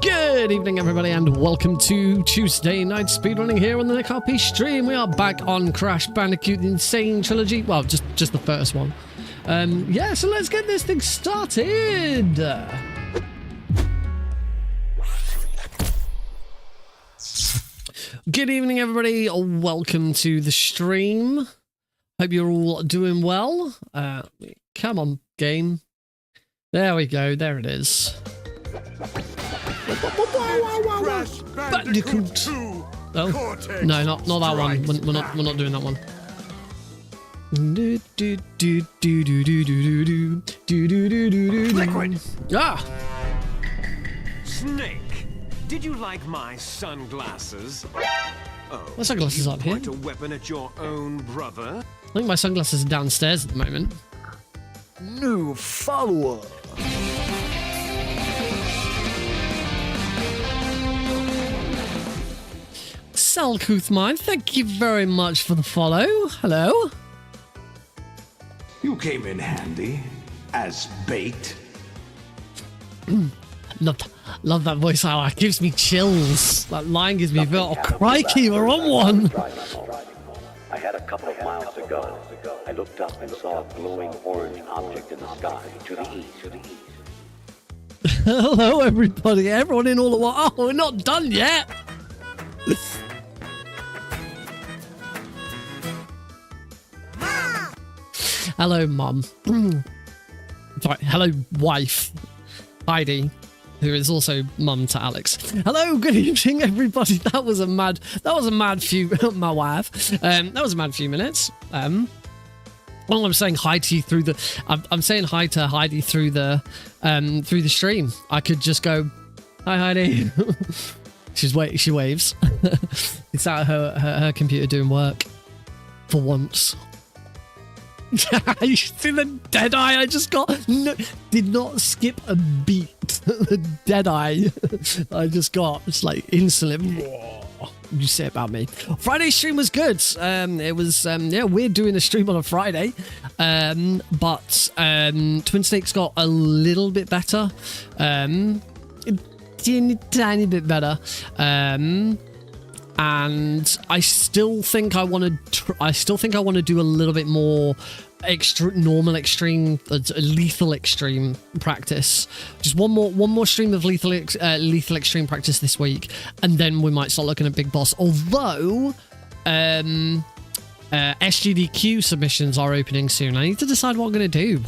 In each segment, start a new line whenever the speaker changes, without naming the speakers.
Good evening, everybody, and welcome to Tuesday Night Speedrunning here on the NodeCG stream. We are back on Crash Bandicoot Insane Trilogy. Well, just the first one. Yeah, so let's get this thing started. Good evening, everybody. Welcome to the stream. Hope you're all doing well. Come on, game. There we go. There it is. Bandicoot. Oh, no, not that one. We're not doing that one.
Liquid.
Ah.
Snake, did you like my sunglasses? Oh,
My sunglasses aren't here.
point a weapon at your own brother?
I think my sunglasses are downstairs at the moment.
New follower.
Salcouth Mine, thank you very much for the follow. Hello.
You came in handy as bait.
Love that voice. Oh, it gives me chills. That line gives me a feel. Oh, crikey, we're on one.
I had a couple of miles to go. I looked up and saw a glowing orange object in the sky to the east.
Hello, everybody. Everyone in all at once. Oh, we're not done yet. Hello, Mum. Sorry, hello, wife. Heidi, who is also mum to Alex. Hello, good evening, everybody. That was a mad few. My wife. That was a mad few minutes. Well, I'm saying hi to you through the. I'm saying hi to Heidi through the stream. I could just go, hi, Heidi. She waves. It's at her computer doing work for once. You see the dead eye I just got? No, did not skip a beat. The dead eye I just got. It's like instantly. What you say about me? Friday's stream was good. It was yeah, we're doing a stream on a Friday. But Twin Snakes got a little bit better. A tiny bit better. And I still think I want to do a little bit more normal extreme, lethal extreme practice. Just one more stream of lethal extreme practice this week, and then we might start looking at Big Boss. Although SGDQ submissions are opening soon. I need to decide what I'm going to do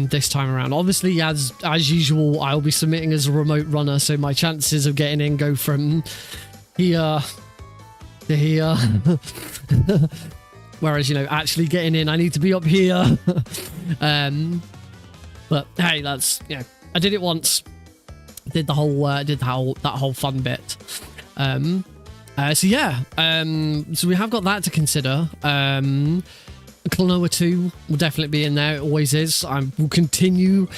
this time around. Obviously, as usual, I'll be submitting as a remote runner, so my chances of getting in go from here to here. Whereas, actually getting in, I need to be up here. But hey, that's, I did it once. Did that whole fun bit. So yeah, so we have got that to consider. Klonoa 2 will definitely be in there. It always is. I will continue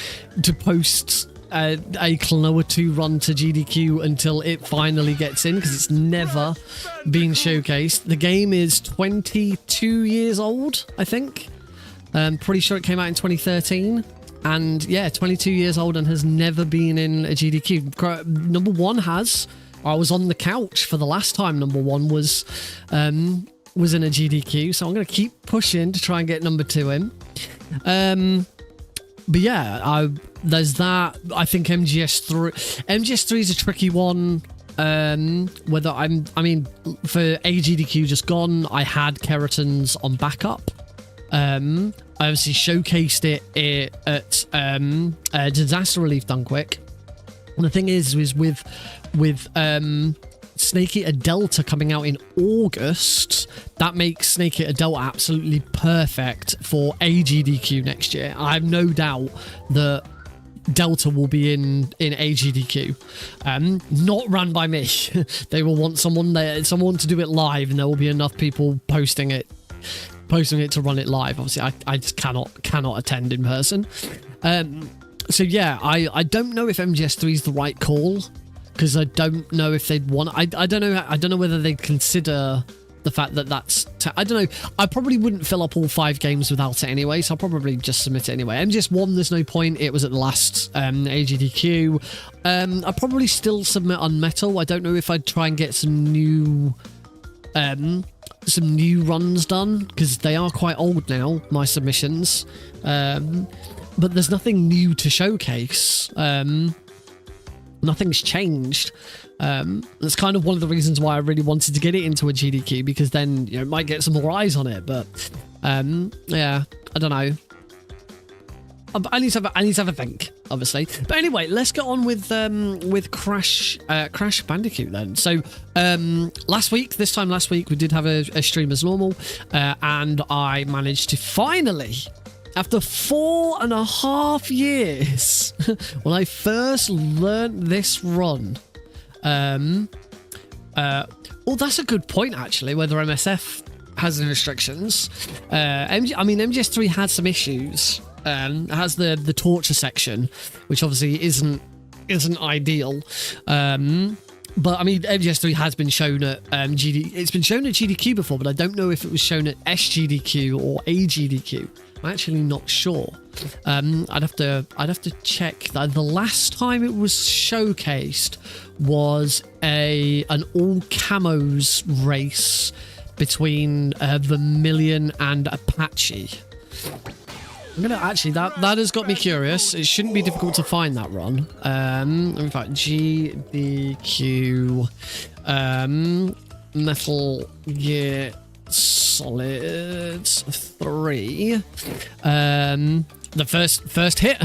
to post a Klonoa 2 run to GDQ until it finally gets in, because it's never been showcased. The game is 22 years old, I think. I'm pretty sure it came out in 2013. And yeah, 22 years old and has never been in a GDQ. Number 1 has. I was on the couch for the last time number 1 was in a GDQ, so I'm going to keep pushing to try and get number 2 in. But yeah, there's that. I think MGS3 is a tricky one. Whether I mean, for AGDQ just gone, I had Keratons on backup. I obviously showcased it at Disaster Relief done quick. And the thing is with Snake Eater Delta coming out in August, that makes Snake Eater Delta absolutely perfect for AGDQ next year. I have no doubt that Delta will be in AGDQ, not run by me. They will want someone to do it live, and there will be enough people posting it to run it live. Obviously, I just cannot attend in person. So yeah, I don't know if MGS3 is the right call, because I don't know if they'd want. I don't know whether they'd consider the fact that that's. I don't know. I probably wouldn't fill up all 5 games without it anyway, so I'll probably just submit it anyway. MGS1, there's no point. It was at the last AGDQ. I'd probably still submit on Metal. I don't know if I'd try and get some new runs done, because they are quite old now, my submissions. But there's nothing new to showcase. Nothing's changed. That's kind of one of the reasons why I really wanted to get it into a GDQ, because then it might get some more eyes on it. But yeah, I don't know. I need to have a think, obviously. But anyway, let's get on with Crash Bandicoot then. So last week, we did have a stream as normal, and I managed to finally, after 4.5 years, when I first learnt this run. Well, that's a good point, actually, whether MSF has any restrictions. MGS3 had some issues. It has the torture section, which obviously isn't ideal. But I mean, MGS3 has been shown at it's been shown at GDQ before, but I don't know if it was shown at SGDQ or AGDQ. I'm actually not sure. I'd have to check. That the last time it was showcased was an all camos race between Vermilion and Apache. I'm gonna actually that has got me curious. It shouldn't be difficult to find that run. In fact, GDQ Metal Gear Solid 3. The first hit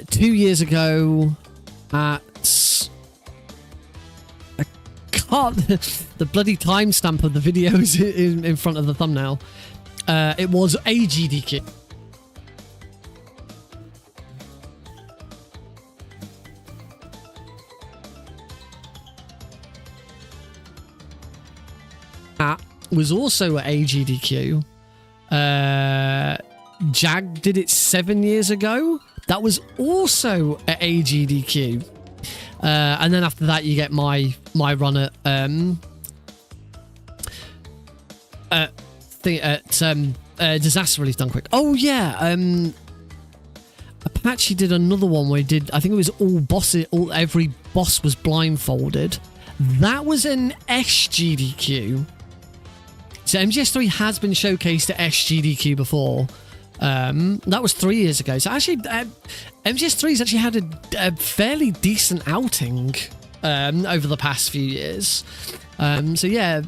2 years ago at. I can't. The bloody timestamp of the video is in front of the thumbnail. It was AGDQ. Was also at AGDQ. Jag did it 7 years ago. That was also at AGDQ. And then after that, you get my run at Disaster Relief done quick. Oh yeah, Apache did another one where he did. I think it was every boss was blindfolded. That was an SGDQ. So MGS3 has been showcased at SGDQ before. That was 3 years ago. So actually, MGS3's actually had a fairly decent outing over the past few years. So yeah,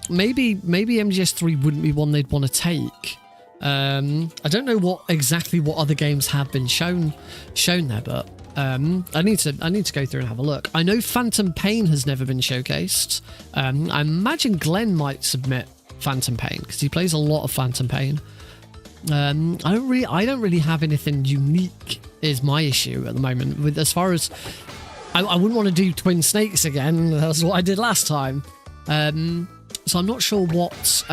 maybe MGS3 wouldn't be one they'd want to take. I don't know exactly what other games have been shown there, but I need to go through and have a look. I know Phantom Pain has never been showcased. I imagine Glenn might submit Phantom Pain because he plays a lot of Phantom Pain. I don't really have anything unique is my issue at the moment. With as far as I wouldn't want to do Twin Snakes again. That's what I did last time. So I'm not sure what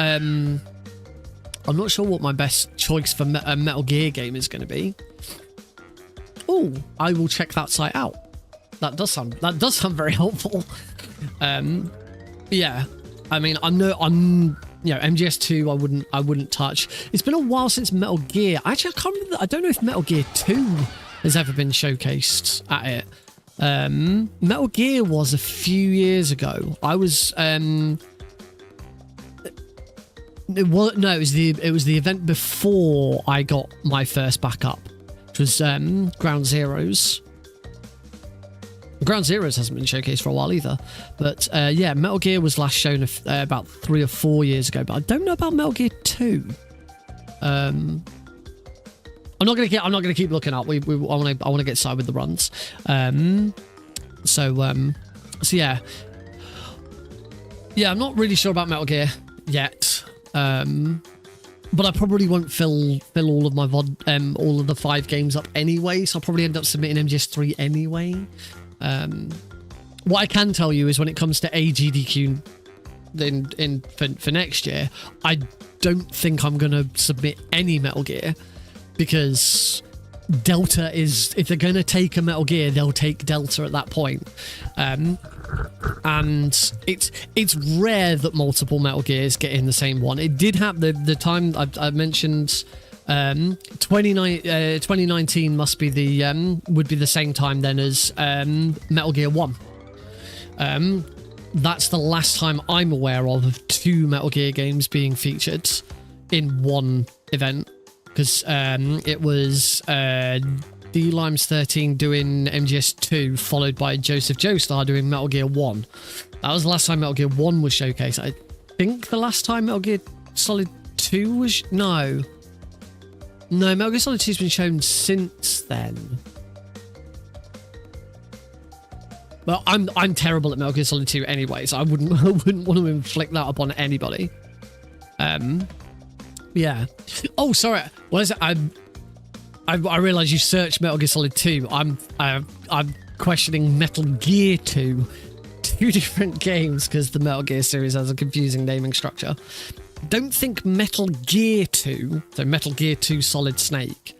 my best choice for a Metal Gear game is going to be. Oh, I will check that site out. That does sound very helpful. Yeah, I mean, MGS2 I wouldn't touch. It's been a while since Metal Gear. Actually, I can't remember. I don't know if Metal Gear 2 has ever been showcased at it. Metal Gear was a few years ago. I was it was the event before I got my first backup, which was Ground Zeroes. Ground Zeroes hasn't been showcased for a while either, but yeah, Metal Gear was last shown about 3 or 4 years ago. But I don't know about Metal Gear 2. I'm not gonna keep looking up. I want to get started with the runs. So yeah, I'm not really sure about Metal Gear yet. But I probably won't fill all of my all of the 5 games up anyway. So I'll probably end up submitting MGS3 anyway. What I can tell you is when it comes to AGDQ for next year, I don't think I'm gonna submit any Metal Gear, because Delta is, if they're gonna take a Metal Gear, they'll take Delta at that point. And it's rare that multiple Metal Gears get in the same one. It did happen the time I mentioned. 2019 must be the would be the same time then as Metal Gear 1. That's the last time I'm aware of 2 Metal Gear games being featured in one event, because it was D-Limes 13 doing MGS2, followed by Joseph Joestar doing Metal Gear 1. That was the last time Metal Gear 1 was showcased. I think the last time Metal Gear Solid 2 was... No, Metal Gear Solid 2 has been shown since then. Well, I'm terrible at Metal Gear Solid 2 anyway, so I wouldn't want to inflict that upon anybody. Yeah. Oh, sorry. What is it? I realize you searched Metal Gear Solid 2. I'm questioning Metal Gear 2. 2 different games, because the Metal Gear series has a confusing naming structure. Don't think Metal Gear 2, so Metal Gear 2 Solid Snake,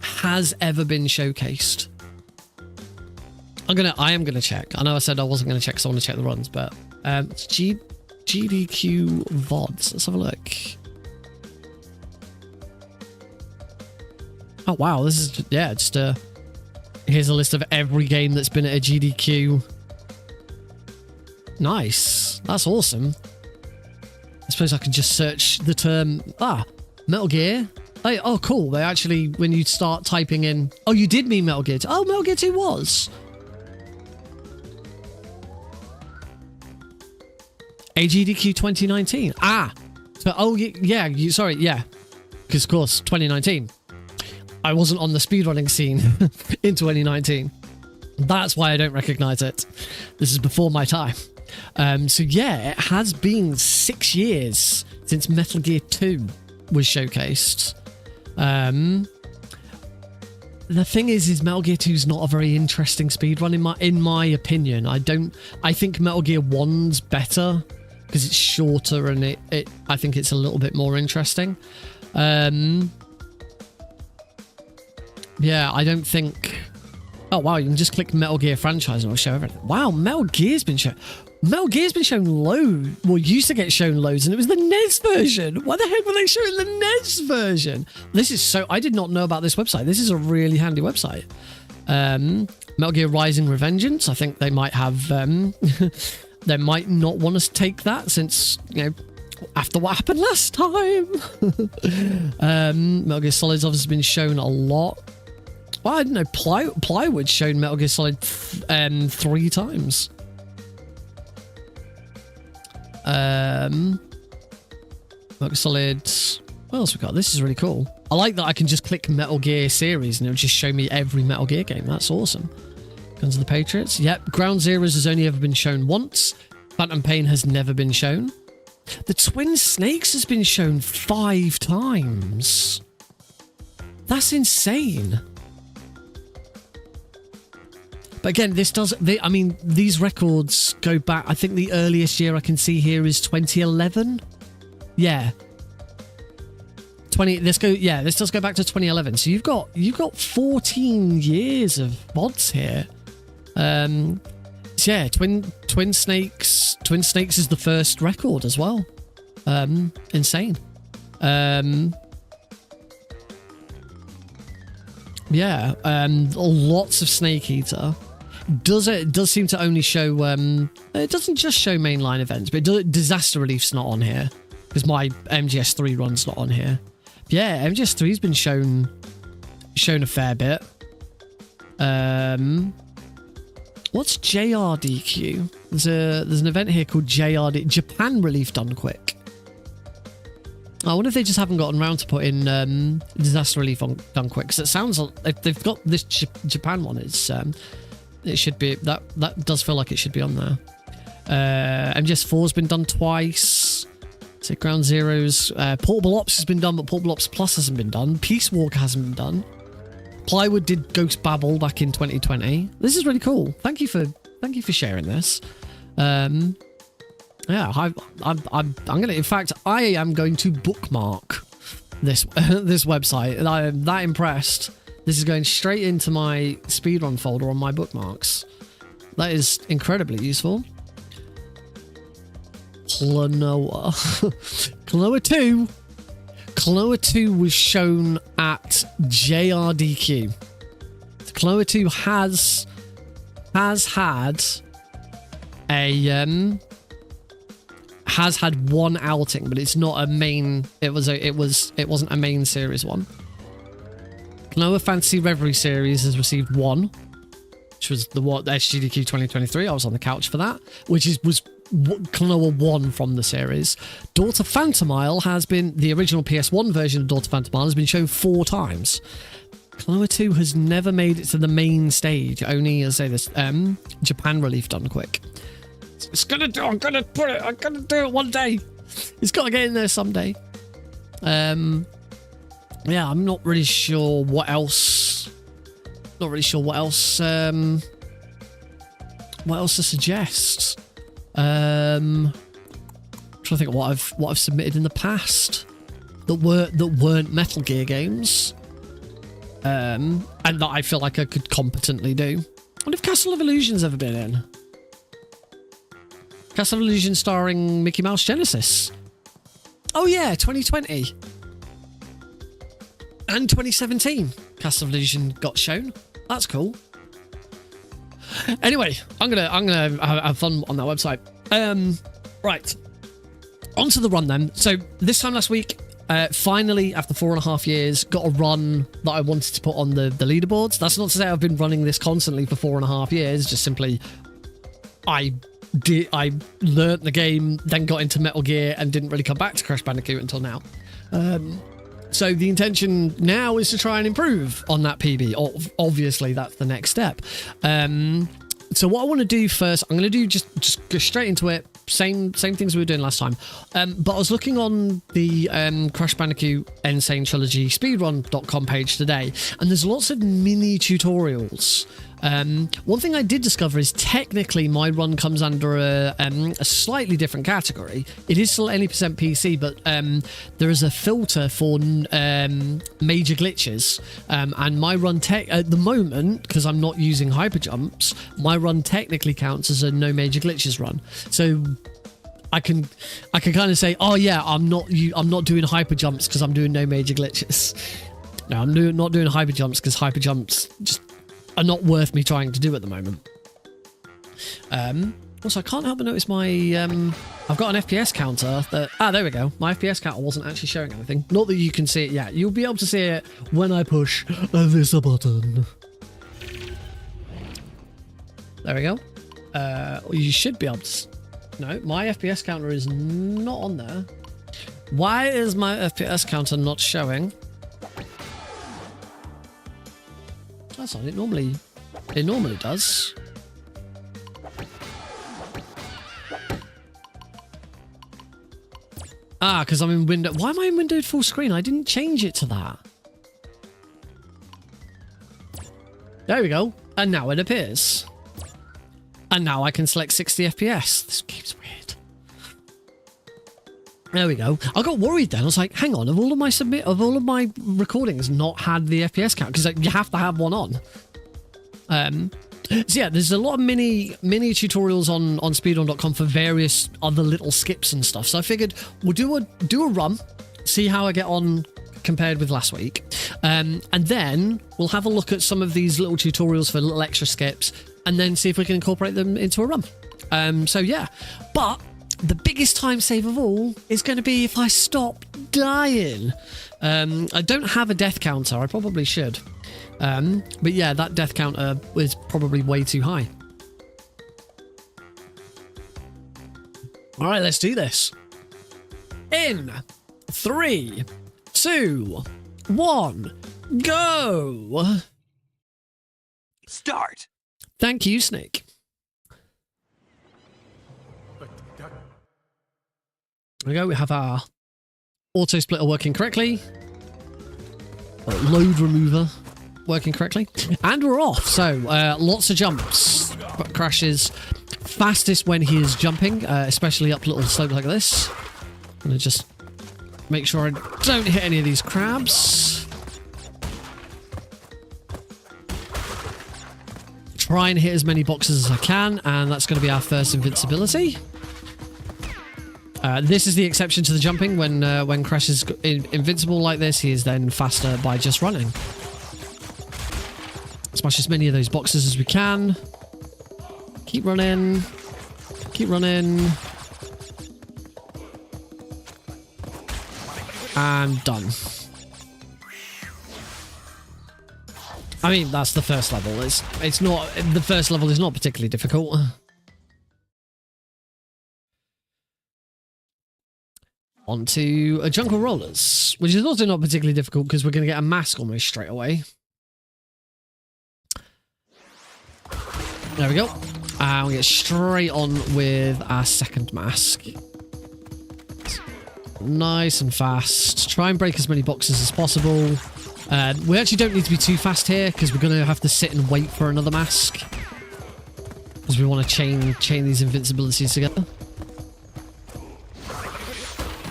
has ever been showcased. I am gonna check. I know I said I wasn't gonna check, so I want to check the runs, but GDQ VODs. Let's have a look. Oh wow, this is just here's a list of every game that's been at a GDQ. Nice, that's awesome. I suppose I could just search the term Metal Gear. Oh cool, they actually, when you start typing in, oh, you did mean Metal Gear 2. Oh, Metal Gear 2 was AGDQ 2019. So sorry, because of course 2019 I wasn't on the speedrunning scene in 2019. That's why I don't recognize it. This is before my time. So yeah, it has been 6 years since Metal Gear 2 was showcased. The thing is Metal Gear 2 is not a very interesting speedrun in my opinion. I think Metal Gear 1's better because it's shorter and I think it's a little bit more interesting. Yeah, I don't think... Oh wow, you can just click Metal Gear franchise and it'll show everything. Wow, Metal Gear's been shown loads. Well, used to get shown loads, and it was the NES version. Why the heck were they showing the NES version? This is so... I did not know about this website. This is a really handy website. Metal Gear Rising Revengeance. I think they might have... they might not want us to take that since, after what happened last time. Metal Gear Solid's obviously been shown a lot. Well, I don't know. Plywood's shown Metal Gear Solid 3 times. Metal Gear Solid... What else we got? This is really cool. I like that I can just click Metal Gear series and it'll just show me every Metal Gear game. That's awesome. Guns of the Patriots. Yep. Ground Zeroes has only ever been shown once. Phantom Pain has never been shown. The Twin Snakes has been shown 5 times. That's insane. But again, these records go back. I think the earliest year I can see here is 2011. Yeah. This does go back to 2011. So you've got 14 years of mods here. So yeah, Twin Snakes is the first record as well. Insane. Yeah, lots of Snake Eater. does seem to only show it doesn't just show mainline events, but disaster relief's not on here because my MGS3 run's not on here. But yeah, MGS3's been shown a fair bit. What's JRDQ? There's an event here called JRD Japan Relief Done Quick. I wonder if they just haven't gotten around to put in disaster relief done quick, because it sounds like if they've got this Japan one, it should be that does feel like it should be on there. MGS4's been done twice. So Ground Zeroes, Portable Ops has been done, but Portable Ops Plus hasn't been done. Peace Walker hasn't been done. Plywood did Ghost Babel back in 2020. This is really cool. Thank you for sharing this. Yeah, I'm gonna. In fact, I am going to bookmark this this website. I am that impressed. This is going straight into my speedrun folder on my bookmarks. That is incredibly useful. Klonoa. Klonoa 2 was shown at JRDQ. Klonoa 2 has had one outing, but it's not a main. It wasn't a main series one. Klonoa Fantasy Reverie series has received one, which was the SGDQ 2023. I was on the couch for that, was Klonoa 1 from the series. Daughter Phantomile has been, the original PS1 version of Daughter Phantomile has been shown 4 times. Klonoa 2 has never made it to the main stage, only, as I say, this Japan Relief Done Quick. I'm gonna do it one day. It's got to get in there someday. Yeah, I'm not really sure what else. What else to suggest? Trying to think of what I've submitted in the past that weren't Metal Gear games, and that I feel like I could competently do. I wonder if Castle of Illusion's ever been in. Castle of Illusion starring Mickey Mouse Genesis. Oh yeah, 2020 and 2017. Castle of Illusion got shown. That's cool. Anyway, I'm gonna have fun on that website. Right, onto the run then. So this time last week, finally, after 4.5 years, got a run that I wanted to put on the leaderboards. That's not to say I've been running this constantly for 4.5 years. Just simply, I learnt the game, then got into Metal Gear, and didn't really come back to Crash Bandicoot until now. So the intention now is to try and improve on that PB. Obviously, that's the next step. So what I want to do first, I'm going to do just go straight into it. Same things we were doing last time. But I was looking on the Crash Bandicoot Insane Trilogy speedrun.com page today, and there's lots of mini tutorials. One thing I did discover is technically my run comes under a slightly different category. It is still any % PC, but there is a filter for major glitches, and my run at the moment, because I'm not using hyperjumps, my run technically counts as a no major glitches run. So I can kind of say, oh yeah, I'm not doing hyperjumps because I'm doing no major glitches. No, I'm not doing hyperjumps because hyperjumps just are not worth me trying to do at the moment. Also, I can't help but notice my I've got an FPS counter that there we go. My FPS counter wasn't actually showing anything. Not that you can see it yet. You'll be able to see it when I push this button. There we go. You should be able to. No, my FPS counter is not on there. Why is my FPS counter not showing? That's on. It normally does. Because I'm in window. Why am I in windowed full screen? I didn't change it to that. There we go. And now it appears. And now I can select 60 FPS. This game's weird. There we go. I got worried then. I was like, hang on, have all of my recordings not had the FPS count? Because you have to have one on. So yeah, there's a lot of mini tutorials on speedrun.com for various other little skips and stuff. So I figured we'll do a run, see how I get on compared with last week. And then we'll have a look at some of these little tutorials for little extra skips. and then see if we can incorporate them into a run. So yeah, but the biggest time save of all is going to be if I stop dying. I don't have a death counter. I probably should. But yeah, that death counter is probably way too high. All right, let's do this. In 3, 2, 1, go!
Start.
Thank you, Snake. There we go. We have our auto splitter working correctly. Load remover working correctly. And we're off. So, lots of jumps. Crashes fastest when he is jumping, especially up little slopes like this. I'm going to just make sure I don't hit any of these crabs. Try and hit as many boxes as I can, and that's going to be our first invincibility. This is the exception to the jumping. When Crash is invincible like this, he is then faster by just running. Smash as many of those boxes as we can. Keep running. Keep running. And done. I mean, that's the first level. It's not, the first level is not particularly difficult. Onto a jungle rollers, which is also not particularly difficult because we're going to get a mask almost straight away. There we go. And we get straight on with our second mask. Nice and fast. Try and break as many boxes as possible. We actually don't need to be too fast here because we're going to have to sit and wait for another mask. Because we want to chain these invincibilities together.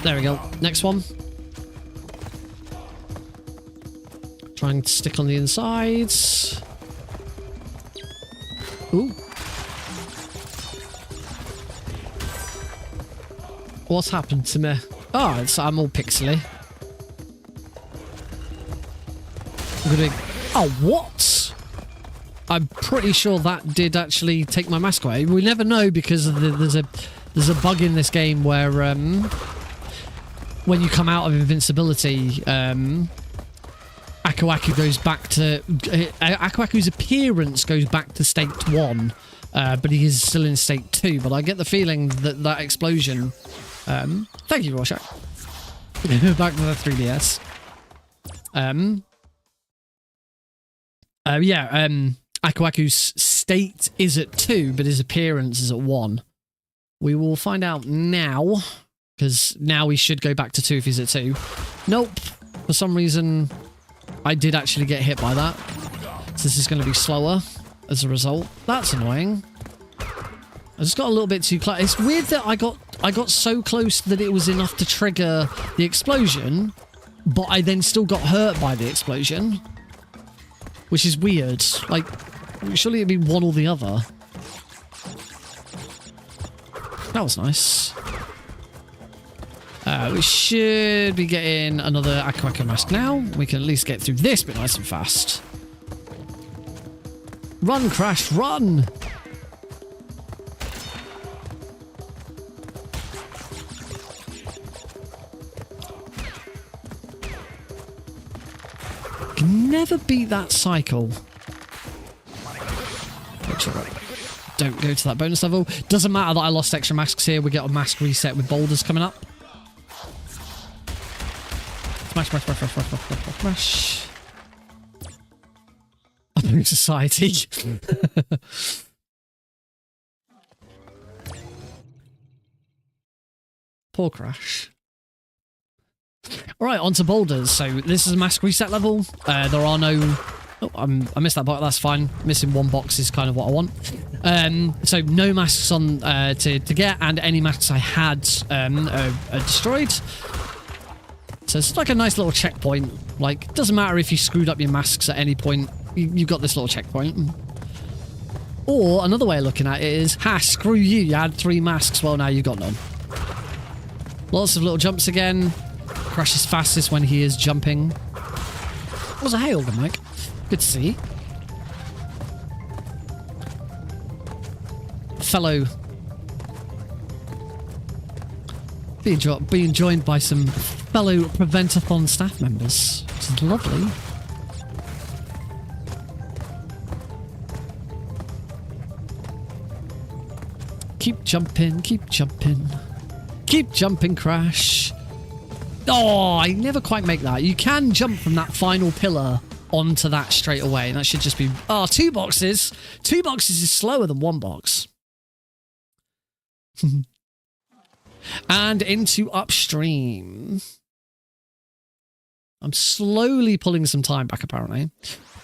There we go. Next one. Try and stick on the insides. Ooh. What's happened to me? Oh, I'm all pixely. I'm gonna... Oh, what? I'm pretty sure that did actually take my mask away. We never know because of there's a bug in this game where when you come out of invincibility, Aku Aku goes back to... Aku Aku's appearance goes back to state 1, but he is still in state 2. But I get the feeling that that explosion... thank you, Rorschach. Back to the 3DS. Aku Aku's state is at 2, but his appearance is at 1. We will find out now, because now he should go back to 2 if he's at 2. Nope. For some reason, I did actually get hit by that. So this is going to be slower as a result. That's annoying. I just got a little bit too close. It's weird that I got so close that it was enough to trigger the explosion, but I then still got hurt by the explosion. Which is weird. Like, surely it'd be one or the other. That was nice. We should be getting another Aku Aku mask now. We can at least get through this bit nice and fast. Run, Crash, run! Can never beat that cycle. Make sure I don't go to that bonus level. Doesn't matter that I lost extra masks here. We get a mask reset with boulders coming up. Smash, smash, smash, smash, smash, smash, smash. Upping society. Poor Crash. Alright, on to boulders. So this is a mask reset level. There are no... Oh, I missed that box. That's fine. Missing one box is kind of what I want. So no masks on to get, and any masks I had are destroyed. So it's like a nice little checkpoint. Like, it doesn't matter if you screwed up your masks at any point. You've got this little checkpoint. Or another way of looking at it is, ha, screw you. You had 3 masks. Well, now you've got none. Lots of little jumps again. Crash is fastest when he is jumping. What was a hail gun, Mike? Good to see. fellow... Being joined by some fellow Preventathon staff members, which is lovely. Keep jumping, keep jumping. Keep jumping, Crash. Oh, I never quite make that. You can jump from that final pillar onto that straight away. That should just be... Oh, 2 boxes. 2 boxes is slower than 1 box. And into upstream. I'm slowly pulling some time back, apparently.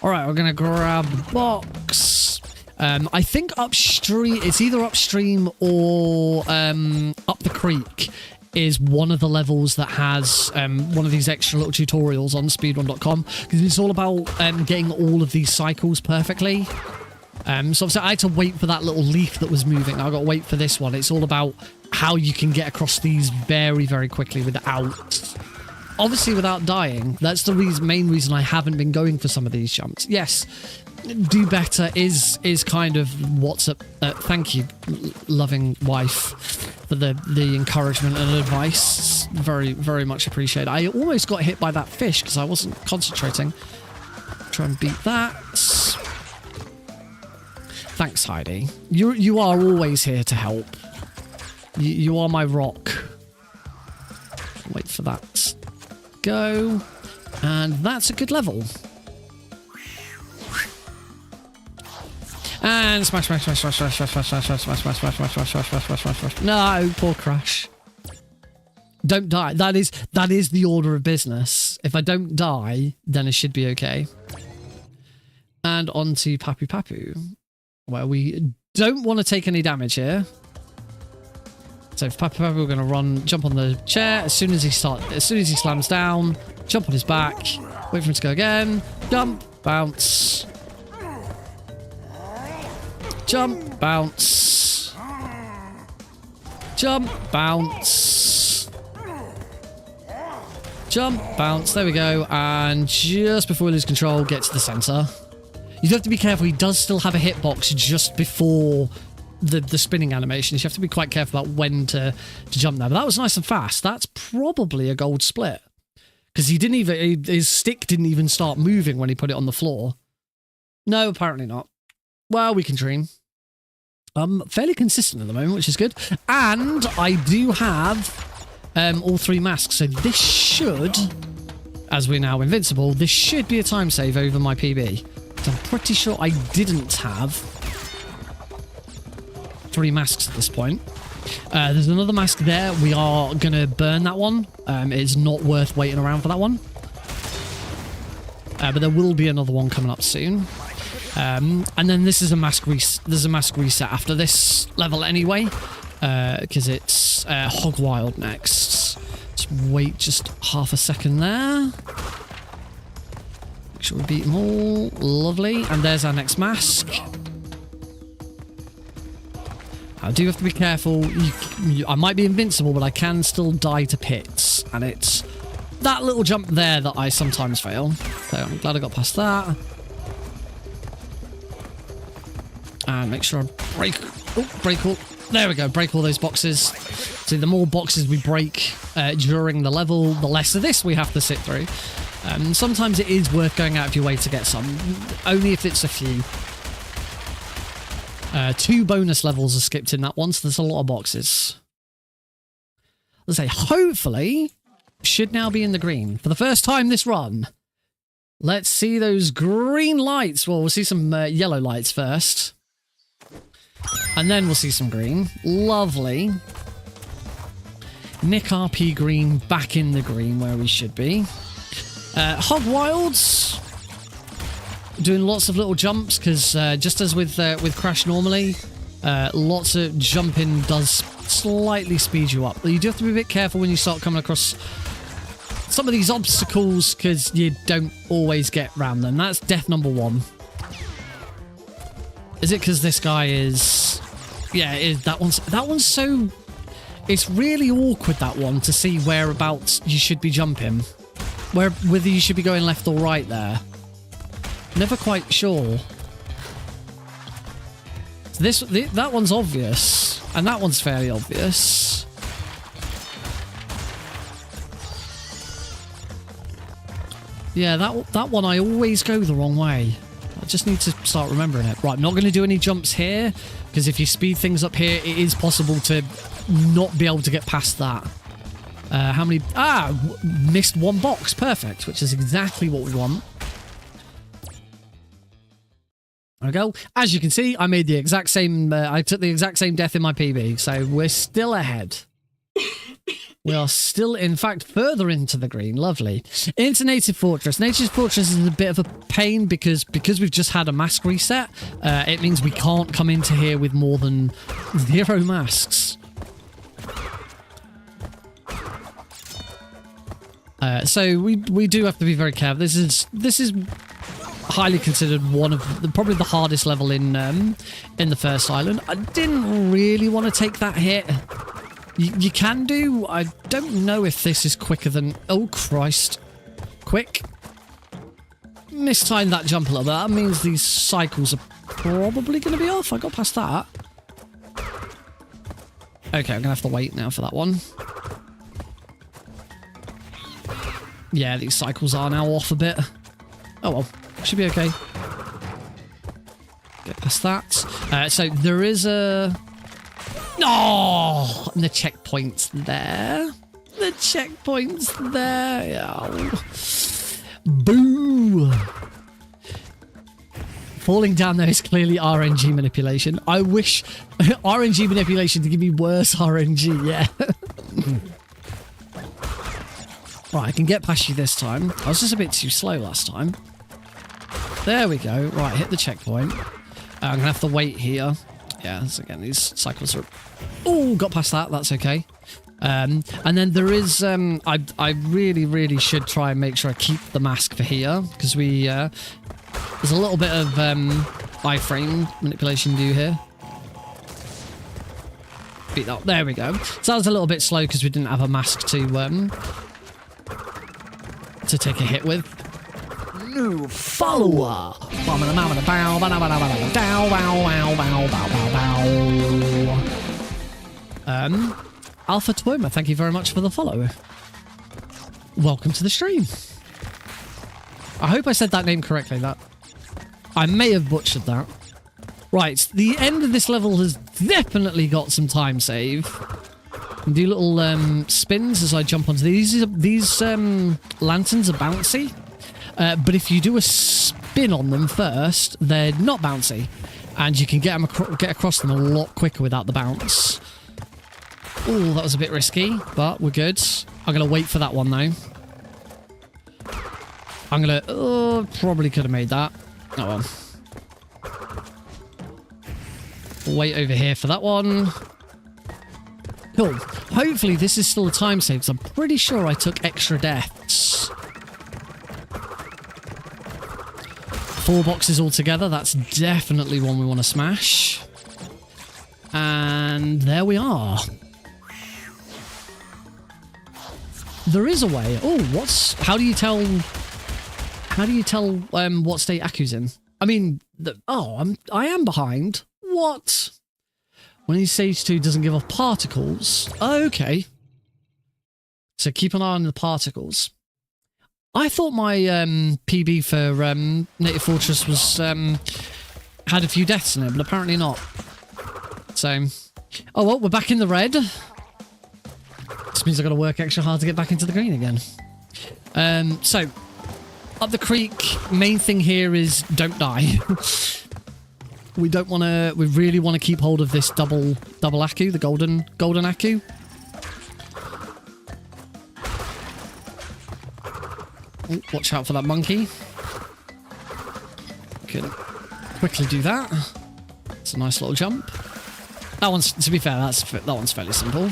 All right, we're going to grab the box. I think upstream, it's either upstream or up the creek is one of the levels that has one of these extra little tutorials on speedrun.com, because it's all about getting all of these cycles perfectly. So obviously I had to wait for that little leaf that was moving. I've got to wait for this one. It's all about how you can get across these very, very quickly without... Obviously without dying. That's the main reason I haven't been going for some of these jumps. Yes, do better is kind of what's up. Thank you, loving wife, for the encouragement and advice. Very, very much appreciated. I almost got hit by that fish because I wasn't concentrating. Try and beat that. Thanks, Heidi. You are always here to help. You are my rock. Wait for that. Go. And that's a good level. And smash, smash, smash, smash, smash, smash, smash, smash, smash, smash, smash, smash, smash, smash, smash, smash, smash, smash. No, poor Crash. Don't die. That is the order of business. If I don't die, then it should be okay. And on to Papu Papu, where we don't want to take any damage here. So for Papu Papu, we're going to run, jump on the chair as soon as he slams down, jump on his back, wait for him to go again, jump, bounce, jump, bounce, jump, bounce, jump, bounce. There we go. And just before we lose control, get to the center. You do have to be careful. He does still have a hitbox just before the spinning animations. You have to be quite careful about when to jump there. But that was nice and fast. That's probably a gold split, because he didn't even, his stick didn't even start moving when he put it on the floor. No, apparently not. Well, we can dream. Fairly consistent at the moment, which is good. And I do have all 3 masks, so this should, as we're now invincible, this should be a time save over my PB. So I'm pretty sure I didn't have 3 masks at this point. There's another mask there. We are going to burn that one. It's not worth waiting around for that one. But there will be another one coming up soon. And then this is a mask there's a mask reset after this level anyway, because it's Hog Wild next. Let's wait just half a second there. Make sure we beat them all. Lovely. And there's our next mask. I do have to be careful. I might be invincible, but I can still die to pits. And it's that little jump there that I sometimes fail. So I'm glad I got past that. And make sure I break all. There we go. Break all those boxes. See, the more boxes we break during the level, the less of this we have to sit through. Sometimes it is worth going out of your way to get some, only if it's a few. 2 bonus levels are skipped in that one, so there's a lot of boxes. Let's say, hopefully, should now be in the green. For the first time this run, let's see those green lights. Well, we'll see some yellow lights first. And then we'll see some green. Lovely. Nick RP green back in the green where we should be. Hog Wilds. Doing lots of little jumps, because just as with Crash normally, lots of jumping does slightly speed you up. But you do have to be a bit careful when you start coming across some of these obstacles, because you don't always get around them. That's death number 1. Is it because this guy is... Yeah, that one's so... It's really awkward, that one, to see whereabouts you should be jumping. Whether you should be going left or right there. Never quite sure. So that one's obvious, and that one's fairly obvious. Yeah, that one I always go the wrong way. I just need to start remembering it. Right, I'm not going to do any jumps here, because if you speed things up here, it is possible to not be able to get past that. How many... missed one box. Perfect, which is exactly what we want. There we go. As you can see, I made the exact same... I took the exact same death in my PB, so we're still ahead. We are still, in fact, further into the green. Lovely. Into Native Fortress. Native Fortress is a bit of a pain because we've just had a mask reset. It means we can't come into here with more than 0 masks. So we do have to be very careful. This is highly considered one of probably the hardest level in the first island. I didn't really want to take that hit. You can do. I don't know if this is quicker than... Oh, Christ. Quick. Mistimed that jump a little bit. That means these cycles are probably going to be off. I got past that. Okay, I'm going to have to wait now for that one. Yeah, these cycles are now off a bit. Oh, well. Should be okay. Get past that. So there is a... Oh, and the checkpoint's there. The checkpoint's there. Oh. Boo. Falling down there is clearly RNG manipulation. I wish RNG manipulation to give me worse RNG, yeah. Right, I can get past you this time. I was just a bit too slow last time. There we go. Right, hit the checkpoint. I'm going to have to wait here. Yeah, so again, these cycles are... Oh, got past that. That's okay. And then there is... I really, really should try and make sure I keep the mask for here, because we... there's a little bit of iframe manipulation to do here. Beat that. There we go. So that was a little bit slow because we didn't have a mask to take a hit with.
New follower.
Alpha Twoma, thank you very much for the follow. Welcome to the stream. I hope I said that name correctly. That I may have butchered that. Right, the end of this level has definitely got some time save. And do little spins as I jump onto these. These lanterns are bouncy. But if you do a spin on them first, they're not bouncy. And you can get across them a lot quicker without the bounce. Oh, that was a bit risky, but we're good. I'm going to wait for that one, though. I'm going to... Oh, probably could have made that. Oh, well. Wait over here for that one. Cool. Hopefully this is still a time save, because I'm pretty sure I took extra deaths. 4 boxes altogether. That's definitely one we want to smash. And there we are. There is a way. Oh, what's... How do you tell what state Aku's in? I mean, I am behind. What? When he's stage 2 doesn't give off particles. Okay. So keep an eye on the particles. I thought my PB for Native Fortress was had a few deaths in it, but apparently not. So, oh well, we're back in the red. This means I've got to work extra hard to get back into the green again. So, up the creek, main thing here is don't die. We don't want to... We really want to keep hold of this double Aku, the golden Aku. Ooh, watch out for that monkey. Can quickly do that. It's a nice little jump. That one's, to be fair, that one's fairly simple.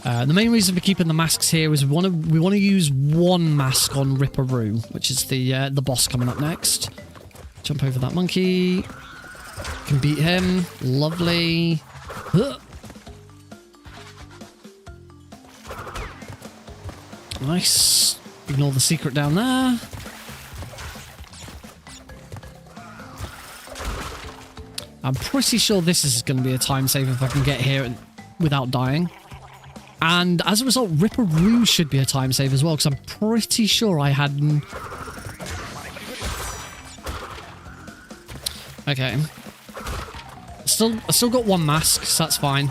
The main reason for keeping the masks here is we want to use one mask on Ripperoo, which is the boss coming up next. Jump over that monkey. Can beat him. Lovely. Nice. Ignore the secret down there. I'm pretty sure this is going to be a time save if I can get here without dying. And as a result, Ripperoo should be a time save as well, because I'm pretty sure I hadn't... Okay. I still got one mask, so that's fine.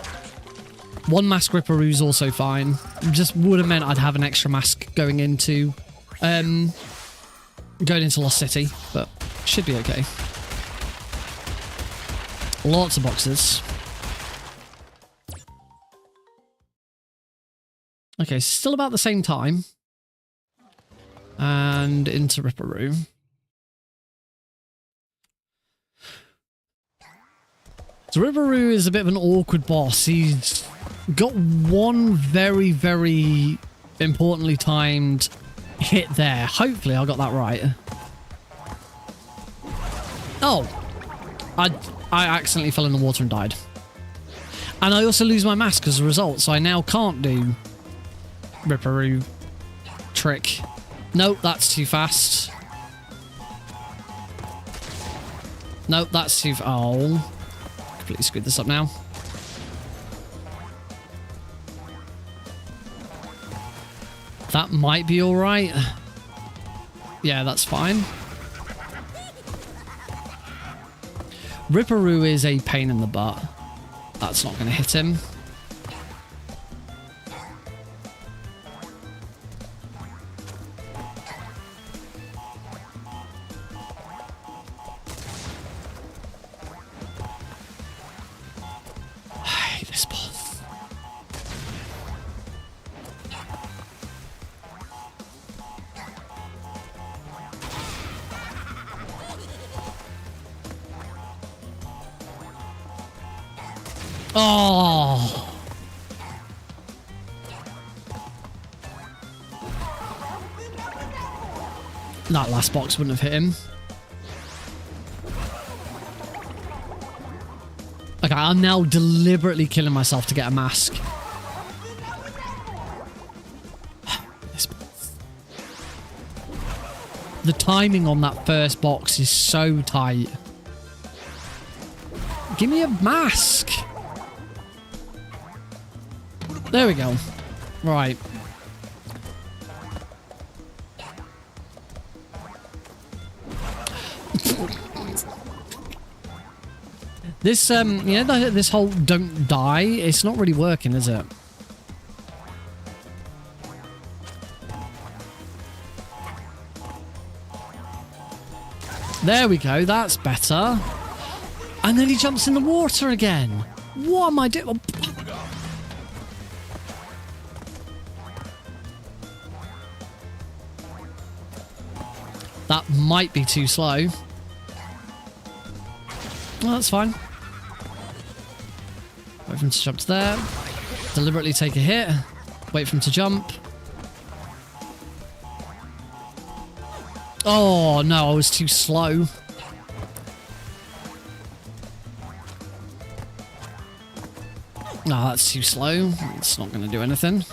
One mask Ripperoo's also fine. Just would have meant I'd have an extra mask going into Lost City, but should be okay. Lots of boxes. Okay, still about the same time. And into Ripperoo. So Ripperoo is a bit of an awkward boss. He's got one very, very importantly timed hit there. Hopefully I got that right. Oh. I accidentally fell in the water and died. And I also lose my mask as a result, so I now can't do Ripperoo trick. Nope, that's too fast. Nope, that's too... Oh. Completely screwed this up now. That might be alright. Yeah, that's fine. Ripperoo is a pain in the butt. That's not going to hit him. I hate this boss. Oh. That last box wouldn't have hit him. Okay, I'm now deliberately killing myself to get a mask. The timing on that first box is so tight. Give me a mask. There we go. Right. This, you know, this whole don't die, it's not really working, is it? There we go, that's better. And then he jumps in the water again. What am I doing? That might be too slow. Well, that's fine. Wait for him to jump to there. Deliberately take a hit. Wait for him to jump. Oh, no, I was too slow. No, that's too slow. It's not going to do anything.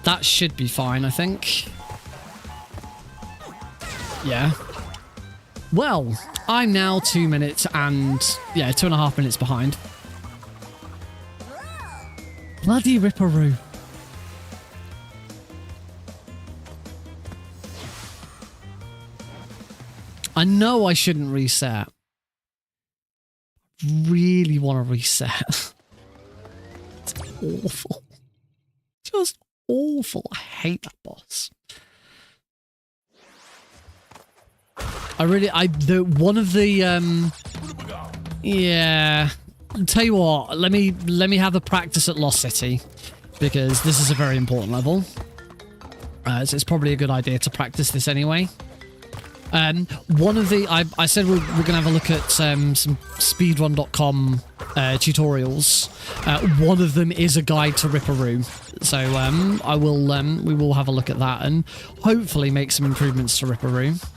That should be fine, I think. Yeah. Well, I'm now 2 minutes and... yeah, 2.5 minutes behind. Bloody Ripperoo. I know I shouldn't reset. Really want to reset. It's awful. Just awful. I hate that boss. Yeah. Tell you what, let me have a practice at Lost City, because this is a very important level. So it's probably a good idea to practice this anyway. One of the... I said we're going to have a look at some speedrun.com tutorials. One of them is a guide to Ripperoo. So we will have a look at that and hopefully make some improvements to Ripperoo.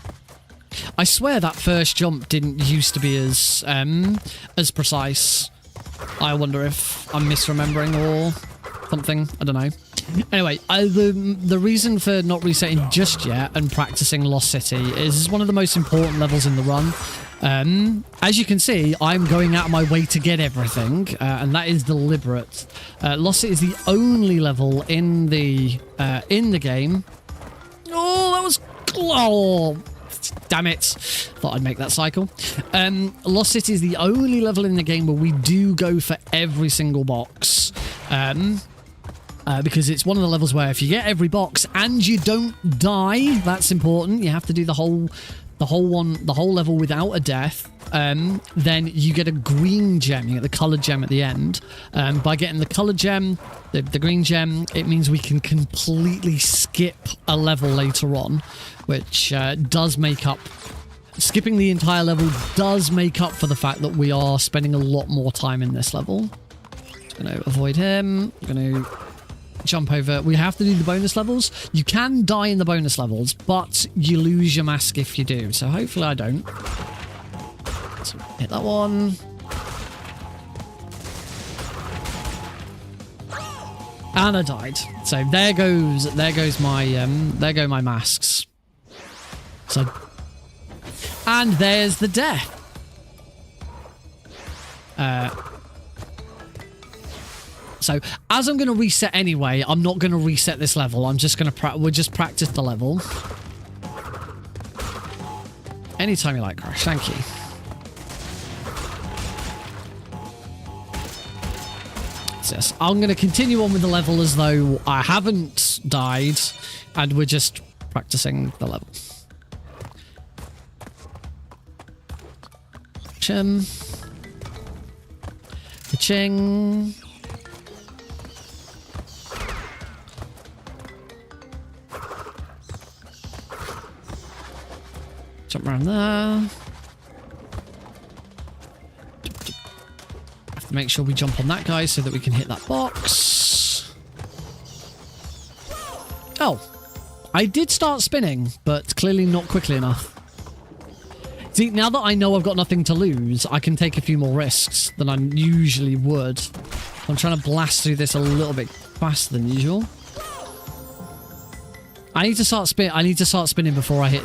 I swear that first jump didn't used to be as precise. I wonder if I'm misremembering or something. I don't know. Anyway, the reason for not resetting just yet and practicing Lost City is one of the most important levels in the run. As you can see, I'm going out of my way to get everything, and that is deliberate. Lost City is the only level in the game. Oh, that was... Oh, damn it. Thought I'd make that cycle. Lost City is the only level in the game where we do go for every single box. Because it's one of the levels where if you get every box and you don't die, that's important. You have to do the whole level without a death. Then you get a green gem. You get the colored gem at the end. By getting the colored gem, the green gem, it means we can completely skip a level later on, which does make up... Skipping the entire level does make up for the fact that we are spending a lot more time in this level. Just going to avoid him. I'm going to jump over. We have to do the bonus levels. You can die in the bonus levels, but you lose your mask if you do. So hopefully I don't. So hit that one. And I died. So there goes my masks. So, and there's the death. So, as I'm going to reset anyway, I'm not going to reset this level. I'm just going to we'll just practice the level. Anytime you like, Crash. Thank you. So yes, I'm going to continue on with the level as though I haven't died, and we're just practicing the level. Chim. Ching. Jump around there. Have to make sure we jump on that guy so that we can hit that box. Oh, I did start spinning, but clearly not quickly enough. See, now that I know I've got nothing to lose, I can take a few more risks than I usually would. I'm trying to blast through this a little bit faster than usual. I need to start spinning before I hit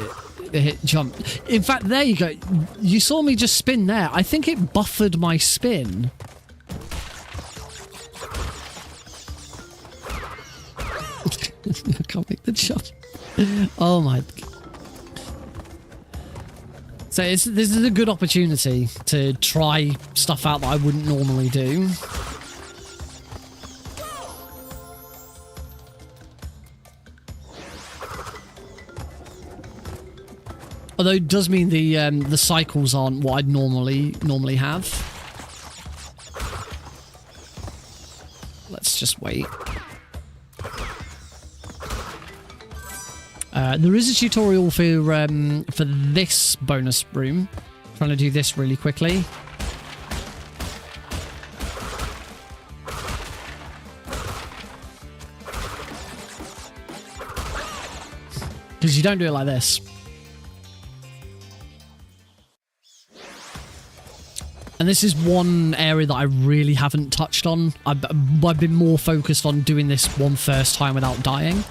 jump. In fact, there you go. You saw me just spin there. I think it buffered my spin. I can't make the jump. Oh my. So this is a good opportunity to try stuff out that I wouldn't normally do. Although it does mean the cycles aren't what I'd normally have. Let's just wait. There is a tutorial for this bonus room. I'm trying to do this really quickly. Because you don't do it like this. And this is one area that I really haven't touched on. I've been more focused on doing this one first time without dying.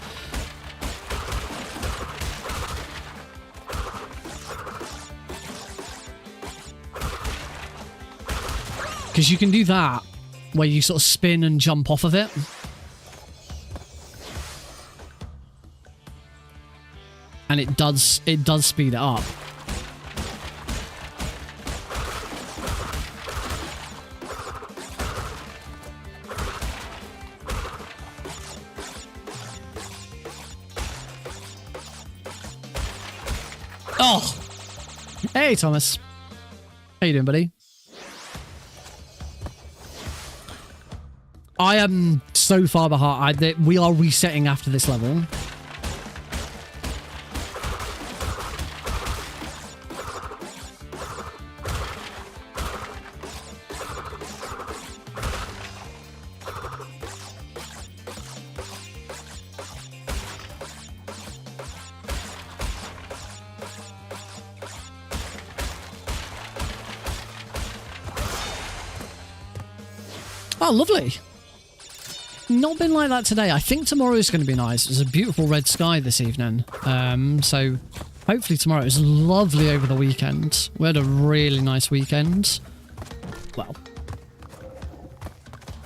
Because you can do that, where you sort of spin and jump off of it. And it does speed it up. Oh! Hey, Thomas. How you doing, buddy? I am so far behind. We are resetting after this level. Oh, lovely. Not been like that today. I think tomorrow is going to be nice. There's a beautiful red sky this evening. So Hopefully tomorrow. It was lovely over the weekend. We had a really nice weekend. Well,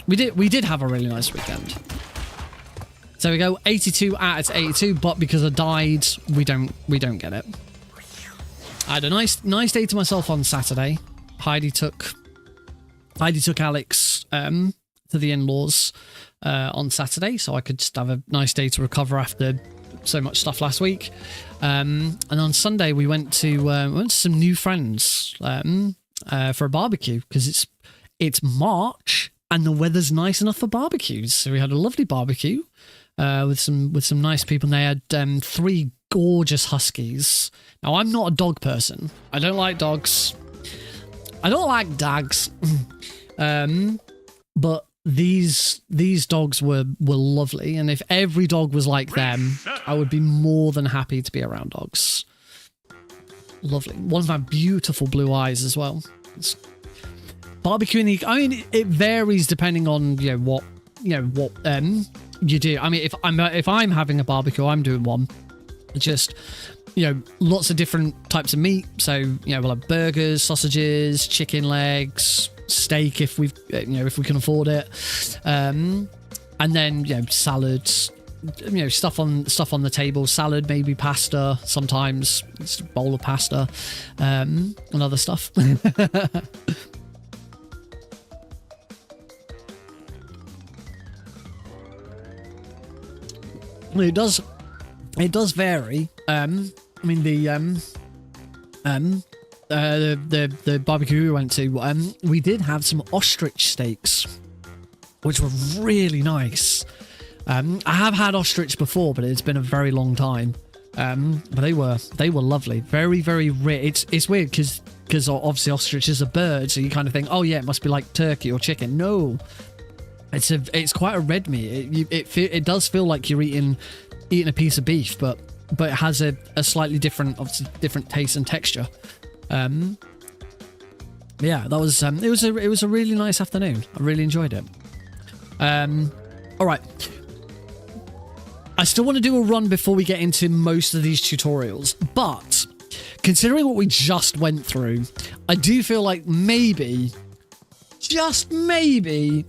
we did have a really nice weekend. So we go 82 out of 82, but because I died, we don't get it. I had a nice day to myself on Saturday. Heidi took Alex to the in-laws on Saturday, so I could just have a nice day to recover after so much stuff last week. And on Sunday we went to some new friends for a barbecue because it's March and the weather's nice enough for barbecues. So we had a lovely barbecue with some nice people. And they had 3 gorgeous huskies. Now I'm not a dog person. I don't like dogs. I don't like dogs. But these dogs were lovely, and if every dog was like them, I would be more than happy to be around dogs. Lovely. One of my beautiful blue eyes as well. It's barbecuing. I mean, it varies depending on what you do. I mean, if I'm having a barbecue, I'm doing one. Just lots of different types of meat. So we'll have burgers, sausages, chicken legs, steak if we can afford it, and then salads, stuff on the table. Salad, maybe pasta. Sometimes it's a bowl of pasta, and other stuff. It does vary. I mean the barbecue we went to, we did have some ostrich steaks, which were really nice. I have had ostrich before, but it's been a very long time. But they were lovely, very, very rich. It's weird because obviously ostrich is a bird, so you kind of think, oh yeah, it must be like turkey or chicken. No, it's quite a red meat. It does feel like you're eating a piece of beef, but it has a slightly different, obviously different taste and texture. Yeah, that was it was a really nice afternoon. I really enjoyed it. All right, I still want to do a run before we get into most of these tutorials, but considering what we just went through, I do feel like maybe, just maybe,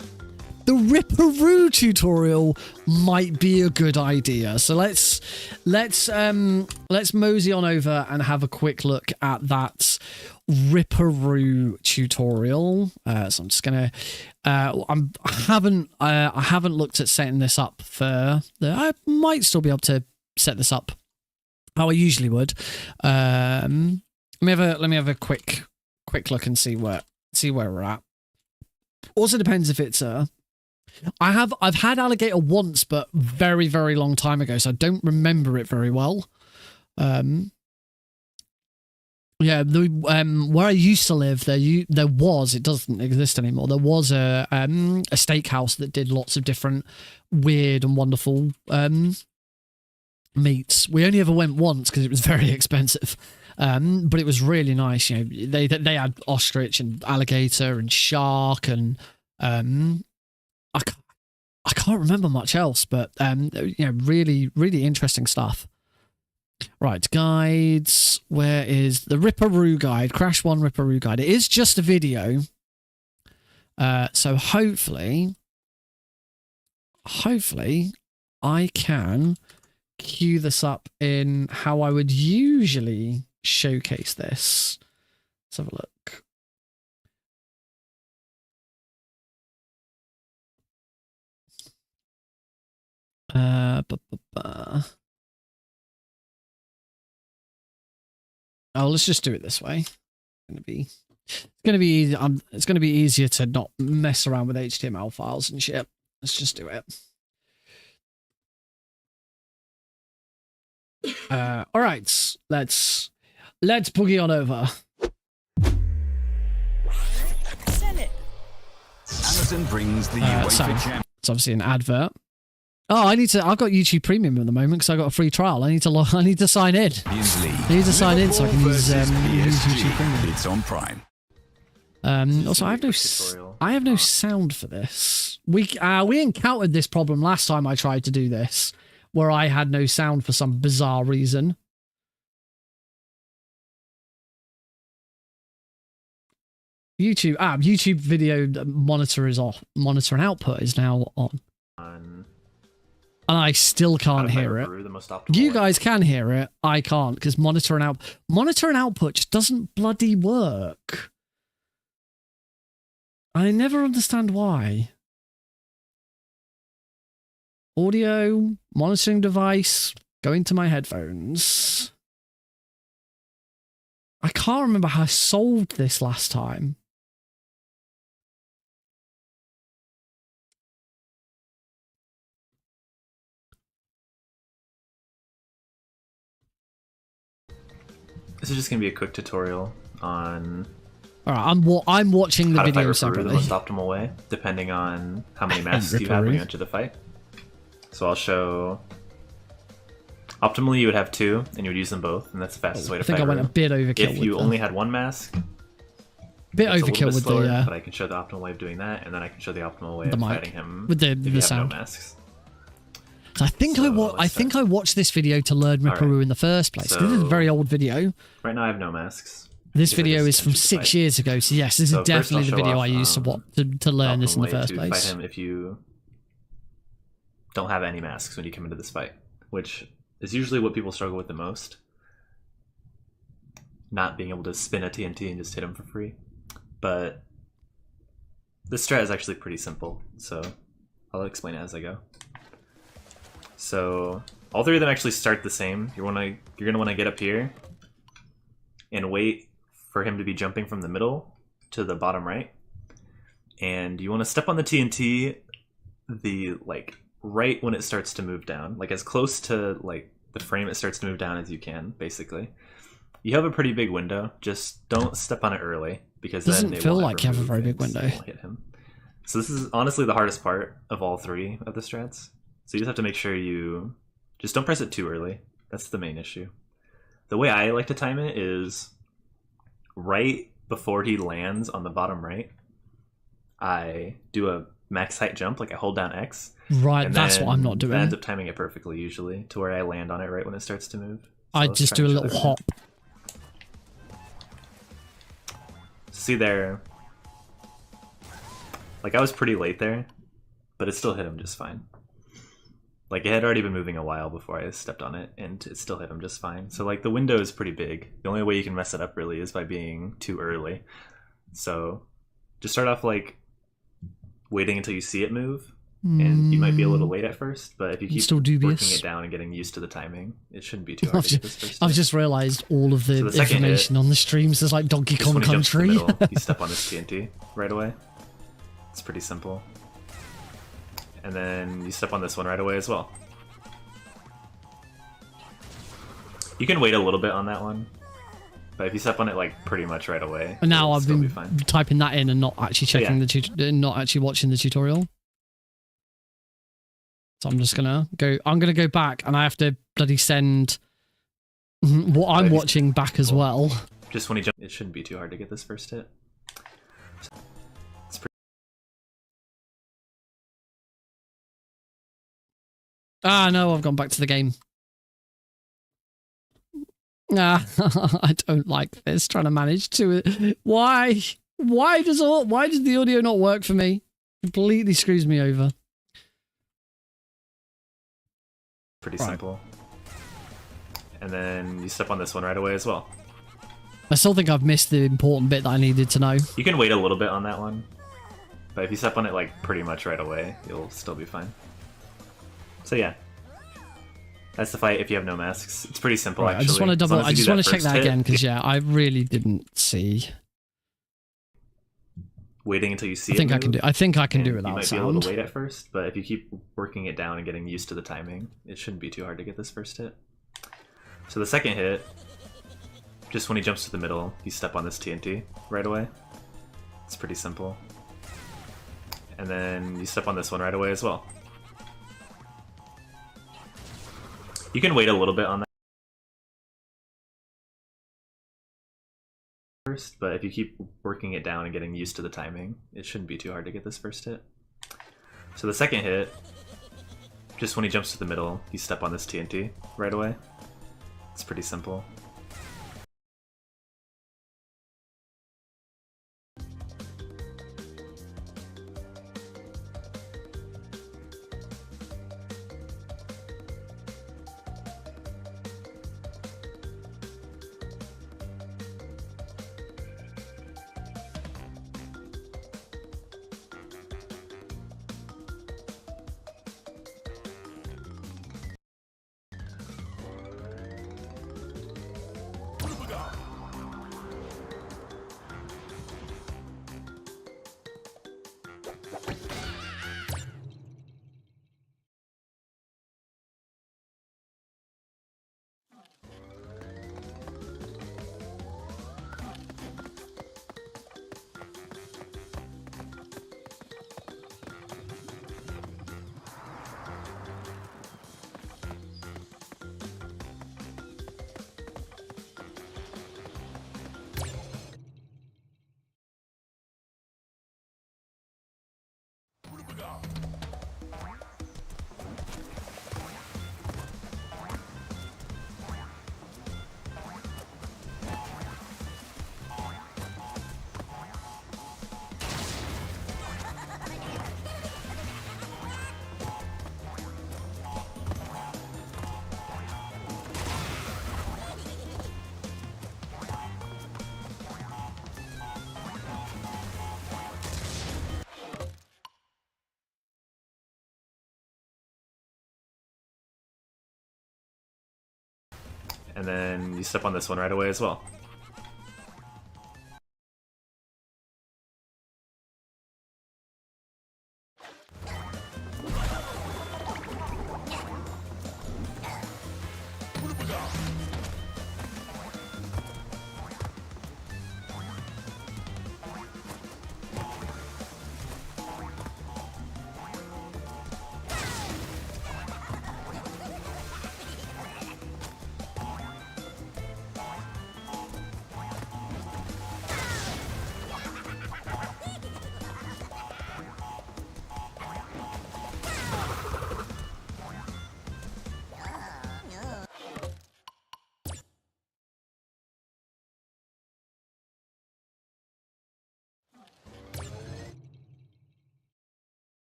the Ripperoo tutorial might be a good idea. So let's mosey on over and have a quick look at that Ripperoo tutorial. So I'm just gonna I haven't looked at setting this up for I might still be able to set this up how I usually would. Let me have a quick look and see where we're at. Also depends if it's I've had alligator once, but very, very long time ago, so I don't remember it very well. Yeah, where I used to live, there was, it doesn't exist anymore, there was a steakhouse that did lots of different weird and wonderful meats. We only ever went once because it was very expensive, but it was really nice. They had ostrich and alligator and shark and I can't remember much else, but really, really interesting stuff. Right, guides. Where is the Ripperoo guide? Crash 1 Ripperoo guide. It is just a video. So hopefully I can queue this up in how I would usually showcase this. Let's have a look. Oh, let's just do it this way. It's gonna be easier to not mess around with HTML files and shit. Let's just do it. All right, let's boogie on over.
Amazon brings the UEFA Champions.
It's obviously an advert. Oh, I've got YouTube Premium at the moment because I got a free trial. I need to sign in. I need to sign in so I can use YouTube Premium.
It's on Prime.
Also, I have no sound for this. We encountered this problem last time I tried to do this, where I had no sound for some bizarre reason. YouTube video monitor is off. Monitor and output is now on. And I still can't hear it. You guys can hear it. I can't because monitor and output just doesn't bloody work. I never understand why. Audio, monitoring device, go into my headphones. I can't remember how I solved this last time.
This is just gonna be a quick tutorial on.
All right, I'm watching the video separately.
The most optimal way, depending on how many masks you have when you enter the fight. So I'll show. Optimally, you would have 2, and you would use them both, and that's the fastest way to fight.
I think I went a bit overkill.
If you only had 1 mask,
bit overkill with slower, the.
But I can show the optimal way of doing that, and then I can show the optimal way of fighting him
with the sound.
No masks.
So I think I watched this video to learn Ripperoo in the first place. So, this is a very old video.
Right now I have no masks.
This video is from 6 years ago, so yes, this is definitely the video I used to learn this in the first place.
Fight him if you don't have any masks when you come into this fight, which is usually what people struggle with the most. Not being able to spin a TNT and just hit him for free. But this strat is actually pretty simple, so I'll explain it as I go. So all 3 of them actually start the same. You're gonna want to get up here and wait for him to be jumping from the middle to the bottom right, and you want to step on the TNT right when it starts to move down, like as close to the frame it starts to move down as you can. Basically, you have a pretty big window. Just don't step on it early because
doesn't feel like you have a very big window.
Hit him. So this is honestly the hardest part of all 3 of the strats. So you just have to make sure you just don't press it too early. That's the main issue. The way I like to time it is right before he lands on the bottom right, I do a max height jump, like I hold down X.
Right, that's what I'm not doing.
I end up timing it perfectly usually to where I land on it right when it starts to move. So
I just do a little hop.
See there, like I was pretty late there, but it still hit him just fine. Like it had already been moving a while before I stepped on it, and it still hit him just fine. So like the window is pretty big. The only way you can mess it up really is by being too early. So just start off like waiting until you see it move, and you might be a little late at first, but if you keep working it down and getting used to the timing, it shouldn't be too hard to get this first.
I've just realized all of the information on the streams is like Donkey Kong Country.
You step on this TNT right away. It's pretty simple. And then you step on this one right away as well. You can wait a little bit on that one, but if you step on it like pretty much right away,
and now I've been typing that in and not actually checking not actually watching the tutorial. So I'm just gonna go. I'm gonna go back, and I have to bloody send what I'm watching back as well.
Just when he jumps, it shouldn't be too hard to get this first hit.
Ah, no, I've gone back to the game. Ah, I don't like this, trying to manage to it. Why? Why does the audio not work for me? Completely screws me over.
Pretty simple. And then you step on this one right away as well.
I still think I've missed the important bit that I needed to know.
You can wait a little bit on that one, but if you step on it like pretty much right away, you'll still be fine. So yeah, that's the fight if you have no masks. It's pretty simple, actually.
I just want to check that again because yeah, I really didn't see.
Waiting until you see it.
I think I can do without
sound. You might
be
a little late at first, but if you keep working it down and getting used to the timing, it shouldn't be too hard to get this first hit. So the second hit, just when he jumps to the middle, you step on this TNT right away. It's pretty simple. And then you step on this one right away as well. You can wait a little bit on that first, but if you keep working it down and getting used to the timing, it shouldn't be too hard to get this first hit. So the second hit, just when he jumps to the middle, you step on this TNT right away. It's pretty simple. And then you step on this one right away as well.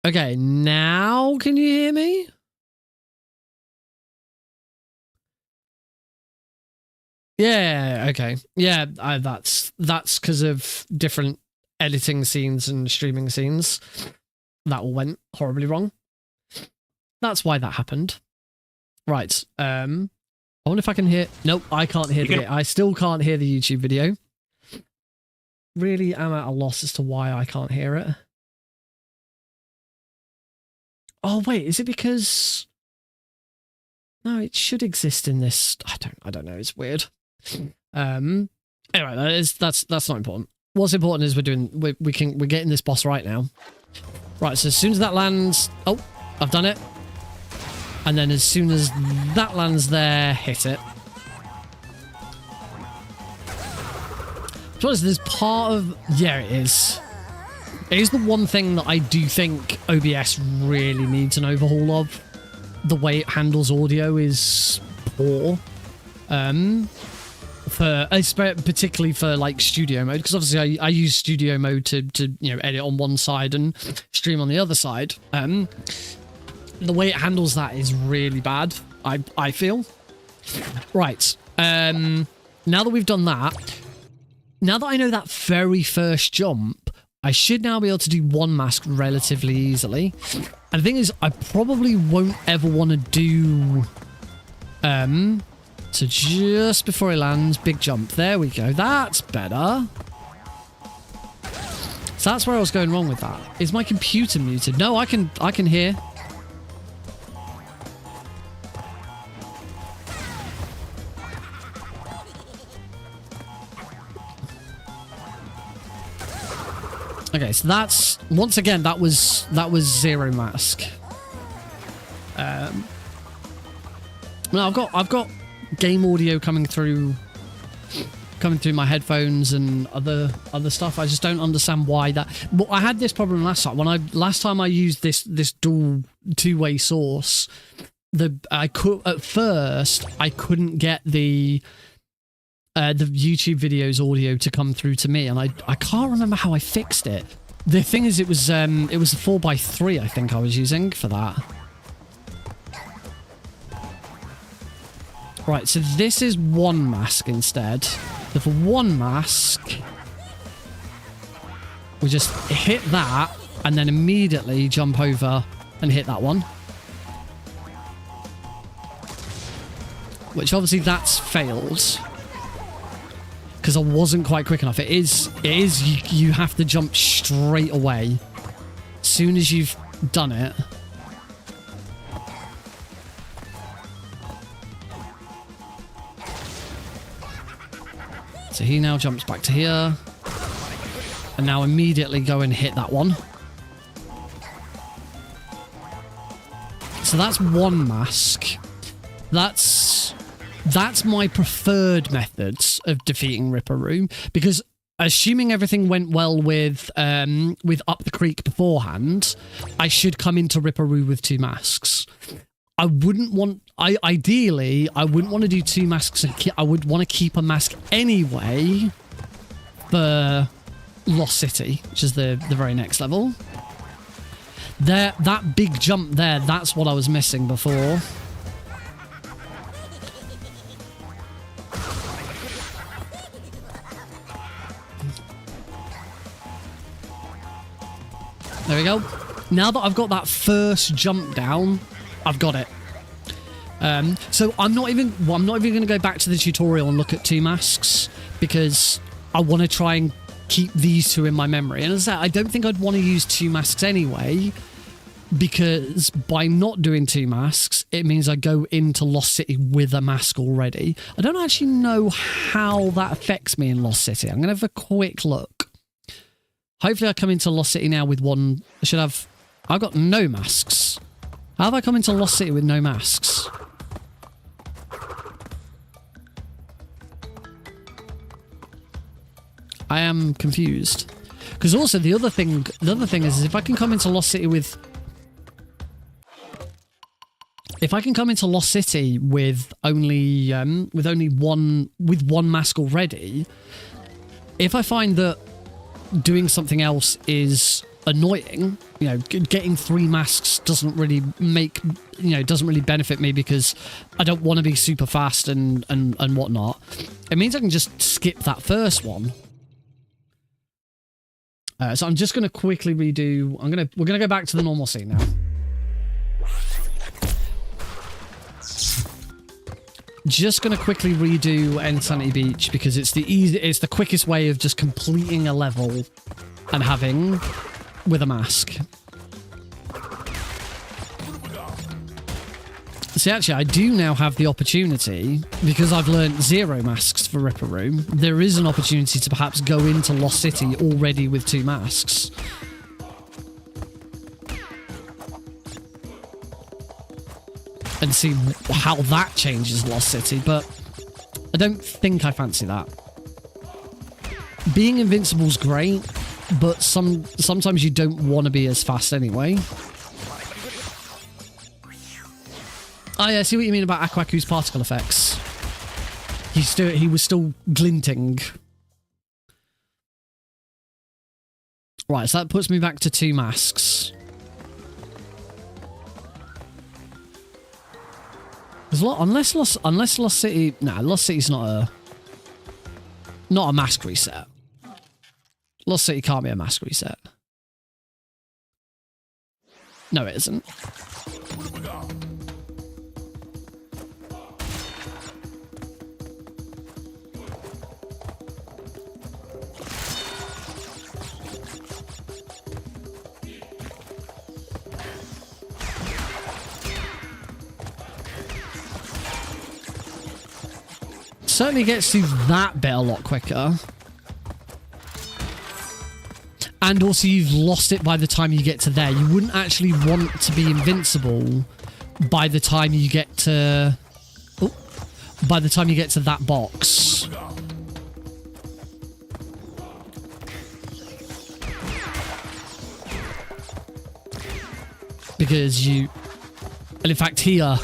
Okay, now can you hear me? Yeah, okay. Yeah, that's because of different editing scenes and streaming scenes. That all went horribly wrong. That's why that happened. Right. I wonder if I can hear... Nope, I can't hear I still can't hear the YouTube video. Really am at a loss as to why I can't hear it. Oh, wait, is it because... No, it should exist in this... I don't know, it's weird. Anyway, that's not important. What's important is we're getting this boss right now. Right, so as soon as that lands... Oh, I've done it. And then as soon as that lands there, hit it. To be honest, there's part of... Yeah, it is. It is the one thing that I do think OBS really needs an overhaul of. The way it handles audio is poor. Particularly for like studio mode, because obviously I use studio mode to edit on one side and stream on the other side. The way it handles that is really bad, I feel. Right. Now that we've done that, now that I know that very first jump, I should now be able to do one mask relatively easily. And the thing is, I probably won't ever want to do... So just before it lands, big jump. There we go. That's better. So that's where I was going wrong with that. Is my computer muted? No, I can hear. Okay, so that's once again that was zero mask. Now I've got game audio coming through my headphones and other stuff. I just don't understand why that. But I had this problem last time last time I used this dual two-way source. At first I couldn't get the YouTube video's audio to come through to me, and I can't remember how I fixed it. The thing is, it was the 4x3 I think I was using for that. Right, so this is one mask instead. So for one mask, we just hit that, and then immediately jump over and hit that one. Which obviously that's failed. Because I wasn't quite quick enough. It is you have to jump straight away. As soon as you've done it. So he now jumps back to here. And now immediately go and hit that one. So that's one mask. That's my preferred methods of defeating Ripperoo, because assuming everything went well with Up the Creek beforehand, I should come into Ripperoo with 2 masks. Ideally, I wouldn't want to do 2 masks. I would want to keep a mask anyway for Lost City, which is the very next level. That big jump there, that's what I was missing before. There we go. Now that I've got that first jump down, I've got it. So I'm not even going to go back to the tutorial and look at 2 masks, because I want to try and keep these 2 in my memory. And as I said, I don't think I'd want to use 2 masks anyway, because by not doing 2 masks, it means I go into Lost City with a mask already. I don't actually know how that affects me in Lost City. I'm going to have a quick look. Hopefully I come into Lost City now with one. I've got no masks. How have I come into Lost City with no masks? I am confused. Because also the other thing is if I can come into Lost City with one mask already, if I find that doing something else is annoying, you know, getting 3 masks doesn't really benefit me, because I don't want to be super fast and whatnot. It means I can just skip that first one. So I'm just going to quickly redo. We're going to go back to the normal scene now. Just going to quickly redo Insanity Beach, because it's the quickest way of just completing a level and having with a mask. See, actually, I do now have the opportunity, because I've learned 0 masks for Ripperoo. There is an opportunity to perhaps go into Lost City already with 2 masks. And see how that changes Lost City, but I don't think I fancy that. Being invincible's great, but sometimes you don't want to be as fast anyway. Oh yeah, I see what you mean about Aquaku's particle effects. He was still glinting. Right, so that puts me back to 2 masks. Unless Lost City... Nah, Lost City's not a mask reset. Lost City can't be a mask reset. No, it isn't. Certainly gets to that bit a lot quicker. And also you've lost it by the time you get to there. You wouldn't actually want to be invincible by the time you get to... Oh, by the time you get to that box. Because you... And in fact here...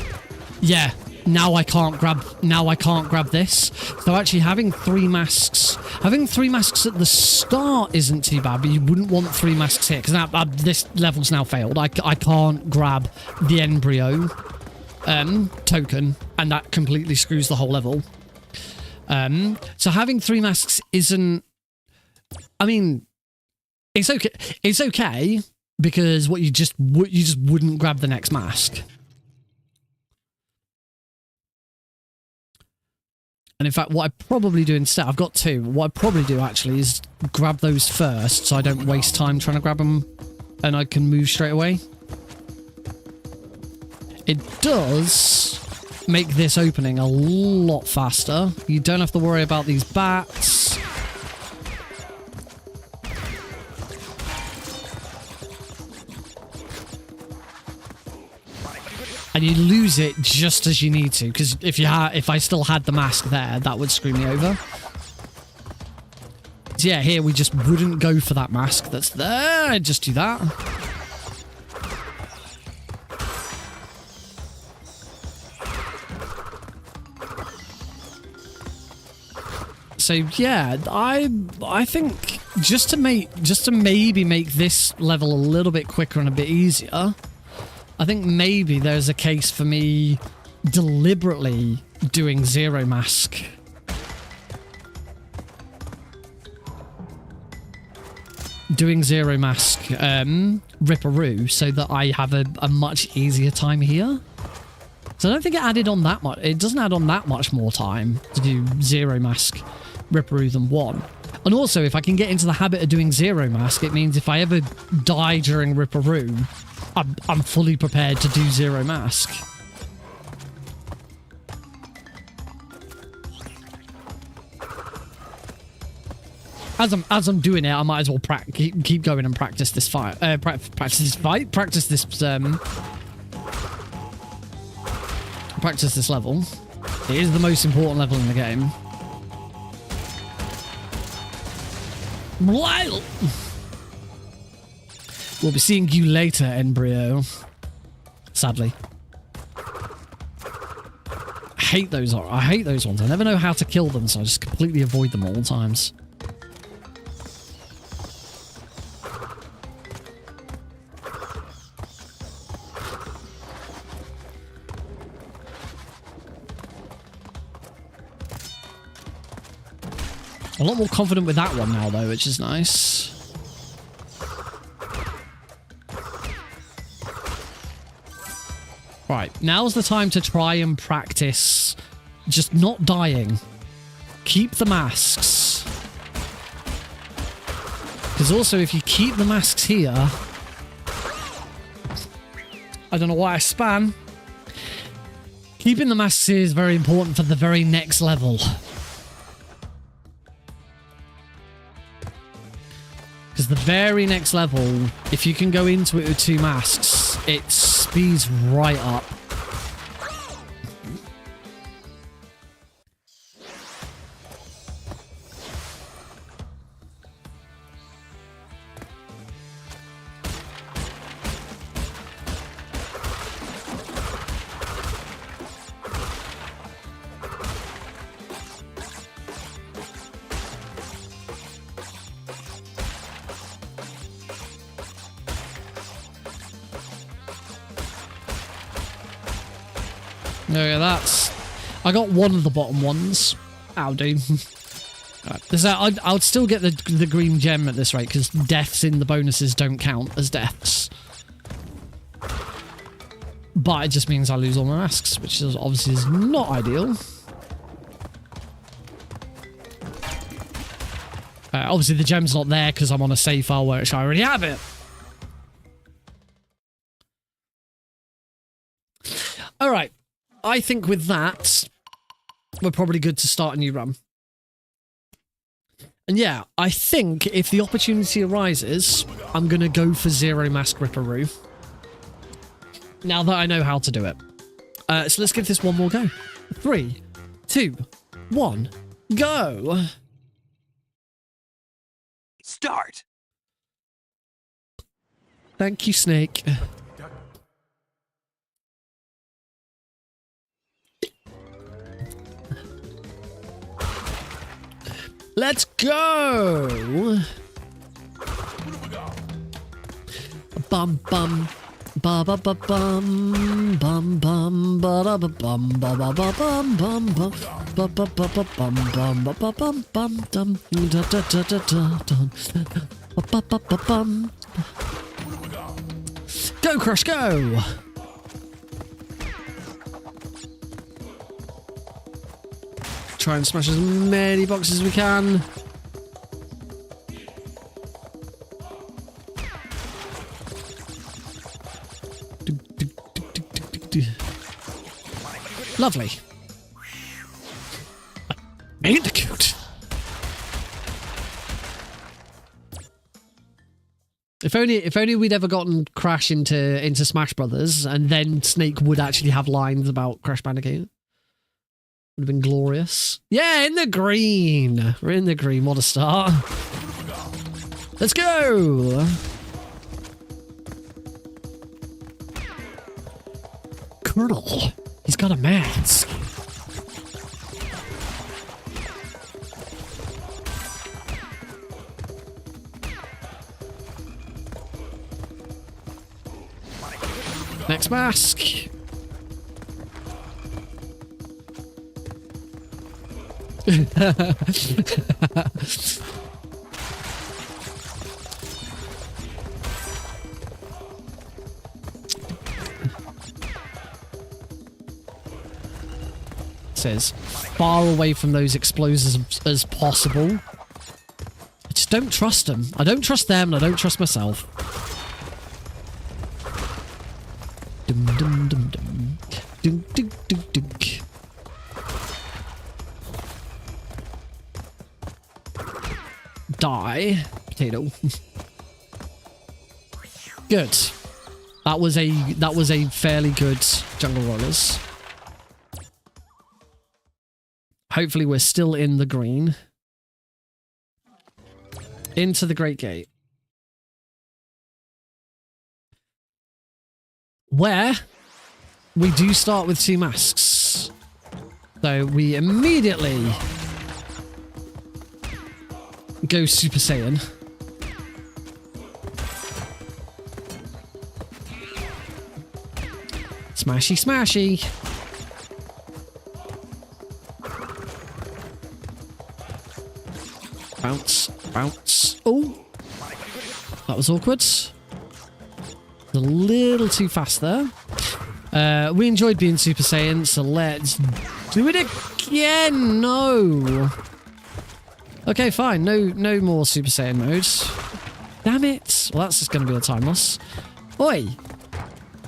Yeah. Now I can't grab this. So actually having 3 masks at the start isn't too bad, but you wouldn't want 3 masks here, because now this level's now failed. I can't grab the embryo token, and that completely screws the whole level. So having 3 masks isn't... I mean, it's okay. It's okay, because what you just wouldn't grab the next mask. And in fact, what I probably do instead, I've got two. What I probably do actually is grab those first so I don't waste time trying to grab them and I can move straight away. It does make this opening a lot faster. You don't have to worry about these bats. And you lose it just as you need to, because if I still had the mask there, that would screw me over. So yeah, here we just wouldn't go for that mask that's there. I'd just do that. So yeah, I think just to maybe make this level a little bit quicker and a bit easier, I think maybe there's a case for me deliberately doing zero mask. Doing zero mask Ripperoo so that I have a much easier time here. So I don't think it added on that much. It doesn't add on that much more time to do zero mask Ripperoo than one. And also, if I can get into the habit of doing zero mask, it means if I ever die during Ripperoo, I'm fully prepared to do zero mask. As I'm doing it, I might as well keep going and practice this fight. Practice this level. It is the most important level in the game. We'll be seeing you later, Embryo. Sadly. I hate those ones. I never know how to kill them, so I just completely avoid them at all times. A lot more confident with that one now, though, which is nice. Right, now's the time to try and practice just not dying. Keep the masks. Because also, if you keep the masks here... I don't know why I spam. Keeping the masks here is very important for the very next level. Because the very next level, if you can go into it with two masks, it speeds right up. Yeah, that's... I got one of the bottom ones. Ow, dude. Right. I'll still get the green gem at this rate, because deaths in the bonuses don't count as deaths. But it just means I lose all my masks, which is obviously is not ideal. Obviously the gem's not there because I'm on a save file where I already have it. Alright. I think with that, we're probably good to start a new run. And yeah, I think if the opportunity arises, I'm going to go for zero mask Ripperoo. Now that I know how to do it. So let's give this one more go. 3, 2, 1, go!
Start!
Thank you, Snake. Let's go! Bum bum ba ba ba bum bum bum ba da ba bum ba ba ba bum bum bum ba ba ba ba bum bum ba ba bum bum dum da da da da da dum ba ba ba ba bum. Go, Crush, go! Try and smash as many boxes as we can. Lovely. Bandicoot. If only we'd ever gotten Crash into Smash Brothers, and then Snake would actually have lines about Crash Bandicoot. Would have been glorious. Yeah, in the green. We're in the green. What a start. Let's go. Colonel. He's got a mask. Next mask. Says far away from those explosives as possible. I just don't trust them. I don't trust them, and I don't trust myself. Dum dum dum dum. Dum dum dum dum. Die, potato. Good. That was a fairly good jungle rollers. Hopefully we're still in the green. Into the Great Gate. Where we do start with 2 masks. So we immediately go Super Saiyan. Smashy, smashy. Bounce, bounce. Oh, that was awkward. A little too fast there. We enjoyed being Super Saiyan, so let's do it again. No. Okay, fine. No more Super Saiyan modes. Damn it. Well, that's just going to be a time loss. Oi.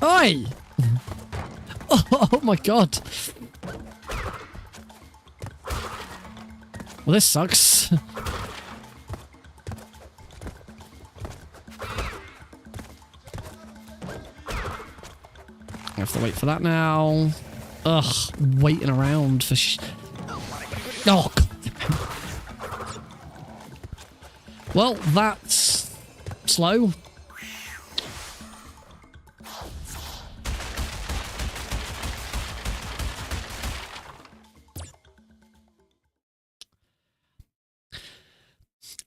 Oi. Oh my god. Well, this sucks. I have to wait for that now. Ugh, waiting around for oh, god. Well, that's slow.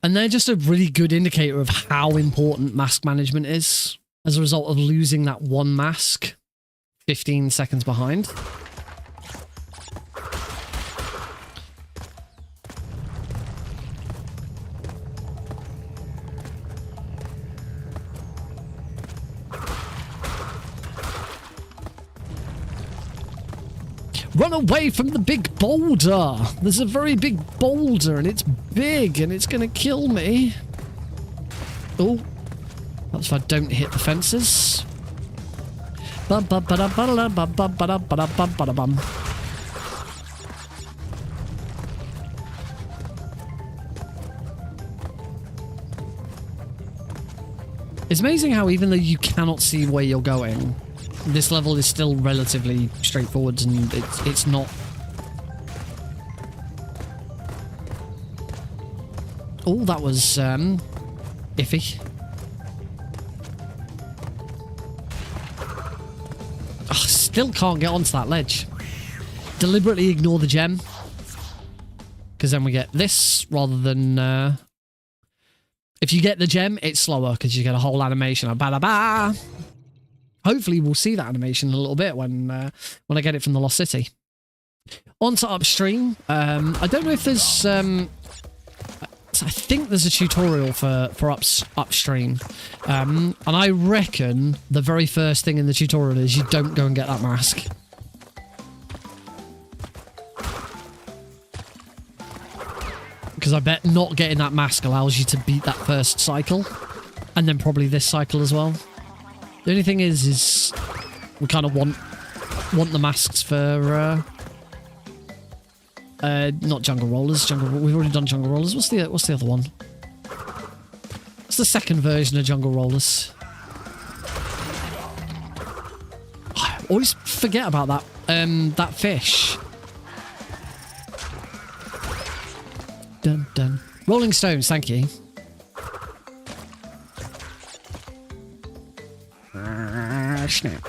And they're just a really good indicator of how important mask management is as a result of losing that one mask 15 seconds behind. Run away from the big boulder! There's a very big boulder and it's big and it's gonna kill me. Oh, that's if I don't hit the fences. It's amazing how even though you cannot see where you're going, this level is still relatively straightforward and it's not. Oh, that was iffy. Oh, still can't get onto that ledge. Deliberately ignore the gem, because then we get this rather than if you get the gem, it's slower because you get a whole animation of ba-da-ba. Hopefully we'll see that animation in a little bit when I get it from the Lost City. On to upstream. I don't know if there's... so I think there's a tutorial for upstream. And I reckon the very first thing in the tutorial is you don't go and get that mask. Because I bet not getting that mask allows you to beat that first cycle. And then probably this cycle as well. The only thing is we kind of want the masks for not jungle rollers. We've already done jungle rollers. What's the other one? What's the second version of jungle rollers? I always forget about that that fish. Dun dun. Rolling stones, thank you. Snap.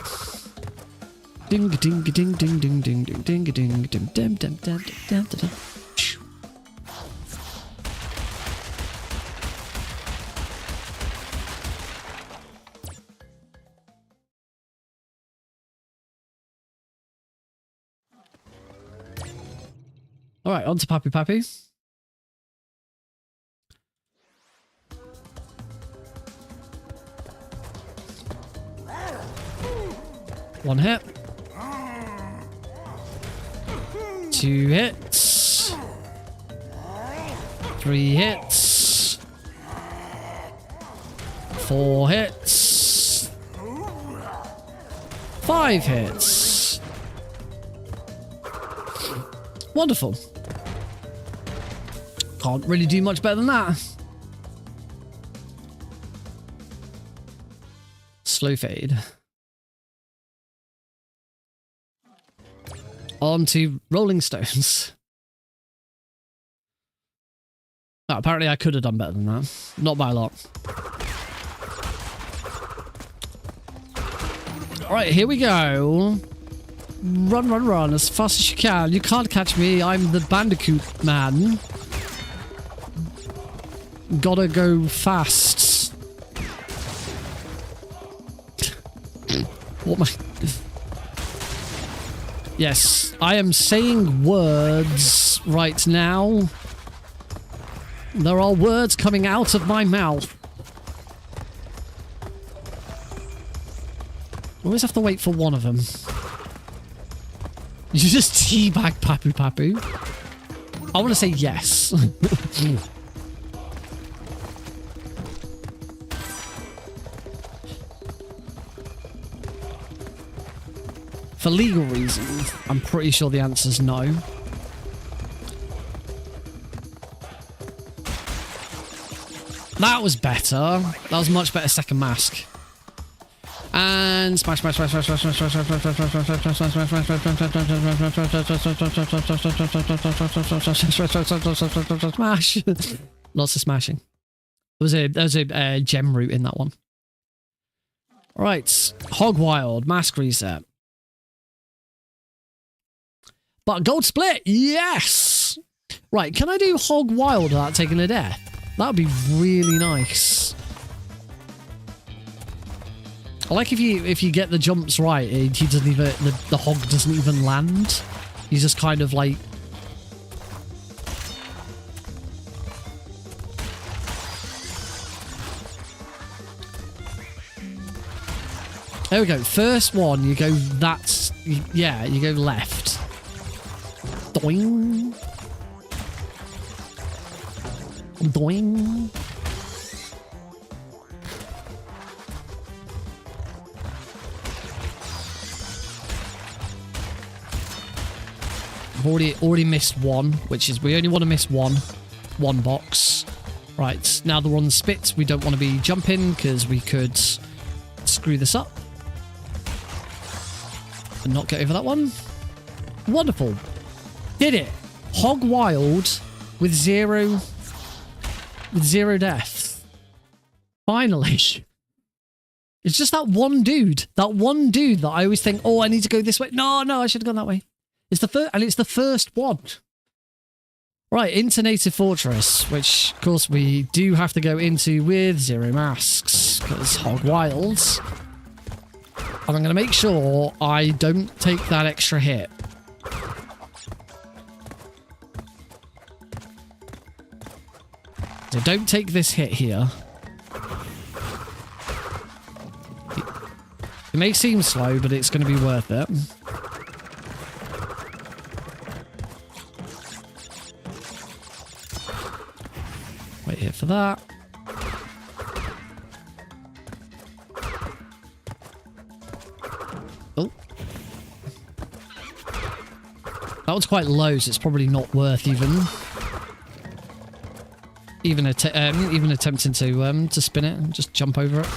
Ding ding ding ding ding ding ding ding ding ding ding ding ding ding ding. All right, on to Pappy Pappy. One hit. 2 hits. 3 hits. 4 hits. 5 hits. Wonderful. Can't really do much better than that. Slow fade. On to Rolling Stones. Oh, apparently I could have done better than that. Not by a lot. Alright, here we go. Run, run, run as fast as you can. You can't catch me. I'm the Bandicoot man. Gotta go fast. What am I... Yes, I am saying words right now. There are words coming out of my mouth. Always have to wait for one of them. You just teabag Papu Papu. I want to say yes. For legal reasons, I'm pretty sure the answer's no. That was better. That was much better second mask. And smash, smash, smash, smash, smash, smash, smash, smash, smash, smash, smash. Lots of smashing. There was a gem root in that one. All right, Hog Wild mask reset. But gold split, yes! Right, can I do Hog Wild without taking a death? That would be really nice. I like if you get the jumps right, he doesn't even the hog doesn't even land. He's just kind of like there we go. First one, you go yeah, you go left. Doing. Doing. I've already missed one, which is we only want to miss one box. Right, now that we're on the spits, we don't want to be jumping because we could screw this up and not get over that one. Wonderful. Did it. Hog Wild with zero death. Finally. It's just that one dude. That one dude that I always think, oh, I need to go this way. No, I should have gone that way. It's the first, and it's the first one. Right, into Native Fortress, which, of course, we do have to go into with 0 masks, because Hog Wilds. And I'm going to make sure I don't take that extra hit. So don't take this hit here. It may seem slow, but it's going to be worth it. Wait here for that. Oh. That was quite low, so it's probably not worth even attempting to spin it and just jump over it.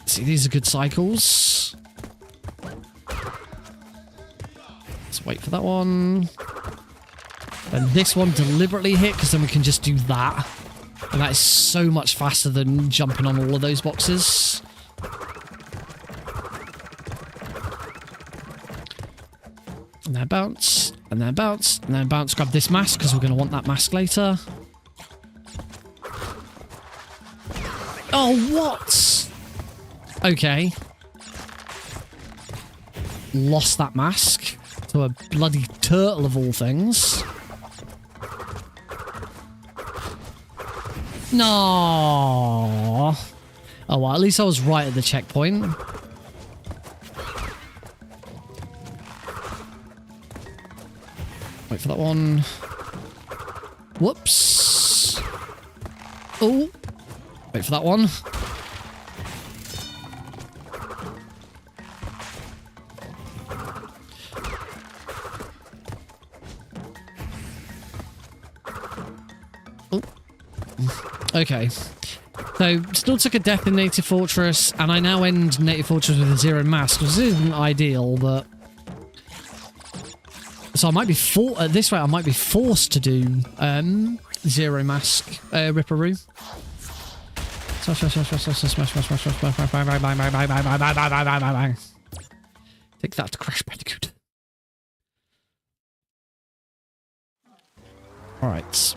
See, these are good cycles. Let's wait for that one. And this one deliberately hit, because then we can just do that. And that is so much faster than jumping on all of those boxes. And then bounce, and then bounce, and then bounce. Grab this mask, because we're going to want that mask later. Oh, what? Okay. Lost that mask to a bloody turtle of all things. No. Oh, well, at least I was right at the checkpoint. Wait for that one. Whoops. Oh. Wait for that one. Oh. Okay. So, still took a death in Native Fortress, and I now end Native Fortress with a 0 mask, which isn't ideal, but... So I might be at this rate, I might be forced to do 0 mask Ripperoo. Take that, Crash Bandicoot. All right.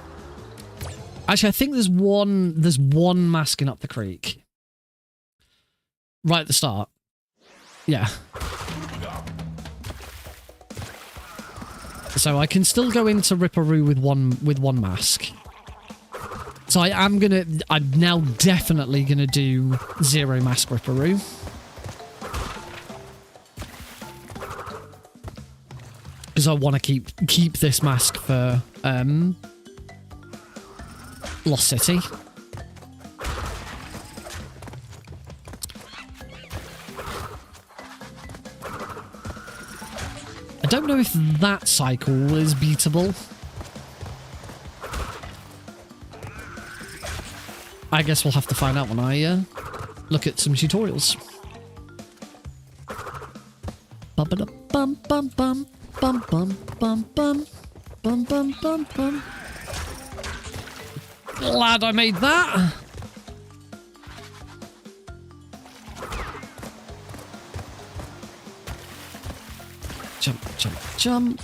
Actually, I think there's one masking up the creek. Right at the start. Yeah. So I can still go into Ripperoo with one mask. So I'm now definitely gonna do 0 mask Ripperoo. Because I want to keep this mask for Lost City. I don't know if that cycle is beatable. I guess we'll have to find out when I look at some tutorials. Bum bum bum bum bum bum bum bum bum bum bum bum. Glad I made that. Jump, jump, jump.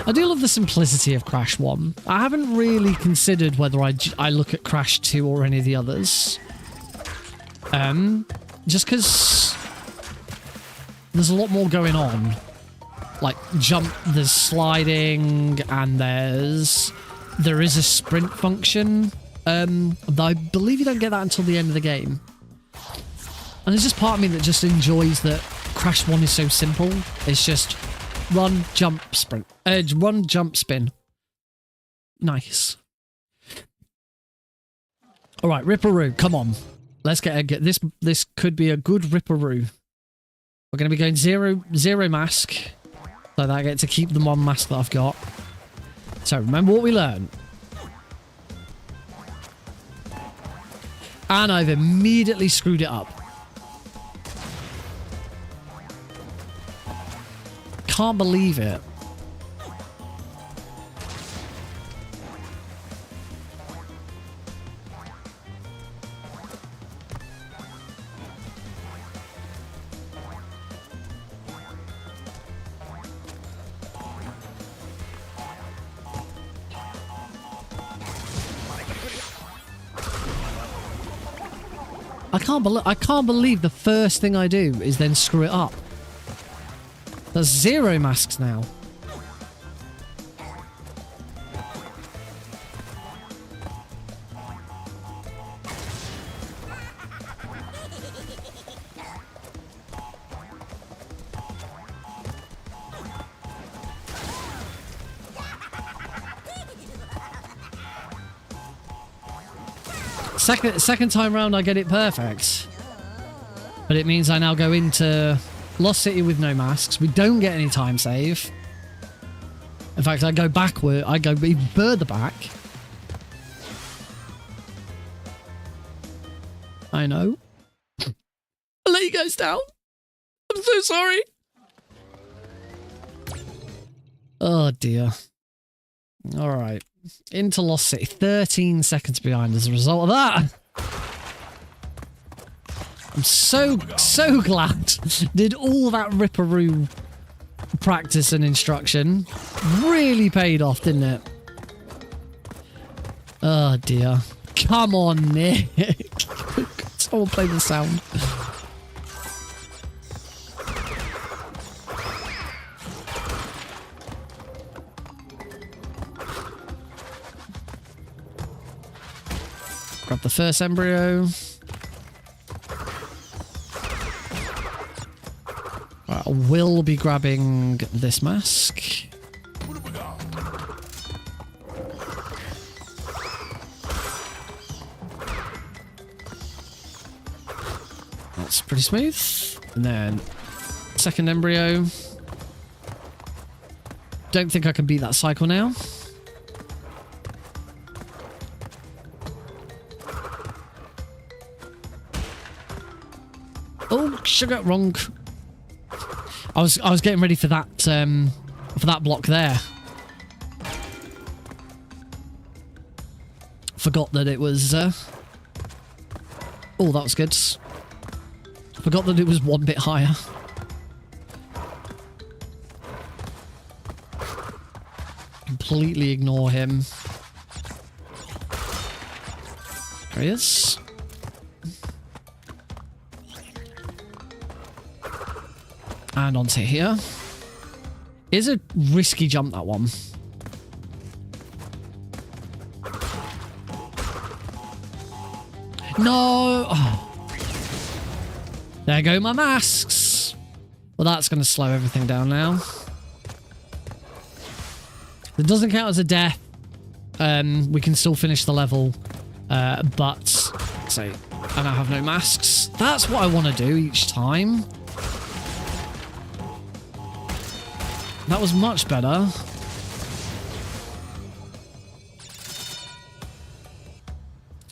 I do love the simplicity of Crash 1. I haven't really considered whether I look at Crash 2 or any of the others. Just because there's a lot more going on. Like, there's sliding, and there is a sprint function. Though I believe you don't get that until the end of the game. And there's just part of me that just enjoys that Crash 1 is so simple. It's just run, jump, sprint. Run, jump, spin. Nice. Alright, Ripperoo, come on. Let's get this. This could be a good Ripperoo. We're going to be going zero mask. So that I get to keep the one mask that I've got. So remember what we learned. And I've immediately screwed it up. Can't believe it. I can't believe the first thing I do is then screw it up. There's 0 masks now. Second time round I get it perfect. But it means I now go into Lost City with no masks. We don't get any time save. In fact, I go backward. I go even further back. I know. I let you guys down. I'm so sorry. Oh dear. Alright. Into Lost City. 13 seconds behind as a result of that. I'm so glad. Did all that ripperoo practice and instruction. Really paid off, didn't it? Oh dear. Come on, Nick. Someone play the sound. Grab the first embryo. Right, I will be grabbing this mask. That's pretty smooth. And then second embryo. Don't think I can beat that cycle now. Oh, sugar, wrong. I was getting ready for that block there. Forgot that it was oh, that was good. Forgot that it was one bit higher. Completely ignore him. There he is. And onto here. Is a risky jump, that one. No! Oh. There go my masks. Well, that's going to slow everything down now. It doesn't count as a death. We can still finish the level. But, so, I now have no masks. That's what I want to do each time. That was much better.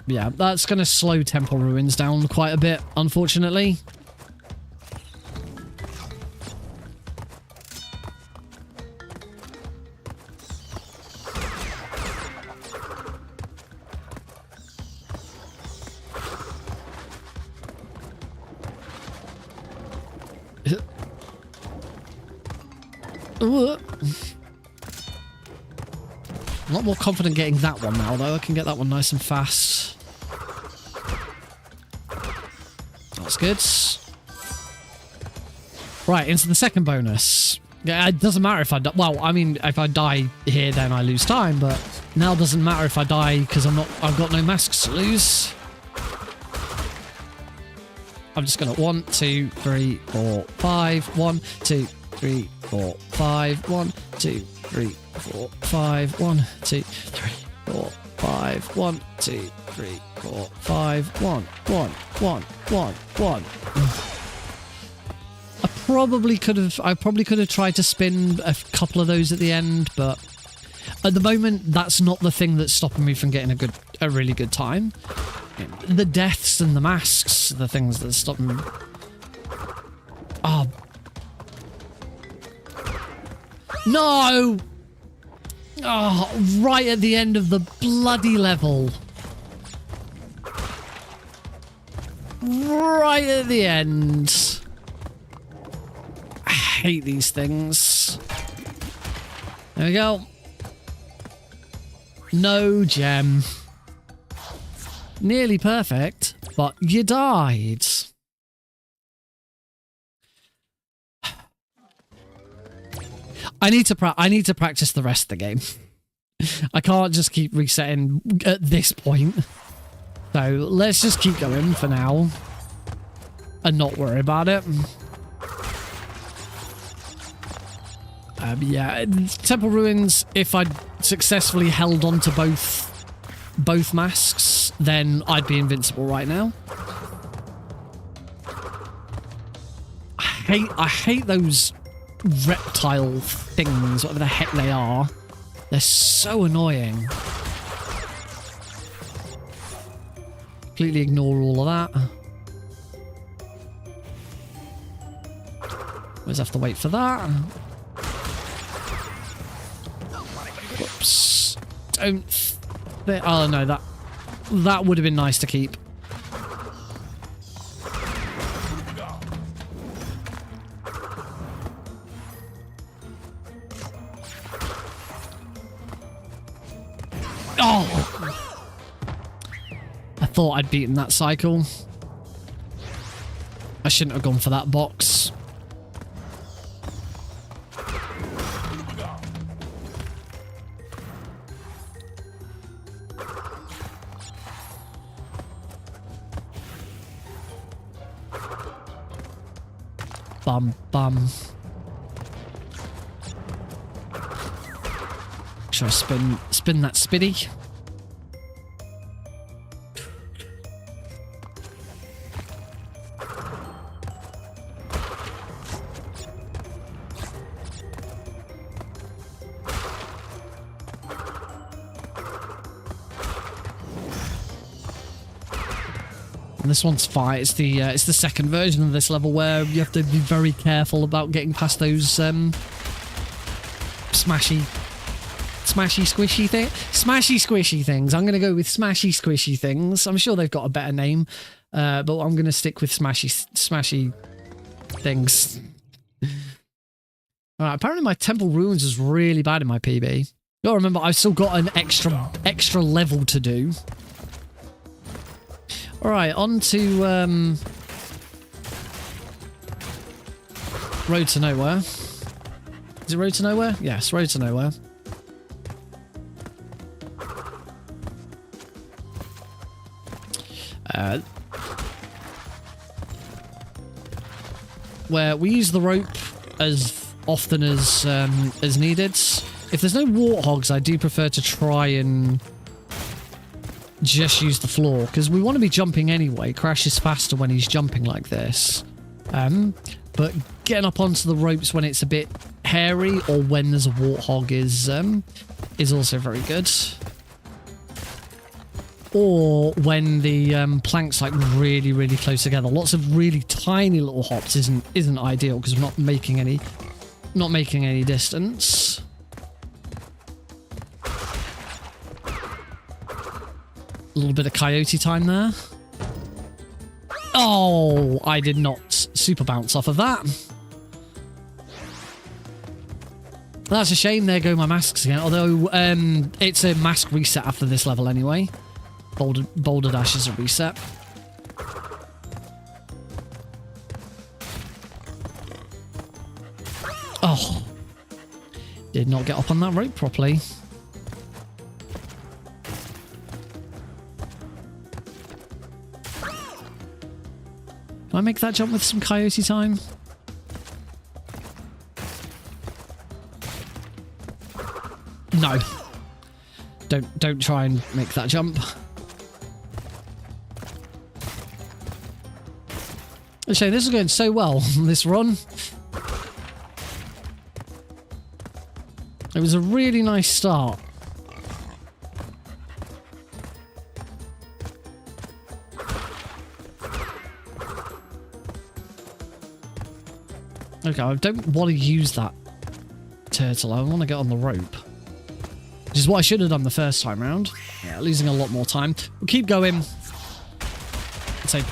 Yeah, that's going to slow Temple Ruins down quite a bit, unfortunately. A lot more confident getting that one now, though. I can get that one nice and fast. That's good. Right, into the second bonus. Yeah, it doesn't matter if I die. Well, I mean, if I die here, then I lose time, but now it doesn't matter if I die because I've got no masks to lose. I'm just gonna 1, 2, 3, 4, 5. 1, 2, 3, 4, 5. 1, 2, 3, 4, 5. 1, 2, 3, 4, 5. 1, 2, 3, 4, 5. 1, 1, 1, 1, 1. I probably could have tried to spin a couple of those at the end, but at the moment that's not the thing that's stopping me from getting a really good time. The deaths and the masks are the things that stop me. Oh. No! Oh, right at the end of the bloody level. Right at the end. I hate these things. There we go. No gem. Nearly perfect. but you died. I need to practice the rest of the game. I can't just keep resetting at this point. So let's just keep going for now and not worry about it. Yeah, Temple Ruins, if I'd successfully held on to both masks, then I'd be invincible right now. I hate those reptile things, whatever the heck they are. They're so annoying. Completely ignore all of that. Always have to wait for that. Whoops. Don't... Oh no, that would have been nice to keep. Oh! I thought I'd beaten that cycle. I shouldn't have gone for that box. Bum, bum. Should I spin that spiddy? And this one's fine. It's the second version of this level where you have to be very careful about getting past those smashy squishy things. I'm gonna go with smashy squishy things. I'm sure they've got a better name, but I'm gonna stick with smashy things. All right. Apparently, my Temple Ruins is really bad in my PB. You gotta remember, I've still got an extra level to do. Alright, on to Road to Nowhere. Is it Road to Nowhere? Yes, Road to Nowhere. Where we use the rope as often as needed. If there's no warthogs, I do prefer to try and just use the floor, because we want to be jumping anyway. Crash is faster when he's jumping like this. But getting up onto the ropes when it's a bit hairy or when there's a warthog is also very good. Or when the plank's like really, really close together. Lots of really tiny little hops isn't ideal because we're not making any distance. A little bit of coyote time there. Oh, I did not super bounce off of that. That's a shame. There go my masks again. Although it's a mask reset after this level anyway. Boulder Dash is a reset. Oh. Did not get up on that rope properly. Can I make that jump with some coyote time? No. Don't try and make that jump. Actually, this is going so well, this run. It was a really nice start. Okay, I don't want to use that turtle. I want to get on the rope. Which is what I should have done the first time round. Yeah, losing a lot more time. We'll keep going. I'd say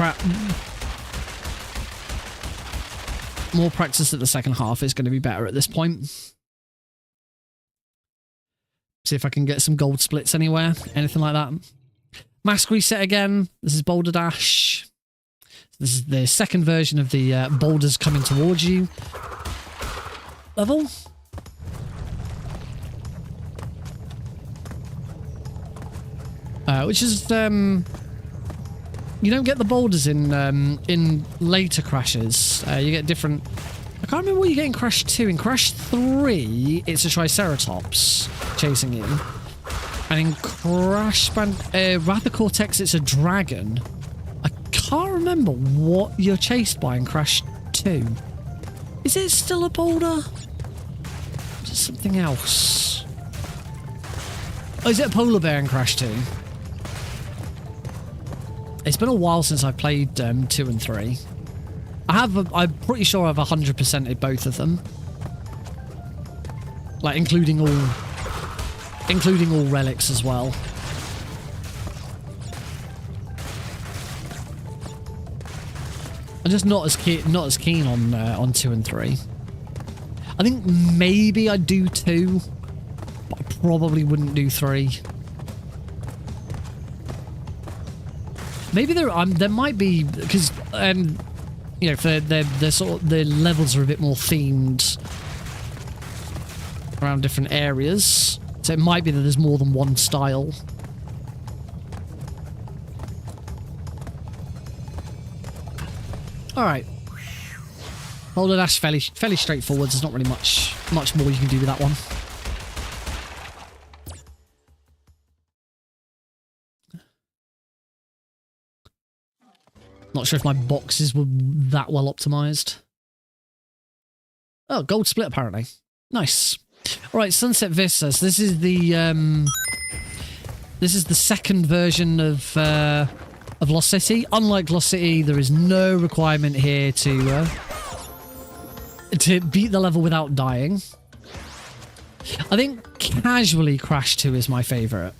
more practice at the second half is going to be better at this point. See if I can get some gold splits anywhere. Anything like that. Mask reset again. This is Boulder Dash. This is the second version of the boulders coming towards you level. Which is you don't get the boulders in later crashes. You get different. I can't remember what you get in Crash 2. In Crash 3, it's a Triceratops chasing you. And in Wrath of Cortex, it's a dragon. I can't remember what you're chased by in Crash 2. Is it still a boulder? Or is it something else? Oh, is it a polar bear in Crash 2? It's been a while since I played 2 and 3. I'm pretty sure I've 100%ed both of them. Like, including all relics as well. I'm just not as keen on 2 and 3. I think maybe I'd do 2, but I probably wouldn't do 3. Maybe there might be, because you know, the levels are a bit more themed around different areas, so it might be that there's more than one style. All right, Boulder Dash fairly straightforward. There's not really much more you can do with that one. Not sure if my boxes were that well optimized. Oh, gold split apparently. Nice. All right, Sunset Vistas. This is the second version of Lost City. Unlike Lost City, there is no requirement here to beat the level without dying. I think casually Crash 2 is my favorite.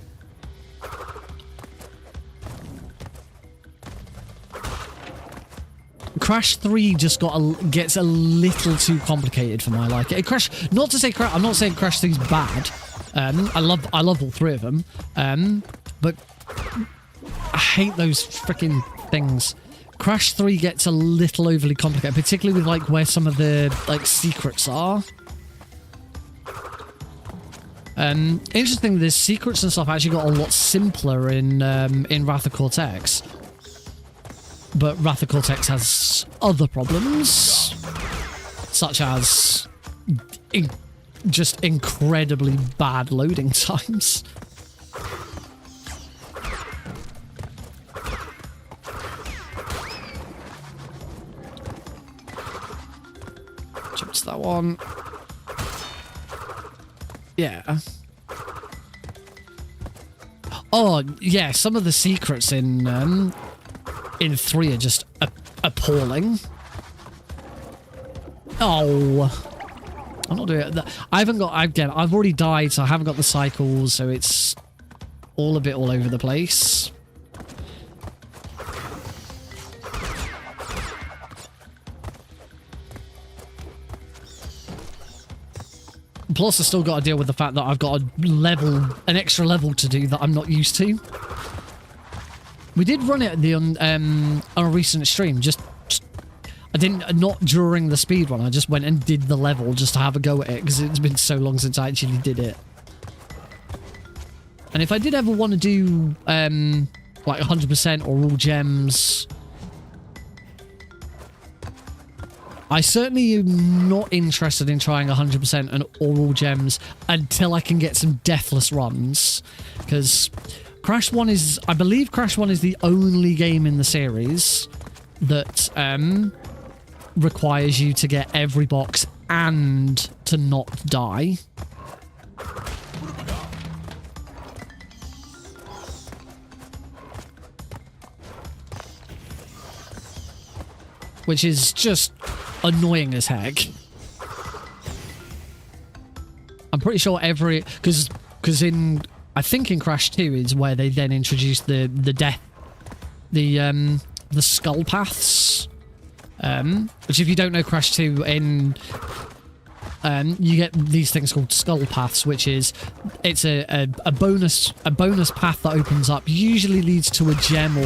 Crash 3 just gets a little too complicated for my liking. I'm not saying Crash 3 is bad. I love all three of them. But I hate those freaking things. Crash 3 gets a little overly complicated, particularly with like where some of the like secrets are. Interesting, the secrets and stuff actually got a lot simpler in Wrath of Cortex. But Wrath of Cortex has other problems, such as just incredibly bad loading times. Jump to that one. Yeah. Oh, yeah, some of the secrets in 3 are just appalling. Oh, I'm not doing it. I've already died, so I haven't got the cycles, so it's all a bit all over the place. Plus, I've still got to deal with the fact that I've got an extra level to do that I'm not used to. We did run it on a recent stream. Not during the speedrun. I just went and did the level just to have a go at it because it's been so long since I actually did it. And if I did ever want to do like 100% or all gems, I certainly am not interested in trying 100% and all gems until I can get some deathless runs, because Crash 1 is, I believe Crash 1 is the only game in the series that requires you to get every box and to not die. Which is just annoying as heck. I'm pretty sure because I think in Crash 2 is where they then introduced the skull paths. Which, if you don't know Crash 2, you get these things called skull paths, which is it's a bonus path that opens up. Usually leads to a gem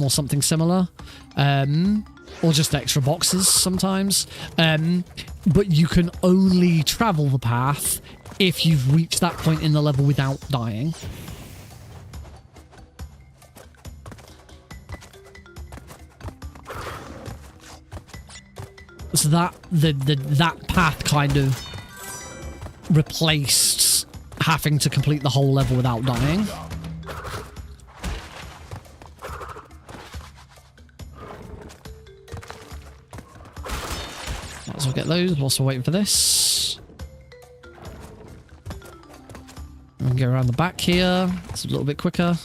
or something similar, or just extra boxes sometimes. But you can only travel the path if you've reached that point in the level without dying. So that path kind of replaced having to complete the whole level without dying. Might as well get those whilst we're waiting for this. And go around the back here. It's a little bit quicker.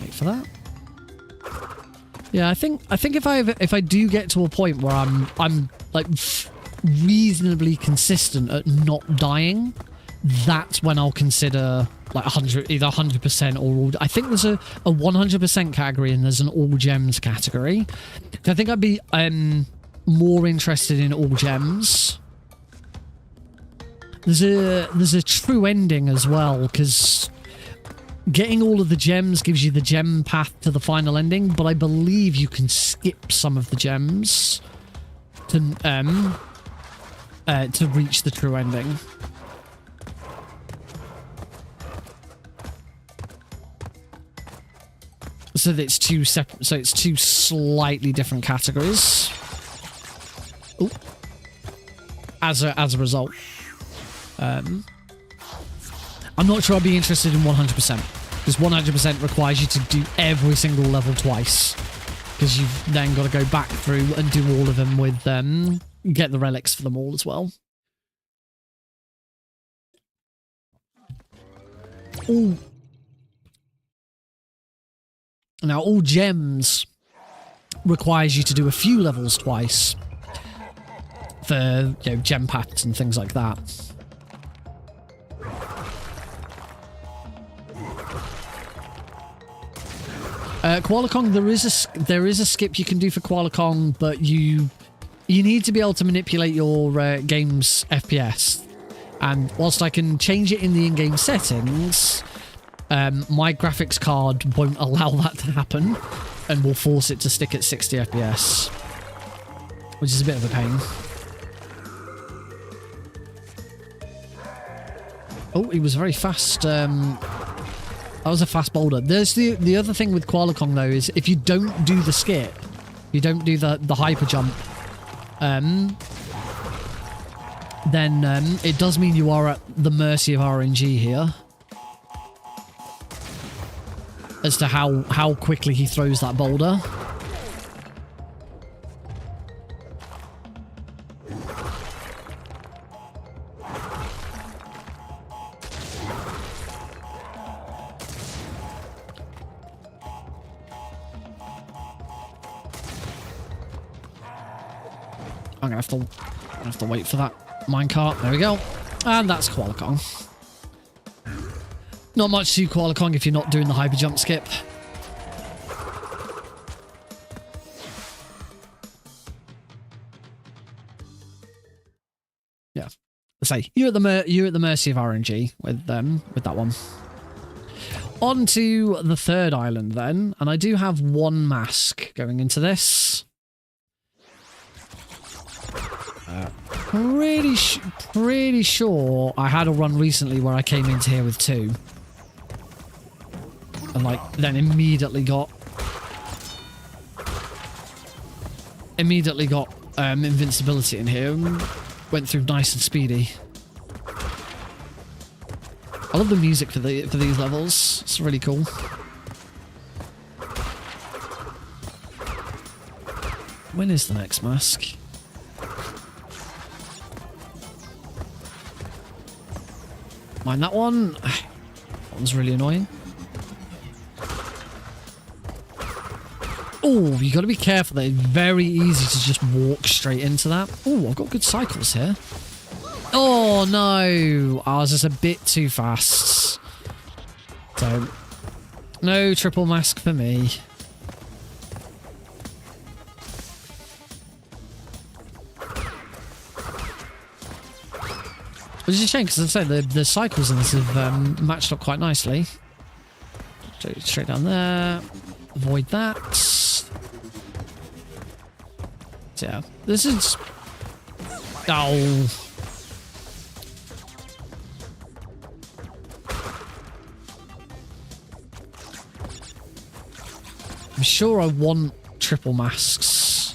Wait for that. Yeah, I think if I do get to a point where I'm like reasonably consistent at not dying, that's when I'll consider like either 100% or all. I think there's a 100% category and there's an all gems category. I think I'd be more interested in all gems. There's a true ending as well, because getting all of the gems gives you the gem path to the final ending, but I believe you can skip some of the gems to reach the true ending. So it's two separate. So it's two slightly different categories. Ooh. As a result, I'm not sure I'd be interested in 100%, because 100% requires you to do every single level twice, because you've then got to go back through and do all of them with get the relics for them all as well. Ooh. Now, all gems requires you to do a few levels twice for, you know, gem paths and things like that. Koala Kong, there is a skip you can do for Koala Kong, but you need to be able to manipulate your game's FPS. And whilst I can change it in the in-game settings, my graphics card won't allow that to happen and will force it to stick at 60 FPS, which is a bit of a pain. Oh, he was very fast. That was a fast boulder. There's the other thing with Koala Kong, though, is if you don't do the skip, you don't do the hyper jump, then it does mean you are at the mercy of RNG here as to how quickly he throws that boulder. I'm gonna have to wait for that minecart. There we go. And that's Koala Kong. Not much to Koala Kong if you're not doing the hyper jump skip. Yeah. Say you're at the mercy of RNG with that one. On to the third island then, and I do have one mask going into this. Pretty sure I had a run recently where I came into here with two, and then immediately got invincibility in here and went through nice and speedy. I love the music for these levels. It's really cool. When is the next mask? Mind that one. That one's really annoying. Oh, you got to be careful. It's very easy to just walk straight into that. Oh, I've got good cycles here. Oh no, I was just a bit too fast. So, no triple mask for me. Which is a shame, because as I say, the cycles in this have matched up quite nicely. Straight down there. Avoid that. So yeah, this is... Oh. I'm sure I want triple masks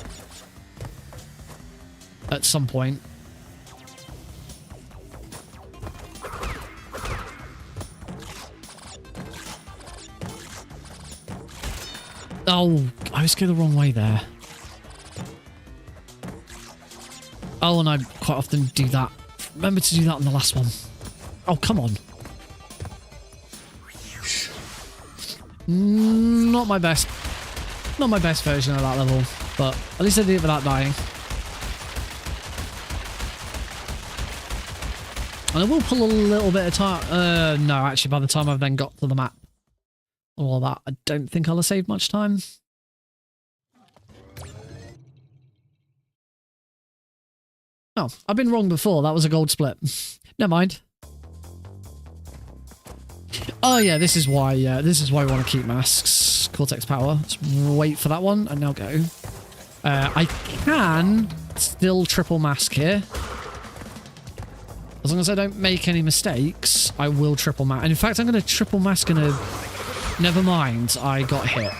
at some point. Oh, I was going the wrong way there. Oh, and I quite often do that. Remember to do that on the last one. Oh, come on. Not my best. Not my best version of that level, but at least I did it without dying. And I will pull a little bit of time. No, actually, by the time I've then got to the map, all that, I don't think I'll have saved much time. Oh, I've been wrong before. That was a gold split. Never mind. Oh yeah, this is why we want to keep masks. Cortex power. Let's wait for that one and now go. I can still triple mask here. As long as I don't make any mistakes, I will triple mask. And in fact, I'm going to triple mask in a... Never mind, I got hit.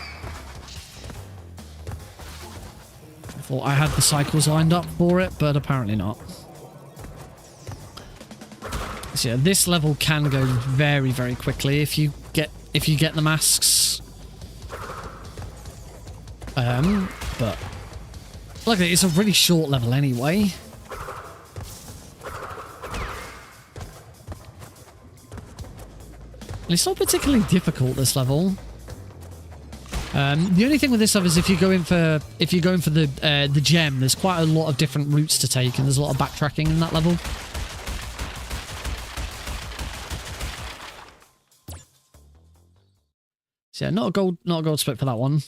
I thought I had the cycles lined up for it, but apparently not. So yeah, this level can go very, very quickly if you get the masks. But luckily it's a really short level anyway. And it's not particularly difficult, this level. The only thing with this level is if you go in for the gem, there's quite a lot of different routes to take, and there's a lot of backtracking in that level. So yeah, not a gold split for that one.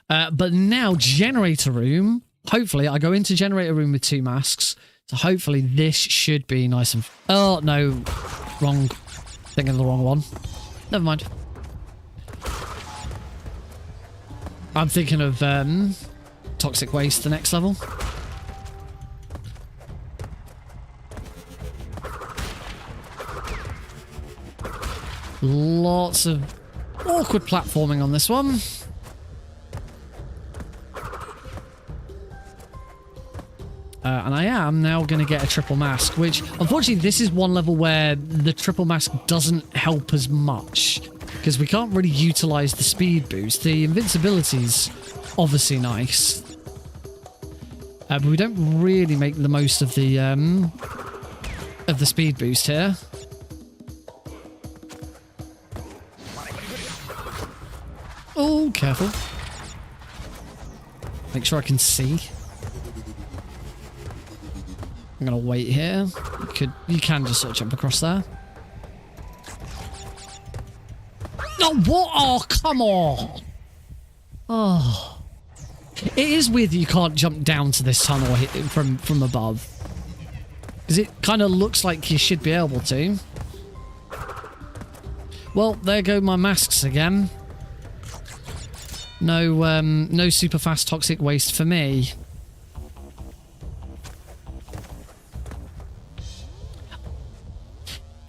But now generator room. Hopefully, I go into generator room with 2 masks. So hopefully this should be nice and... Oh, no. Wrong. Thinking of the wrong one. Never mind. I'm thinking of toxic waste, the next level. Lots of awkward platforming on this one. And I am now going to get a triple mask, which, unfortunately, this is one level where the triple mask doesn't help as much, because we can't really utilize the speed boost. The invincibility's obviously nice, but we don't really make the most of the speed boost here. Oh, careful. Make sure I can see. I'm gonna wait here. You can just sort of jump across there. No, what? Oh, come on! Oh, it is weird that you can't jump down to this tunnel from above, because it kind of looks like you should be able to. Well, there go my masks again. No, no super fast toxic waste for me.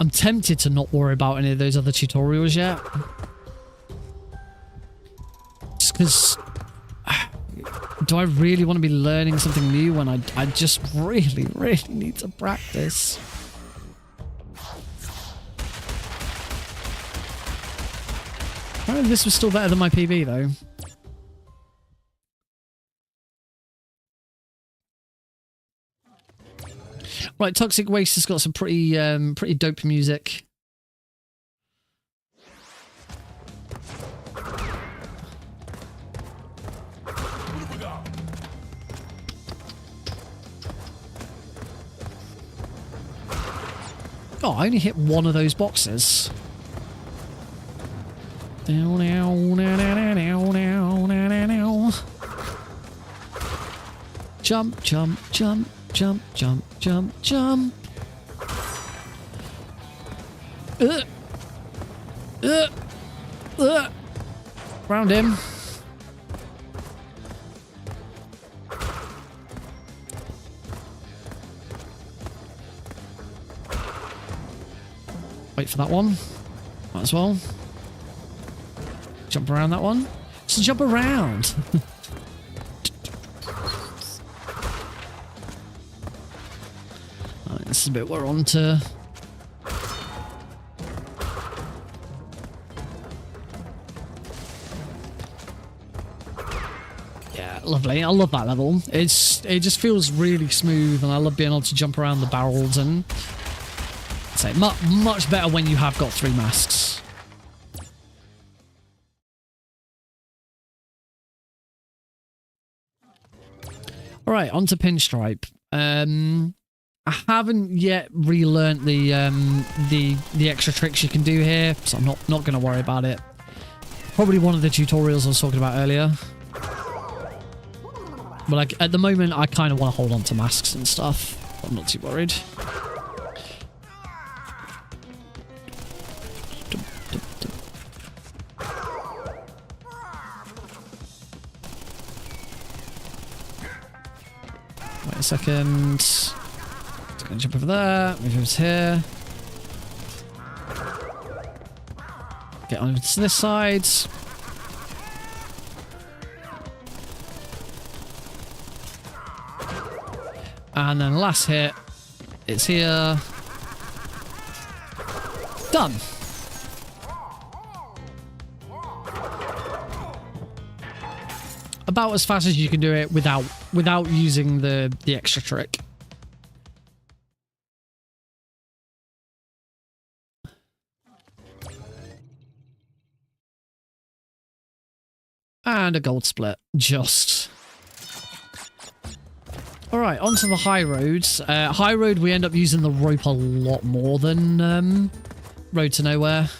I'm tempted to not worry about any of those other tutorials yet. Just because... Do I really want to be learning something new when I just really, really need to practice? Apparently this was still better than my PB though. Right, Toxic Waste has got some pretty dope music. Oh, I only hit one of those boxes. Jump, jump, jump. Jump, jump, jump, jump. Round him. Wait for that one. Might as well. Jump around that one. Just jump around. Right, this is a bit we're on to. Yeah, lovely. I love that level. It just feels really smooth, and I love being able to jump around the barrels and. Say much better when you have got 3 masks. All right, on to Pinstripe. I haven't yet relearnt the extra tricks you can do here, so I'm not going to worry about it. Probably one of the tutorials I was talking about earlier. But like at the moment, I kind of want to hold on to masks and stuff. I'm not too worried. Wait a second. Just gonna jump over there, move over to here. Get on over to this side. And then last hit, it's here. Done. About as fast as you can do it without using the extra trick. And a gold split. Just. Alright, onto the high roads. High road, we end up using the rope a lot more than Road to Nowhere.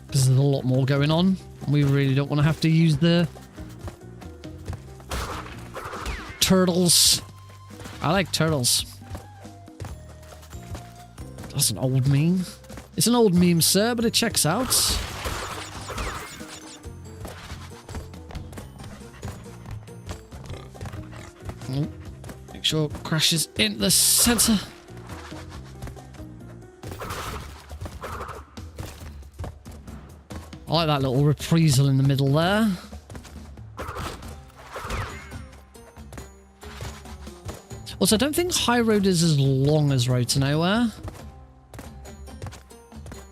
Because there's a lot more going on. We really don't want to have to use the turtles. I like turtles. That's an old meme. It's an old meme, sir, but it checks out. Oh, make sure it crashes in the center. I like that little reprisal in the middle there. Also, I don't think High Road is as long as Road to Nowhere.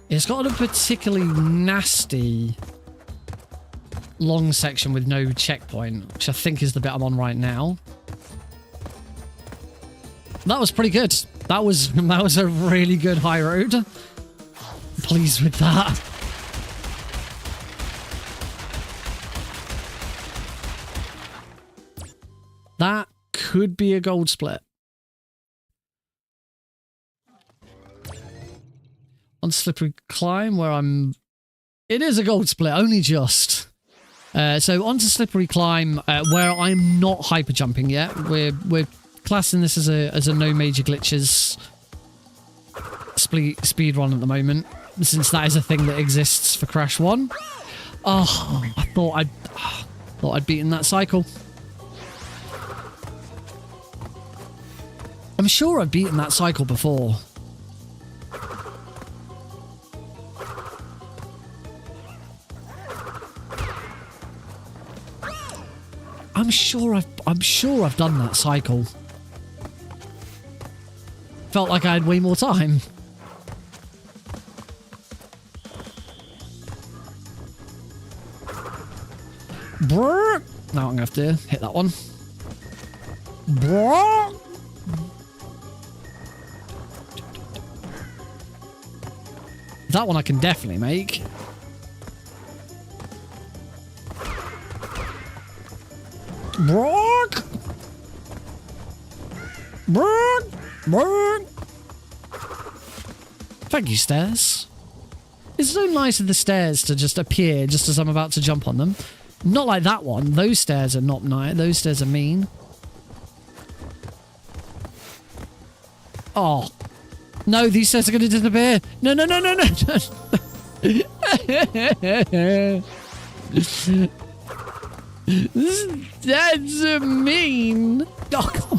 It's got a particularly nasty long section with no checkpoint, which I think is the bit I'm on right now. That was pretty good. That was a really good High Road. Pleased with that. That could be a gold split. On Slippery Climb, where I'm... It is a gold split, only just. So onto Slippery Climb, where I'm not hyper jumping yet. We're classing this as a no major glitches speed run at the moment, since that is a thing that exists for Crash 1. Oh, I thought I'd beaten that cycle. I'm sure I've beaten that cycle before. I'm sure I've done that cycle. Felt like I had way more time. Brrr. Now I'm gonna have to hit that one. Brrr. That one I can definitely make. Brock! Brock! Brock! Thank you, stairs. It's so nice of the stairs to just appear just as I'm about to jump on them. Not like that one. Those stairs are not nice. Those stairs are mean. Oh. No, these sets are going to disappear. No, no, no, no, no. That's mean. Oh, come on.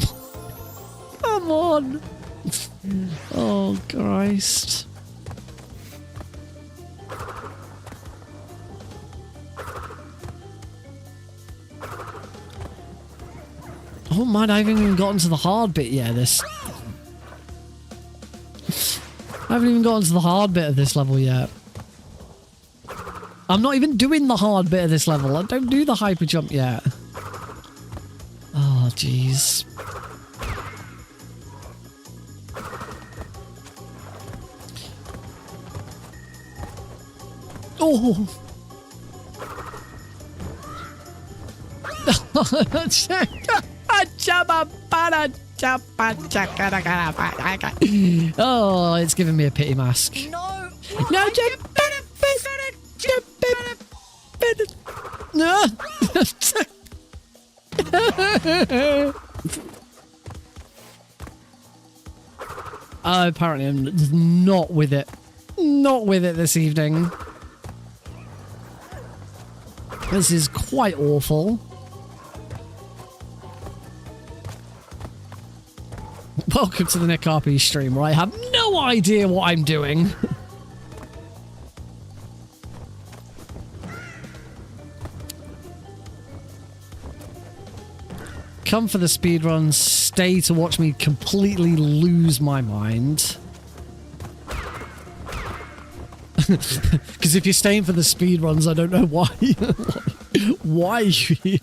Come on. Oh, Christ. Oh, mind, I haven't even gotten to the hard bit yet. I haven't even gotten to the hard bit of this level yet. I'm not even doing the hard bit of this level. I don't do the hyper jump yet. Oh, jeez. Oh. Oh, it's giving me a pity mask. No. No, no. Apparently I'm just not with it. Not with it this evening. This is quite awful. Welcome to the Nick RP stream, where I have no idea what I'm doing. Come for the speedruns, stay to watch me completely lose my mind. Because if you're staying for the speedruns, I don't know why. Why you're here.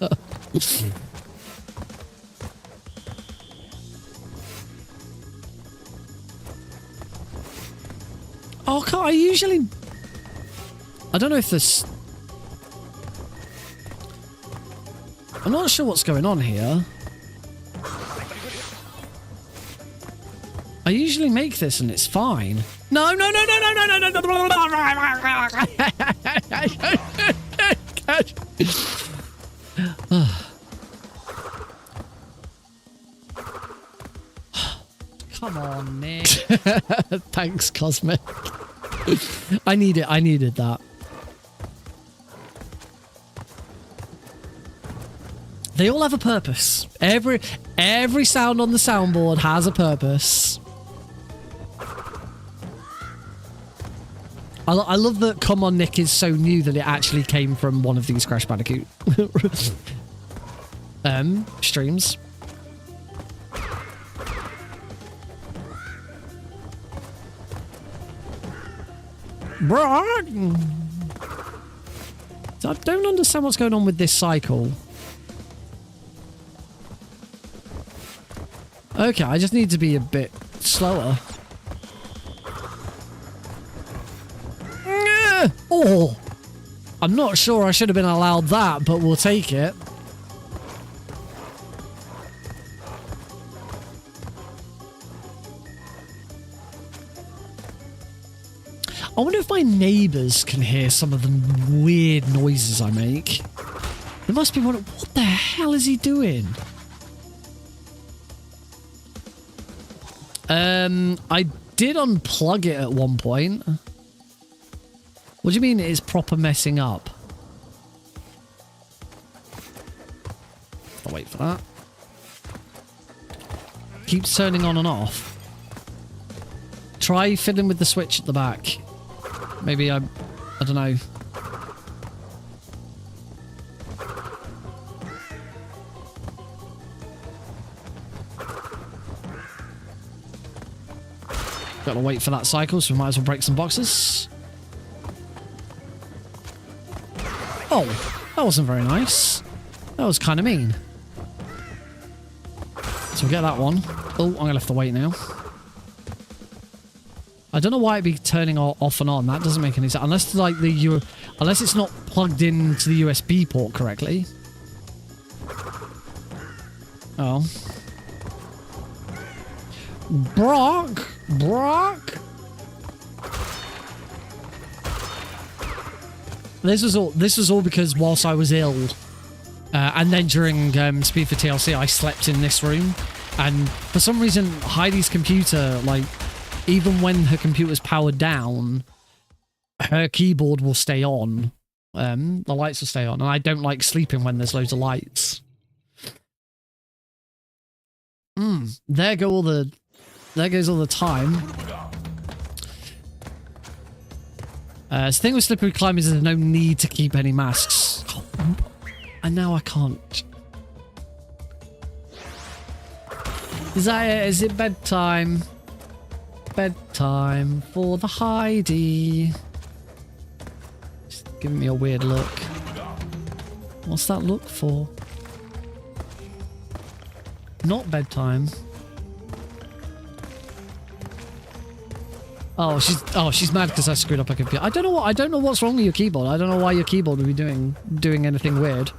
Oh, I usually... I don't know if this... I'm not sure what's going on here. I usually make this and it's fine. No, no, no, no, no, no, no, no, no. Come on, Nick. Thanks, Cosmic. I need it. I needed that. They all have a purpose. Every sound on the soundboard has a purpose. I love that Come On Nick is so new that it actually came from one of these Crash Bandicoot streams. Bro, I don't understand what's going on with this cycle. Okay, I just need to be a bit slower. Oh, I'm not sure I should have been allowed that, but we'll take it. I wonder if my neighbours can hear some of the weird noises I make. They must be wondering, what the hell is he doing? I did unplug it at one point. What do you mean it is proper messing up? I'll wait for that. Keeps turning on and off. Try fiddling with the switch at the back. Maybe I don't know. Gotta wait for that cycle, so we might as well break some boxes. Oh, that wasn't very nice. That was kind of mean. So we'll get that one. Oh, I'm gonna have to wait now. I don't know why it'd be turning off and on. That doesn't make any sense. Unless like unless it's not plugged into the USB port correctly. Oh. Brock! This was all because whilst I was ill, and then during Speed for TLC, I slept in this room, and for some reason Heidi's computer like even when her computer's powered down, her keyboard will stay on. The lights will stay on, and I don't like sleeping when there's loads of lights. There goes all the time. The thing with slippery climb is there's no need to keep any masks. Oh, and now I can't. Is that it? Is it bedtime? Bedtime for the Heidi. Just giving me a weird look. What's that look for? Not bedtime. Oh, she's mad because I screwed up her computer. I don't know what's wrong with your keyboard. I don't know why your keyboard would be doing anything weird.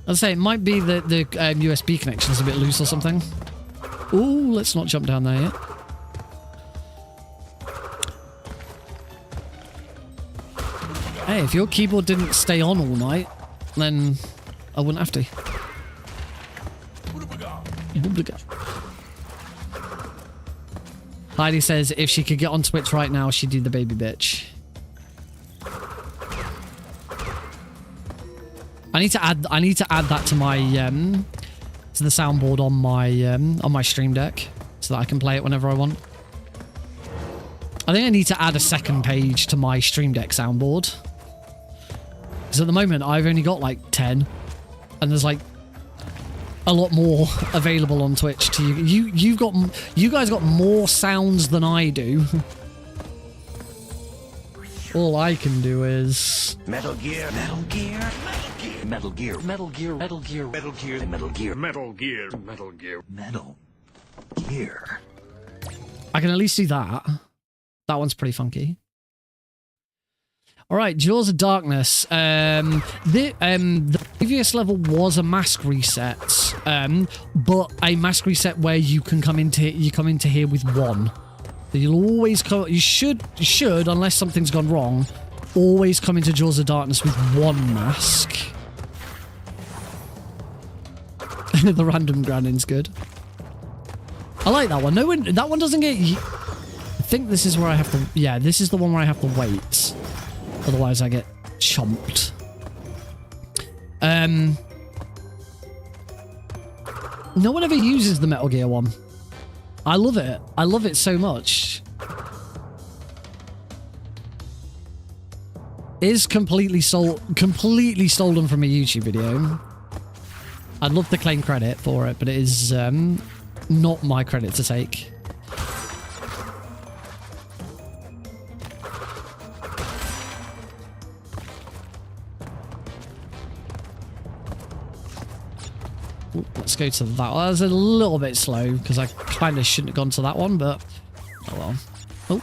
I'd say it might be that the USB connection is a bit loose or something. Ooh, let's not jump down there yet. Hey, if your keyboard didn't stay on all night, then I wouldn't have to. Heidi says if she could get on Twitch right now, she'd do the baby bitch. I need to add that to my to the soundboard on my Stream Deck so that I can play it whenever I want. I think I need to add a second page to my Stream Deck soundboard. Because at the moment I've only got like 10 and there's like a lot more available on Twitch to you. You guys got more sounds than I do. All I can do is
Metal Gear, Metal Gear, Metal Gear, Metal Gear, Metal Gear, Metal Gear, Metal Gear, Metal Gear, Metal Gear, Metal Gear.
I can at least do that. That one's pretty funky. All right, Jaws of Darkness. The previous level was a mask reset, but a mask reset where you can come into here with one. So you'll always come. You should, unless something's gone wrong, always come into Jaws of Darkness with one mask. The random granning's good. I like that one. No one, that one doesn't get. I think this is where I have to. Yeah, this is the one where I have to wait. Otherwise, I get chomped. No one ever uses the Metal Gear one. I love it. I love it so much. Is completely stolen from a YouTube video. I'd love to claim credit for it, but it is not my credit to take. Let's go to that. Well, that was a little bit slow because I kind of shouldn't have gone to that one, but oh well. Oh,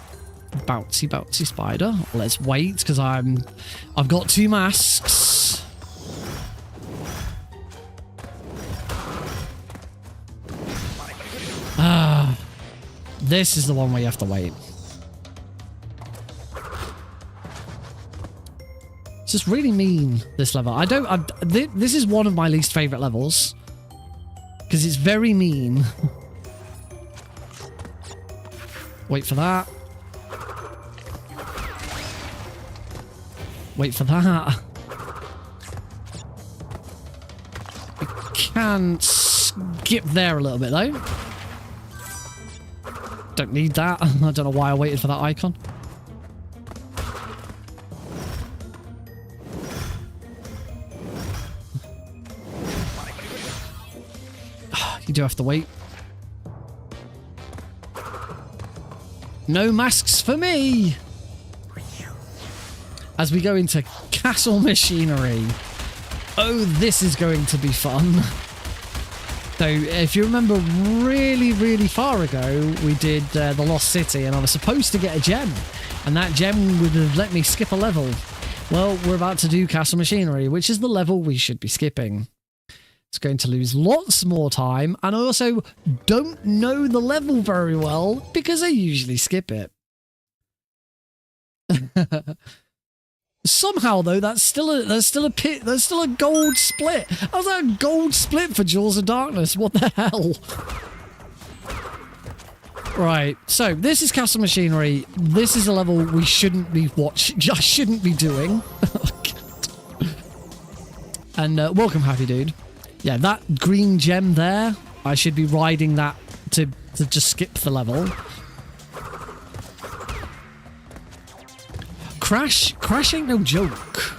bouncy spider. Let's wait because I've got 2 masks. This is the one where you have to wait. It's just really mean, this level. This is one of my least favorite levels. Because it's very mean. Wait for that. Wait for that. We can skip there a little bit though. Don't need that. I don't know why I waited for that icon. You do have to wait. No masks for me! As we go into Castle Machinery. Oh, this is going to be fun. So, if you remember really, really far ago, we did The Lost City, and I was supposed to get a gem. And that gem would have let me skip a level. Well, we're about to do Castle Machinery, which is the level we should be skipping. It's going to lose lots more time, and I also don't know the level very well because I usually skip it. Somehow though, there's still a gold split. How's that a gold split for Jaws of Darkness? What the hell? Right, so this is Castle Machinery. This is a level we shouldn't be I shouldn't be doing. And welcome, Happy Dude. Yeah, that green gem there, I should be riding that to just skip the level. Crash ain't no joke.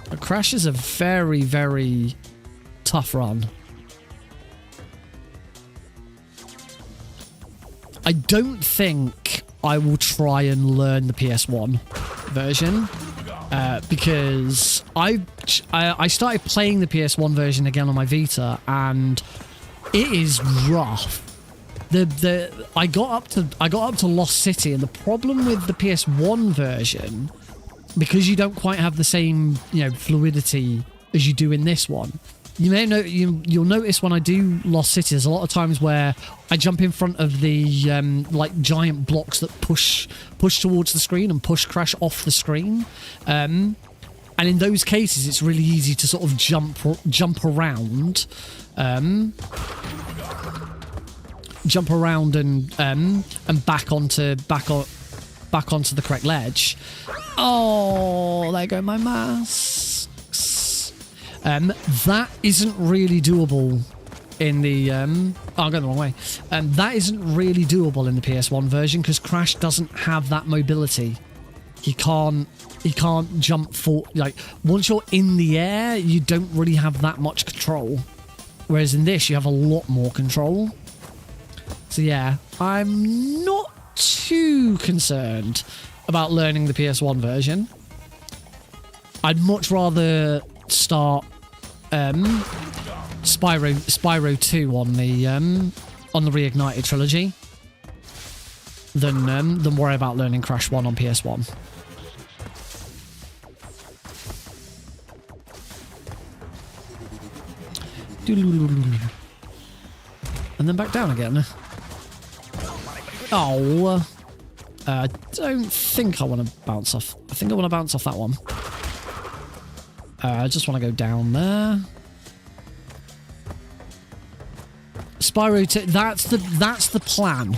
A Crash is a very, very tough run. I don't think I will try and learn the PS1 version because I started playing the PS1 version again on my Vita and it is rough. I got up to Lost City, and the problem with the PS1 version, because you don't quite have the same fluidity as you do in this one. You may know you'll notice when I do Lost City, there's a lot of times where I jump in front of the like giant blocks that push towards the screen and push Crash off the screen, and in those cases it's really easy to sort of jump around, and back onto the correct ledge. Oh, there go my masks. That isn't really doable in the I'm going the wrong way. That isn't really doable in the PS1 version because Crash doesn't have that mobility. He can't jump for, like, once you're in the air, you don't really have that much control. Whereas in this, you have a lot more control. So yeah, I'm not too concerned about learning the PS1 version. I'd much rather start Spyro 2 on the Reignited trilogy than worry about learning Crash 1 on PS1. And then back down again. Oh, I don't think I want to bounce off. I think I want to bounce off that one. I just want to go down there. Spyro 2. That's the plan.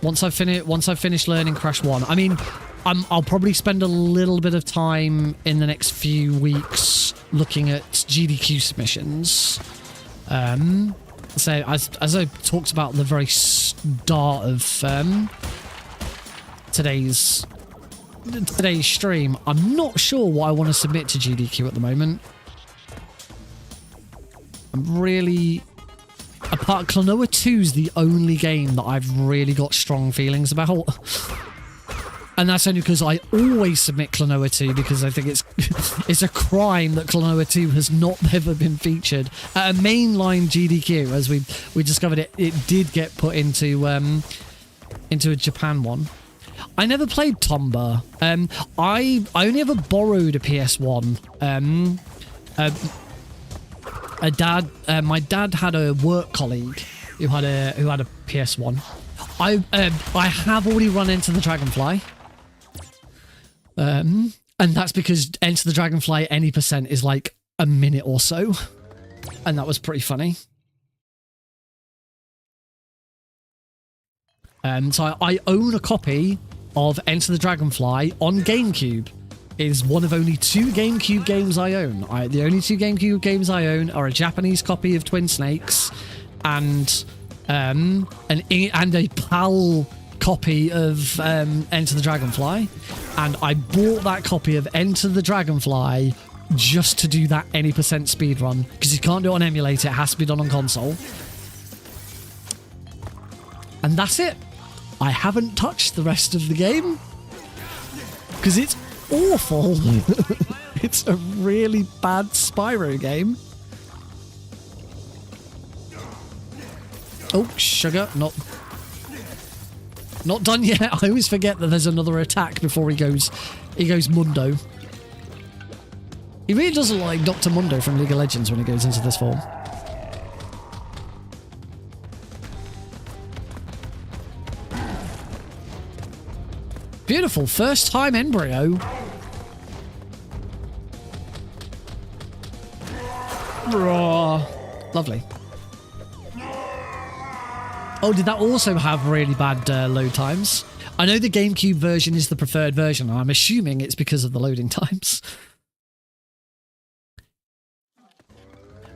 Once I finish learning Crash 1. I mean, I'll probably spend a little bit of time in the next few weeks looking at GDQ submissions. So as I talked about at the very start of today's stream, I'm not sure what I want to submit to GDQ at the moment. I'm really... Apart, Klonoa 2 is the only game that I've really got strong feelings about. And that's only because I always submit Klonoa 2 because I think it's a crime that Klonoa 2 has not ever been featured at a mainline GDQ. As we discovered, it did get put into a Japan one. I never played Tomba. I only ever borrowed a PS1. My dad had a work colleague who had a PS1. I have already run into the Dragonfly. And that's because Enter the Dragonfly any percent is like a minute or so. And that was pretty funny. So I own a copy of Enter the Dragonfly on GameCube. It is one of only 2 GameCube games I own. The only 2 GameCube games I own are a Japanese copy of Twin Snakes and a PAL copy of Enter the Dragonfly. And I bought that copy of Enter the Dragonfly just to do that any percent speedrun, because you can't do it on emulator, it has to be done on console. And that's it. I haven't touched the rest of the game because it's awful. It's a really bad Spyro game. Oh, sugar, not done yet. I always forget that there's another attack before he goes Mundo. He really doesn't like Dr. Mundo from League of Legends when he goes into this form. Beautiful, first time embryo. Raw. Lovely. Oh, did that also have really bad load times? I know the GameCube version is the preferred version, and I'm assuming it's because of the loading times.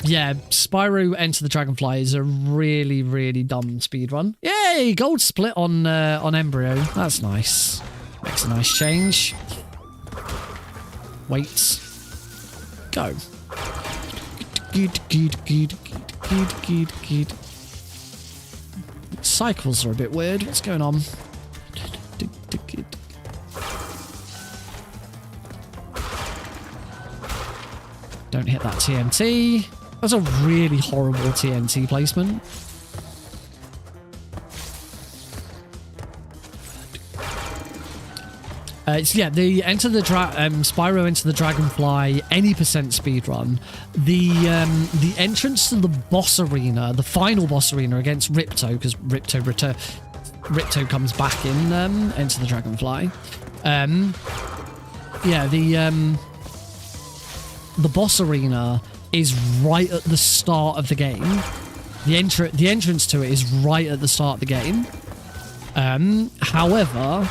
Yeah, Spyro Enter the Dragonfly is a really, really dumb speedrun. Yay! Gold split on Embryo. That's nice. Makes a nice change. Weights. Go. Good. Cycles are a bit weird. What's going on? Don't hit that TNT. That's a really horrible TNT placement. It's the Spyro Enter the Dragonfly any percent speedrun. The entrance to the boss arena, the final boss arena against Ripto, because Ripto comes back in Enter the Dragonfly. The boss arena is right at the start of the game. The entrance to it is right at the start of the game. However,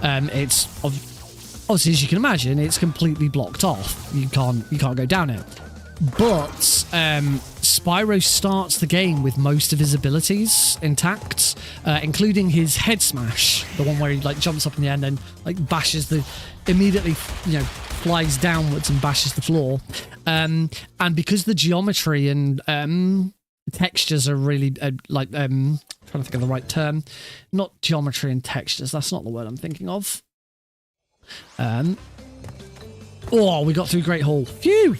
it's obviously, as you can imagine, it's completely blocked off. You can't go down it. But Spyro starts the game with most of his abilities intact, including his head smash, the one where he like jumps up in the air and then like bashes immediately flies downwards and bashes the floor. And because the geometry and textures are really trying to think of the right term. Not geometry and textures. That's not the word I'm thinking of. Oh, we got through Great Hall. Phew!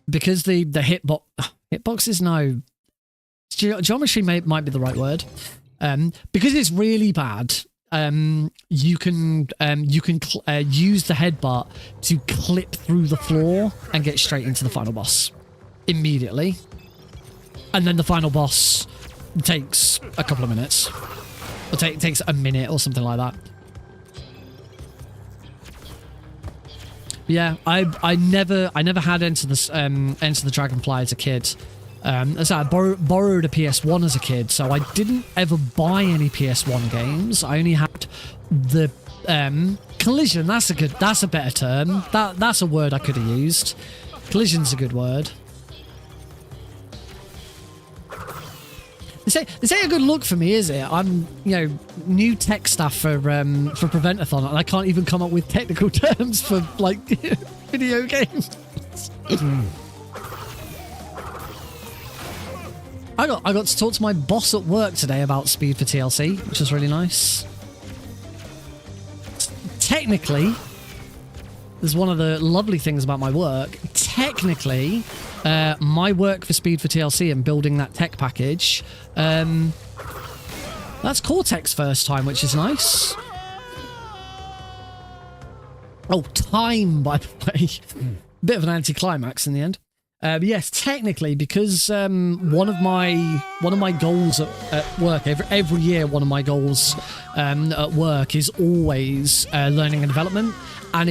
Because the hitbox is no... Geometry might be the right word. Because it's really bad, you can use the headbutt to clip through the floor and get straight into the final boss immediately. And then the final boss takes a couple of minutes. Or takes a minute or something like that. Yeah, I never had Enter the Dragonfly as a kid. So I borrowed a PS1 as a kid, so I didn't ever buy any PS1 games. I only had the Collision. That's a better term. That's a word I could have used. Collision's a good word. This ain't a good look for me, is it? I'm, new tech staff for Preventathon, and I can't even come up with technical terms for like video games. I got to talk to my boss at work today about Speed for TLC, which is really nice. Technically, there's one of the lovely things about my work. Technically, my work for Speed for TLC and building that tech package, that's Cortex first time, which is nice. Oh, time, by the way. Bit of an anticlimax in the end. But yes, technically, because one of my goals at work every year, one of my goals at work is always learning and development, and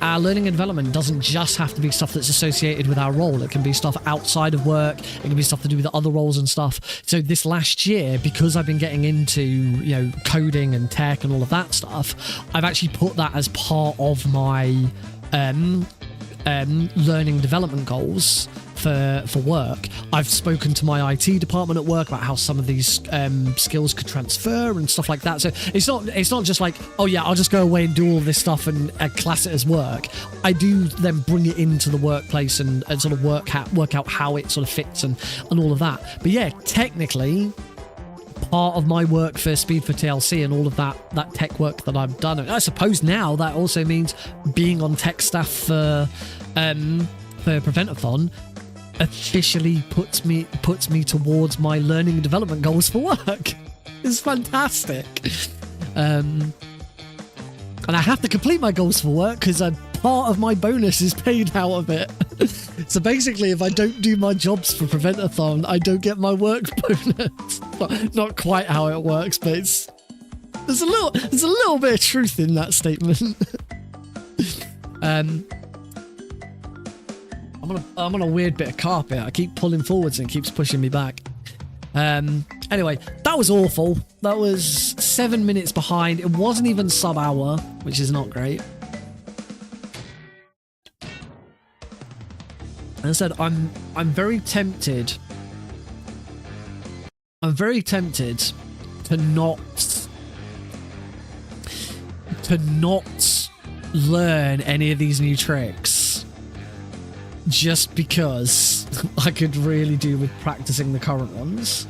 our learning and development doesn't just have to be stuff that's associated with our role. It can be stuff outside of work. It can be stuff to do with other roles and stuff. So this last year, because I've been getting into coding and tech and all of that stuff, I've actually put that as part of my learning development goals for work. I've spoken to my IT department at work about how some of these skills could transfer and stuff like that. So it's not just like, oh yeah, I'll just go away and do all this stuff and class it as work. I do then bring it into the workplace and sort of work out how it sort of fits and all of that. But yeah, technically, part of my work for Speed for TLC and all of that tech work that I've done, I suppose now that also means being on tech staff for Preventathon officially puts me towards my learning and development goals for work. It's fantastic. And I have to complete my goals for work because part of my bonus is paid out of it. So basically, if I don't do my jobs for Preventathon, I don't get my work bonus. Not quite how it works, but there's a little bit of truth in that statement. I'm on a weird bit of carpet. I keep pulling forwards and it keeps pushing me back. Anyway, that was awful. That was 7 minutes behind. It wasn't even sub-hour, which is not great. As I said, I'm very tempted. I'm very tempted to not learn any of these new tricks, just because I could really do with practicing the current ones.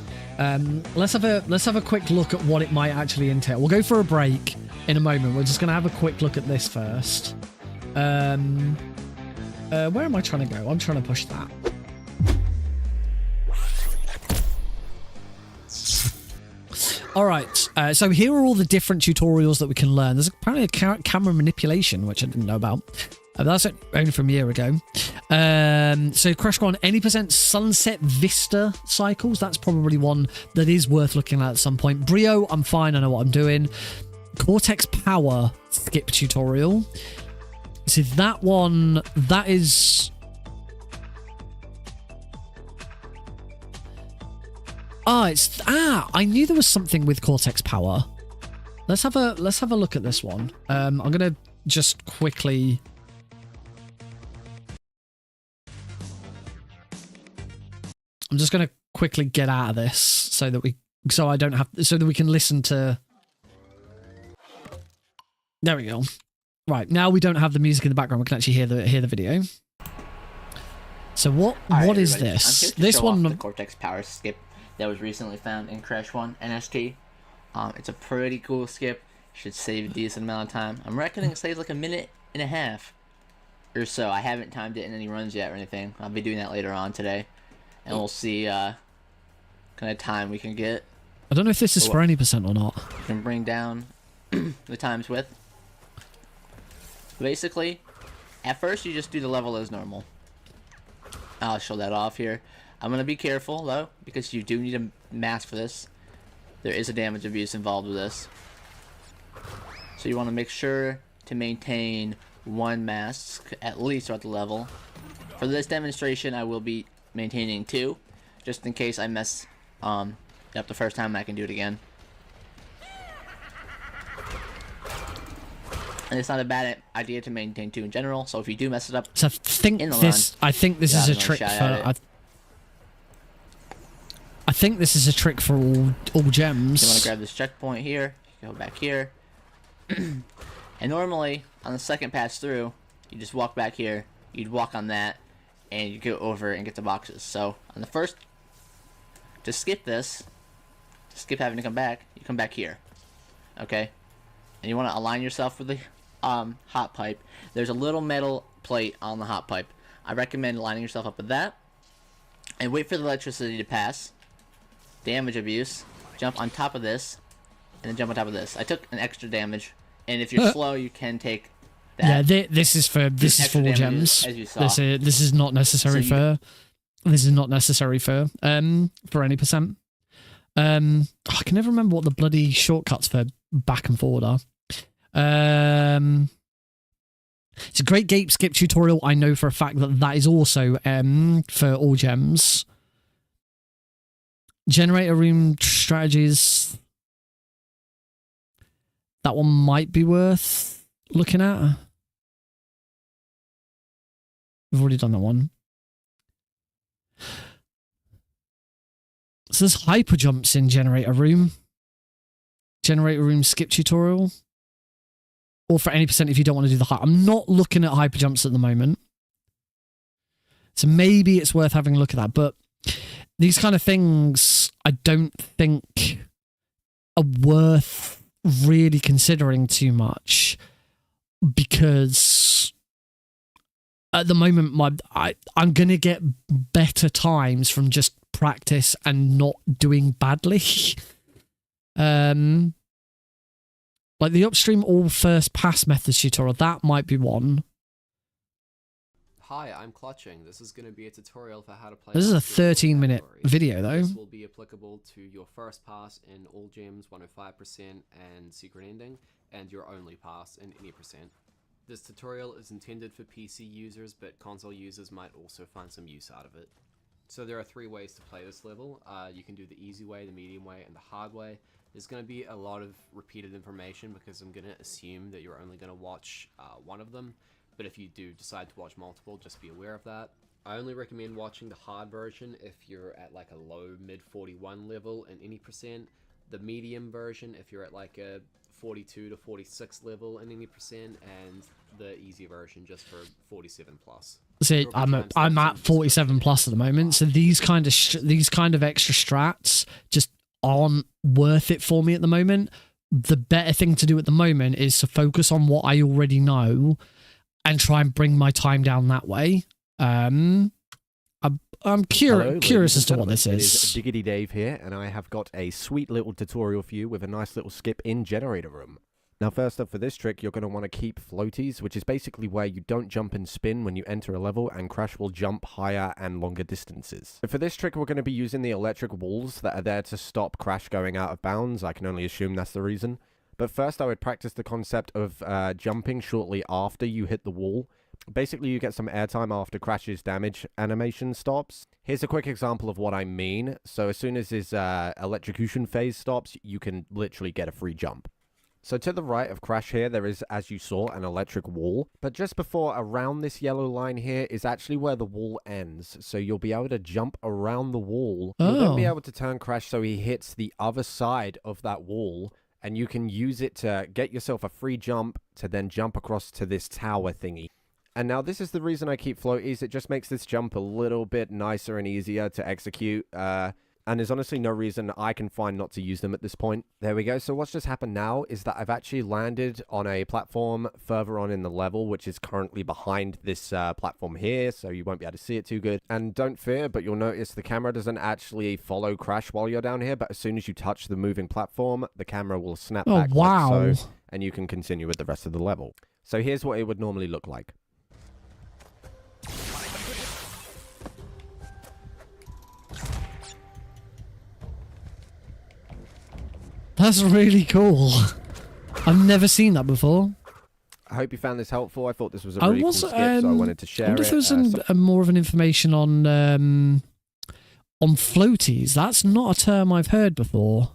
Let's have a quick look at what it might actually entail. We'll go for a break in a moment. We're just gonna have a quick look at this first. Where am I trying to go? I'm trying to push that. All right, so here are all the different tutorials that we can learn. There's apparently a camera manipulation, which I didn't know about. That's only from a year ago. So Crash One, any % sunset vista cycles. That's probably one that is worth looking at some point. Brio, I'm fine. I know what I'm doing. Cortex Power skip tutorial. So that one, that is... I knew there was something with Cortex Power. Let's have a look at this one. I'm gonna just quickly... I'm just gonna quickly get out of this so that we can listen to... There we go. Right, now we don't have the music in the background. We can actually hear the video. So what is this? This one,
the Cortex Power skip that was recently found in Crash 1 NST. It's a pretty cool skip. Should save a decent amount of time. I'm reckoning it saves like 1.5 minutes or so. I haven't timed it in any runs yet or anything. I'll be doing that later on today, and we'll see kind of time we can get.
I don't know if this is for any % or not.
You can bring down the times with. Basically, at first you just do the level as normal. I'll show that off here. I'm going to be careful, though, because you do need a mask for this. There is a damage abuse involved with this. So you want to make sure to maintain 1 mask, at least throughout the level. For this demonstration, I will be maintaining 2, just in case I mess up the first time. I can do it again. And it's not a bad idea to maintain 2 in general, so if you do mess it up,
so I think this is a trick for... I think this is a trick for all gems.
You want to grab this checkpoint here, you go back here, and normally on the second pass through, you just walk back here, you'd walk on that, and you go over and get the boxes. So on the first, to skip this, to skip having to come back, you come back here, okay? And you want to align yourself with the hot pipe. There's a little metal plate on the hot pipe. I recommend lining yourself up with that, and wait for the electricity to pass. Damage abuse. Jump on top of this, and then jump on top of this. I took an extra damage, and if you're slow, you can take that.
Yeah, this is for all gems.
As you saw.
This is not necessary for. This is not necessary for any %. I can never remember what the bloody shortcuts for back and forward are. It's a great gate skip tutorial. I know for a fact that is also for all gems. Generator room strategies. That one might be worth looking at. We've already done that one. So there's hyper jumps in generator room. Generator room skip tutorial. Or for any % if you don't want to do the hyper. I'm not looking at hyper jumps at the moment. So maybe it's worth having a look at that. But these kind of things I don't think are worth really considering too much, because at the moment I'm going to get better times from just practice and not doing badly. Like the upstream all first pass methods tutorial, that might be one.
Hi, I'm Clutching. This is going to be a tutorial for how to play...
This is a 13-minute video, though.
This will be applicable to your first pass in all gems, 105%, and secret ending, and your only pass in any %. This tutorial is intended for PC users, but console users might also find some use out of it. So there are 3 ways to play this level. You can do the easy way, the medium way, and the hard way. There's going to be a lot of repeated information because I'm going to assume that you're only going to watch one of them. But if you do decide to watch multiple, just be aware of that. I only recommend watching the hard version if you're at like a low mid 41 level in any percent. The medium version if you're at like a 42 to 46 level in any percent, and the easy version just for 47 plus.
So I'm at 47 plus at the moment. So these kind of extra strats just aren't worth it for me at the moment. The better thing to do at the moment is to focus on what I already know and try and bring my time down that way. I'm curious as to what this is.
It is Diggity Dave here, and I have got a sweet little tutorial for you with a nice little skip in Generator Room. Now, first up for this trick, you're going to want to keep floaties, which is basically where you don't jump and spin when you enter a level, and Crash will jump higher and longer distances. So for this trick, we're going to be using the electric walls that are there to stop Crash going out of bounds. I can only assume that's the reason. But first, I would practice the concept of jumping shortly after you hit the wall. Basically, you get some airtime after Crash's damage animation stops. Here's a quick example of what I mean. So as soon as his electrocution phase stops, you can literally get a free jump. So to the right of Crash here, there is, as you saw, an electric wall. But just before, around this yellow line here, is actually where the wall ends. So you'll be able to jump around the wall. You'll then be able to turn Crash so he hits the other side of that wall. And you can use it to get yourself a free jump to then jump across to this tower thingy. And now this is the reason I keep floaties. It just makes this jump a little bit nicer and easier to execute. And there's honestly no reason I can find not to use them at this point. There we go. So what's just happened now is that I've actually landed on a platform further on in the level, which is currently behind this platform here. So you won't be able to see it too good. And don't fear, but you'll notice the camera doesn't actually follow Crash while you're down here. But as soon as you touch the moving platform, the camera will snap back like so, and you can continue with the rest of the level. So here's what it would normally look like.
That's really cool. I've never seen that before.
I hope you found this helpful. I thought this was a really cool skip, so I wanted to share it.
I wonder if there was more of an information on floaties. That's not a term I've heard before.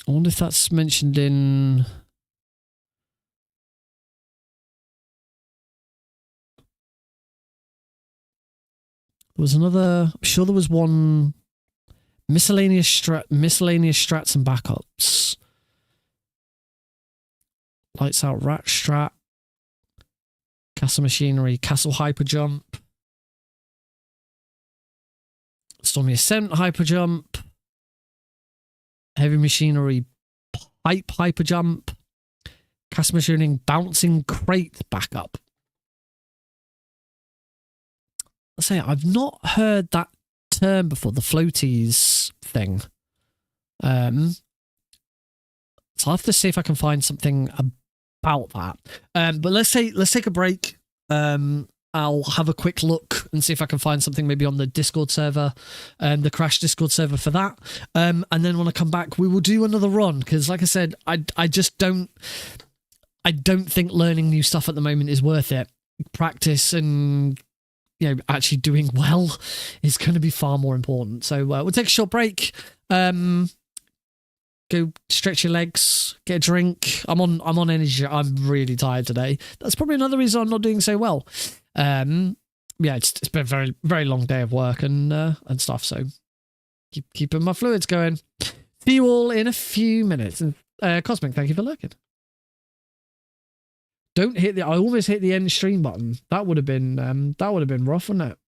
I wonder if that's mentioned in... There was another... I'm sure there was one... Miscellaneous strats and backups. Lights out rat strat. Castle machinery. Castle hyper jump. Stormy ascent hyper jump. Heavy machinery pipe hyper jump. Castle machining bouncing crate backup. I say I've not heard that term before, the floaties thing. So I'll have to see if I can find something about that. But let's take a break. I'll have a quick look and see if I can find something maybe on the Discord server, the Crash Discord server for that. And then when I come back, we will do another run because, like I said, I just don't think learning new stuff at the moment is worth it. Practice and actually doing well is going to be far more important. So we'll take a short break. Go stretch your legs, get a drink. I'm on energy. I'm really tired today. That's probably another reason I'm not doing so well. It's been a very, very long day of work and stuff. So keeping my fluids going. See you all in a few minutes. And Cosmic, thank you for lurking. Don't hit I almost hit the end stream button. That would have been rough, wouldn't it?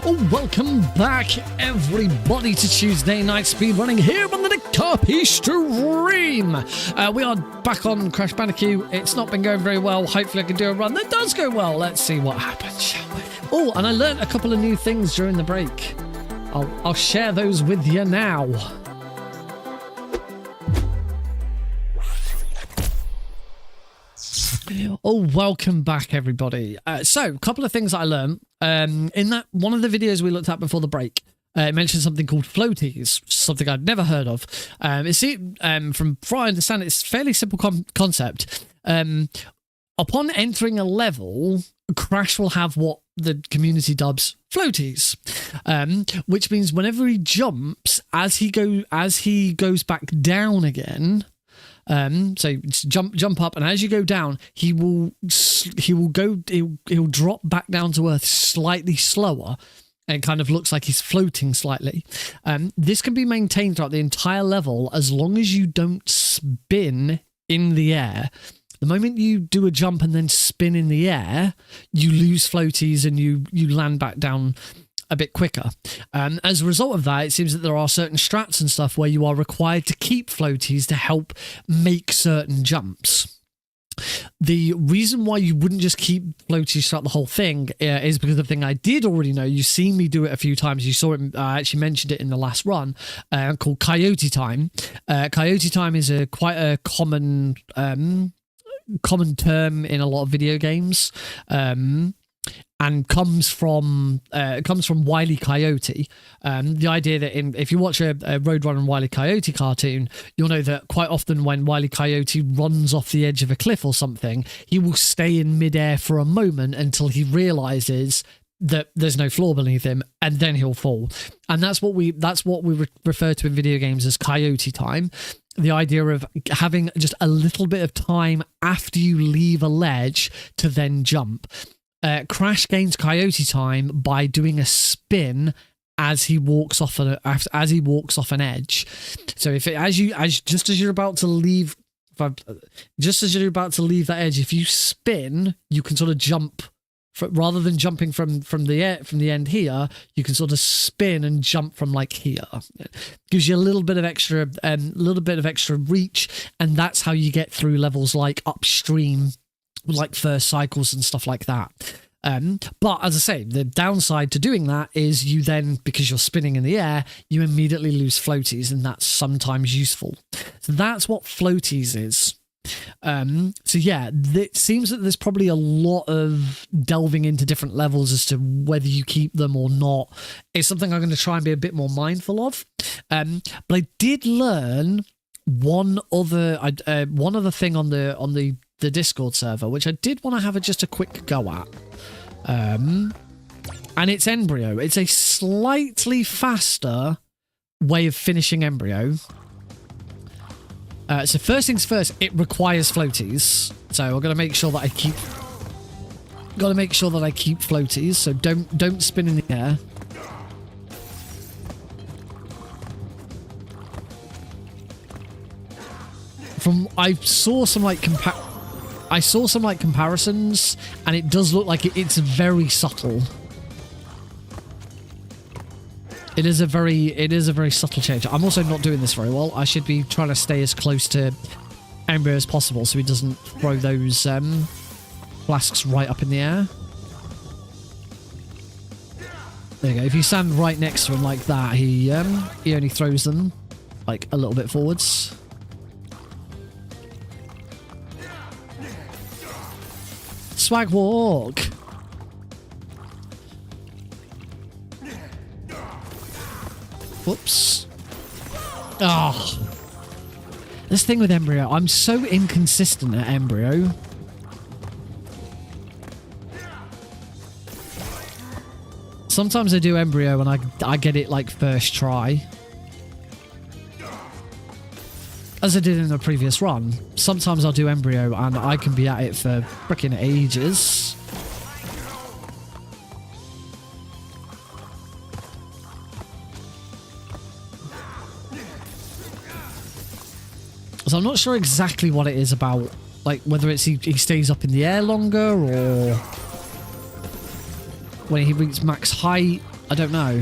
Oh, welcome back, everybody, to Tuesday Night Speedrunning here on the NodeCG stream. We are back on Crash Bandicoot. It's not been going very well. Hopefully I can do a run that does go well. Let's see what happens, shall we? Oh, and I learned a couple of new things during the break. I'll share those with you now. Oh, welcome back, everybody. So, a couple of things that I learned. In that one of the videos we looked at before the break, it mentioned something called floaties, something I'd never heard of. From what I understand, it's a fairly simple concept. Upon entering a level, Crash will have what the community dubs floaties, which means whenever he jumps, as he goes back down again. So jump up, and as you go down, he'll drop back down to earth slightly slower. And it kind of looks like he's floating slightly. This can be maintained throughout the entire level as long as you don't spin in the air. The moment you do a jump and then spin in the air, you lose floaties and you land back down a bit quicker. As a result of that, it seems that there are certain strats and stuff where you are required to keep floaties to help make certain jumps. The reason why you wouldn't just keep floaties throughout the whole thing is because of the thing I did already know. You've seen me do it a few times. You saw it. I actually mentioned it in the last run, called Coyote Time. Coyote Time is quite a common term in a lot of video games. And comes from Wile E. Coyote. The idea that if you watch a Roadrunner and Wile E. Coyote cartoon, you'll know that quite often when Wile E. Coyote runs off the edge of a cliff or something, he will stay in midair for a moment until he realizes that there's no floor beneath him, and then he'll fall. And that's what we refer to in video games as Coyote Time. The idea of having just a little bit of time after you leave a ledge to then jump. Crash gains Coyote Time by doing a spin as he walks off an edge. So just as you're about to leave that edge, if you spin, you can sort of jump. Rather than jumping from the end here, you can sort of spin and jump from like here. It gives you a little bit of extra reach, and that's how you get through levels like Upstream, like first cycles and stuff like that. But as I say, the downside to doing that is you then, because you're spinning in the air, you immediately lose floaties, and that's sometimes useful. So that's what floaties is. So yeah, it seems that there's probably a lot of delving into different levels as to whether you keep them or not. It's something I'm going to try and be a bit more mindful of. But I did learn one other thing on the Discord server, which I did want to have just a quick go at. And it's Embryo. It's a slightly faster way of finishing Embryo. So first things first, it requires floaties. So I've got to make sure that I keep floaties. So don't spin in the air. I saw some comparisons, and it does look like it's very subtle. It is a very subtle change. I'm also not doing this very well. I should be trying to stay as close to Embryo as possible so he doesn't throw those flasks right up in the air. There you go. If you stand right next to him like that, he only throws them like a little bit forwards. Swag walk. Whoops. Oh. This thing with Embryo, I'm so inconsistent at Embryo. Sometimes I do Embryo and I get it like first try. As I did in the previous run. Sometimes I'll do Embryo and I can be at it for frickin' ages. So I'm not sure exactly what it is about, like whether it's he stays up in the air longer or when he reaches max height, I don't know.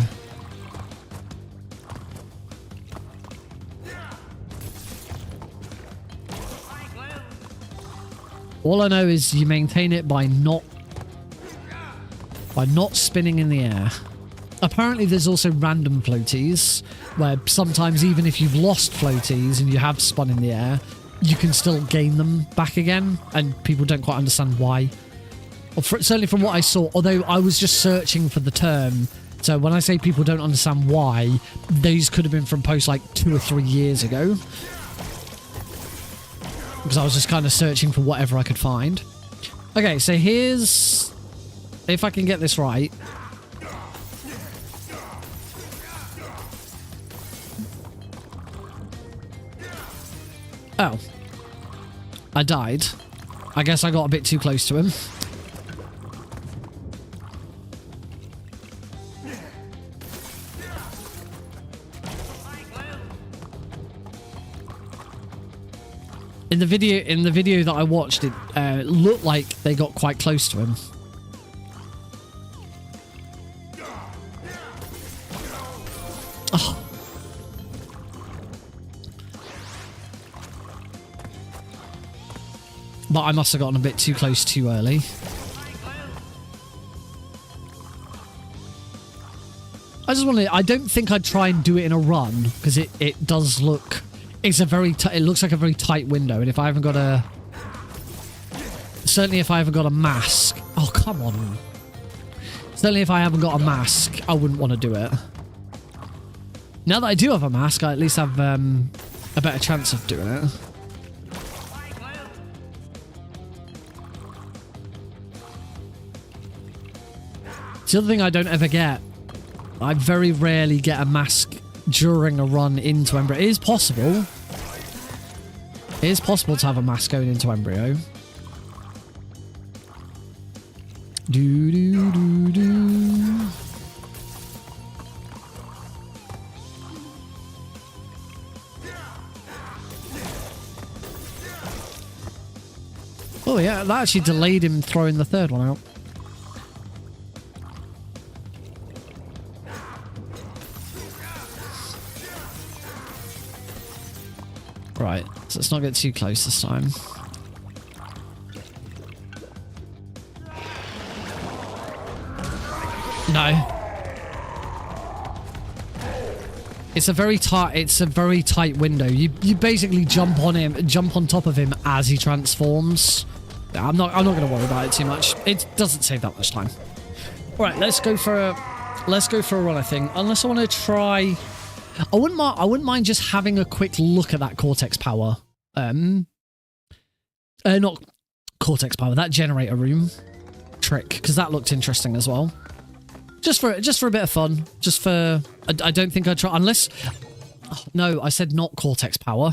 All I know is you maintain it by not spinning in the air. Apparently there's also random floaties, where sometimes even if you've lost floaties and you have spun in the air, you can still gain them back again, and people don't quite understand why. Or certainly from what I saw, although I was just searching for the term, so when I say people don't understand why, these could have been from posts like 2 or 3 years ago. Because I was just kind of searching for whatever I could find. Okay, so here's... if I can get this right... Oh. I died. I guess I got a bit too close to him. In the video that I watched, it looked like they got quite close to him. Oh. But I must have gotten a bit too close too early. I just wanted... I don't think I'd try and do it in a run, because it does look... It's a very... it looks like a very tight window, and if I haven't got a... certainly if I haven't got a mask... Oh, come on. Certainly if I haven't got a mask, I wouldn't want to do it. Now that I do have a mask, I at least have a better chance of doing it. It's the other thing I don't ever get. I very rarely get a mask during a run into Embryo. It is possible. It is possible to have a mask going into Embryo. Do do do do. Oh yeah, that actually delayed him throwing the third one out. Right, so let's not get too close this time. No. It's a very tight window. You basically jump on him, jump on top of him as he transforms. I'm not going to worry about it too much. It doesn't save that much time. All right, let's go for a run, I think. Unless I want to try... I wouldn't mind just having a quick look at that Cortex power. Not Cortex power, that generator room trick, because that looked interesting as well. Just for a bit of fun. Just for... I don't think I'd try... Unless... Oh, no, I said not Cortex power.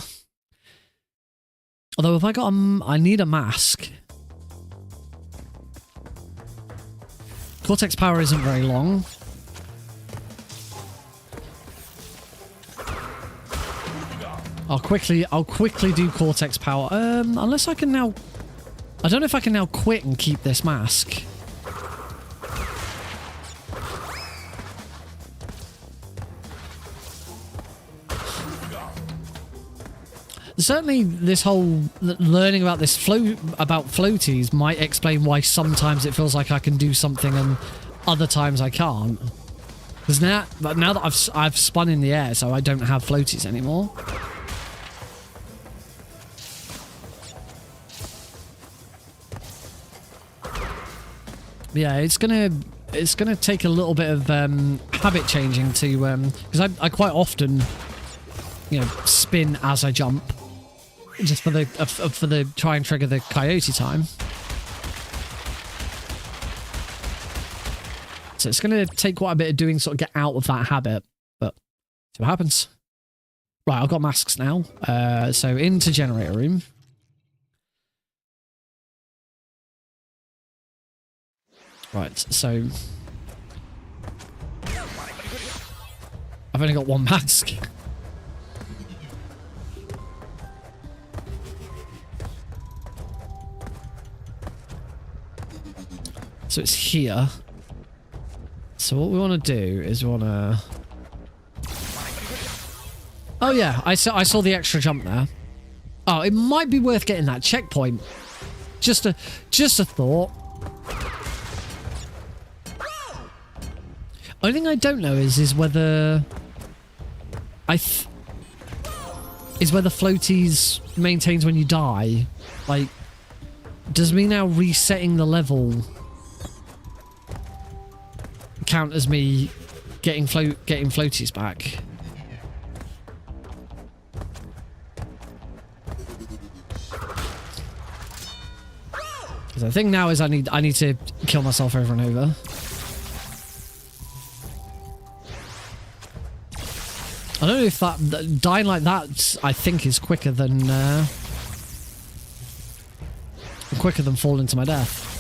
Although if I got I need a mask. Cortex power isn't very long. I'll quickly do Cortex power. Unless I can now... I don't know if I can now quit and keep this mask. Certainly this whole learning about this about floaties might explain why sometimes it feels like I can do something and other times I can't. Because now that I've spun in the air, so I don't have floaties anymore. Yeah, it's gonna take a little bit of habit changing to because I quite often, you know, spin as I jump, just for the try and trigger the coyote time. So it's gonna take quite a bit of doing, sort of get out of that habit, but see what happens. Right, I've got masks now. So into generator room. Right, so I've only got one mask. So it's here. So what we want to do is we want to... Oh yeah, I saw the extra jump there. Oh, it might be worth getting that checkpoint. Just a thought. Only thing I don't know is whether whether floaties maintains when you die. Like, does me now resetting the level count as me getting floaties back? Because the thing now is I need to kill myself over and over. I don't know if that dying like that I think is quicker than falling to my death.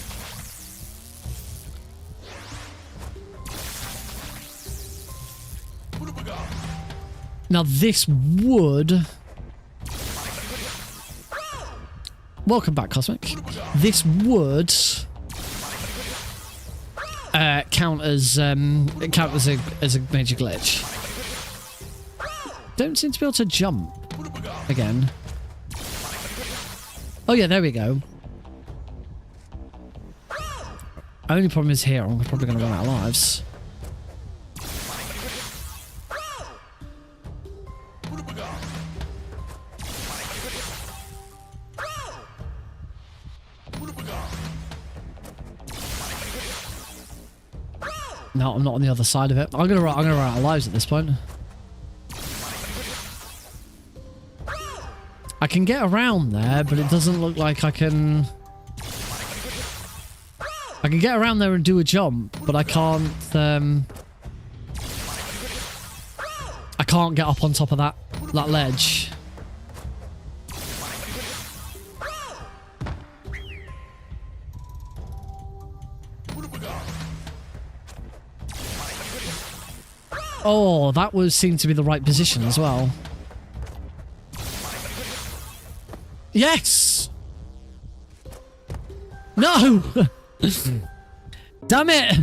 Now this would... Welcome back, Cosmic. This would count as a major glitch. Don't seem to be able to jump again. Oh yeah, there we go. Only problem is here, I'm probably going to run out of lives. No, I'm not on the other side of it. I'm gonna run out of lives at this point. I can get around there, but it doesn't look like I can... I can get around there and do a jump, but I can't get up on top of that ledge. Oh, that seemed to be the right position as well. Yes! No! Damn it!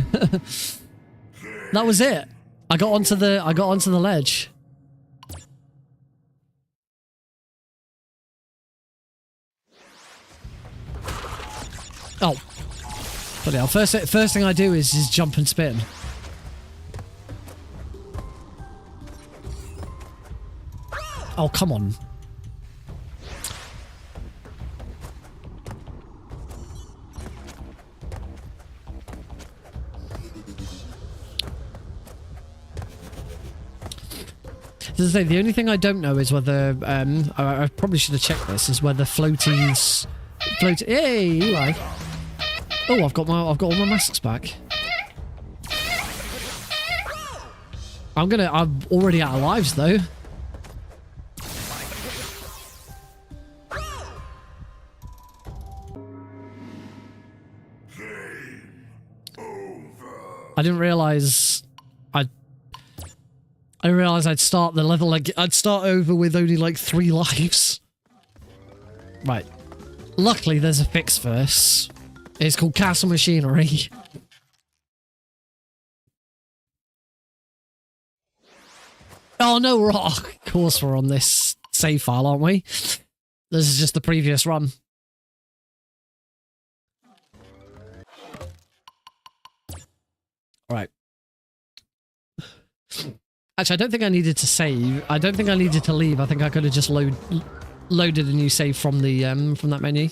That was it. I got onto the ledge. Oh. Bloody hell. First thing I do is jump and spin. Oh, come on. As I say, the only thing I don't know is whether I probably should have checked this, is whether floaties hey, you right. Oh, I've got all my masks back. I'm already out of lives though. I didn't realize I'd start the level like I'd start over with only like 3 lives. Right. Luckily there's a fix for this. It's called Castle Machinery. Oh no, of course we're on this save file, aren't we? This is just the previous run. Alright. Actually, I don't think I needed to save. I don't think I needed to leave. I think I could have just loaded a new save from that menu.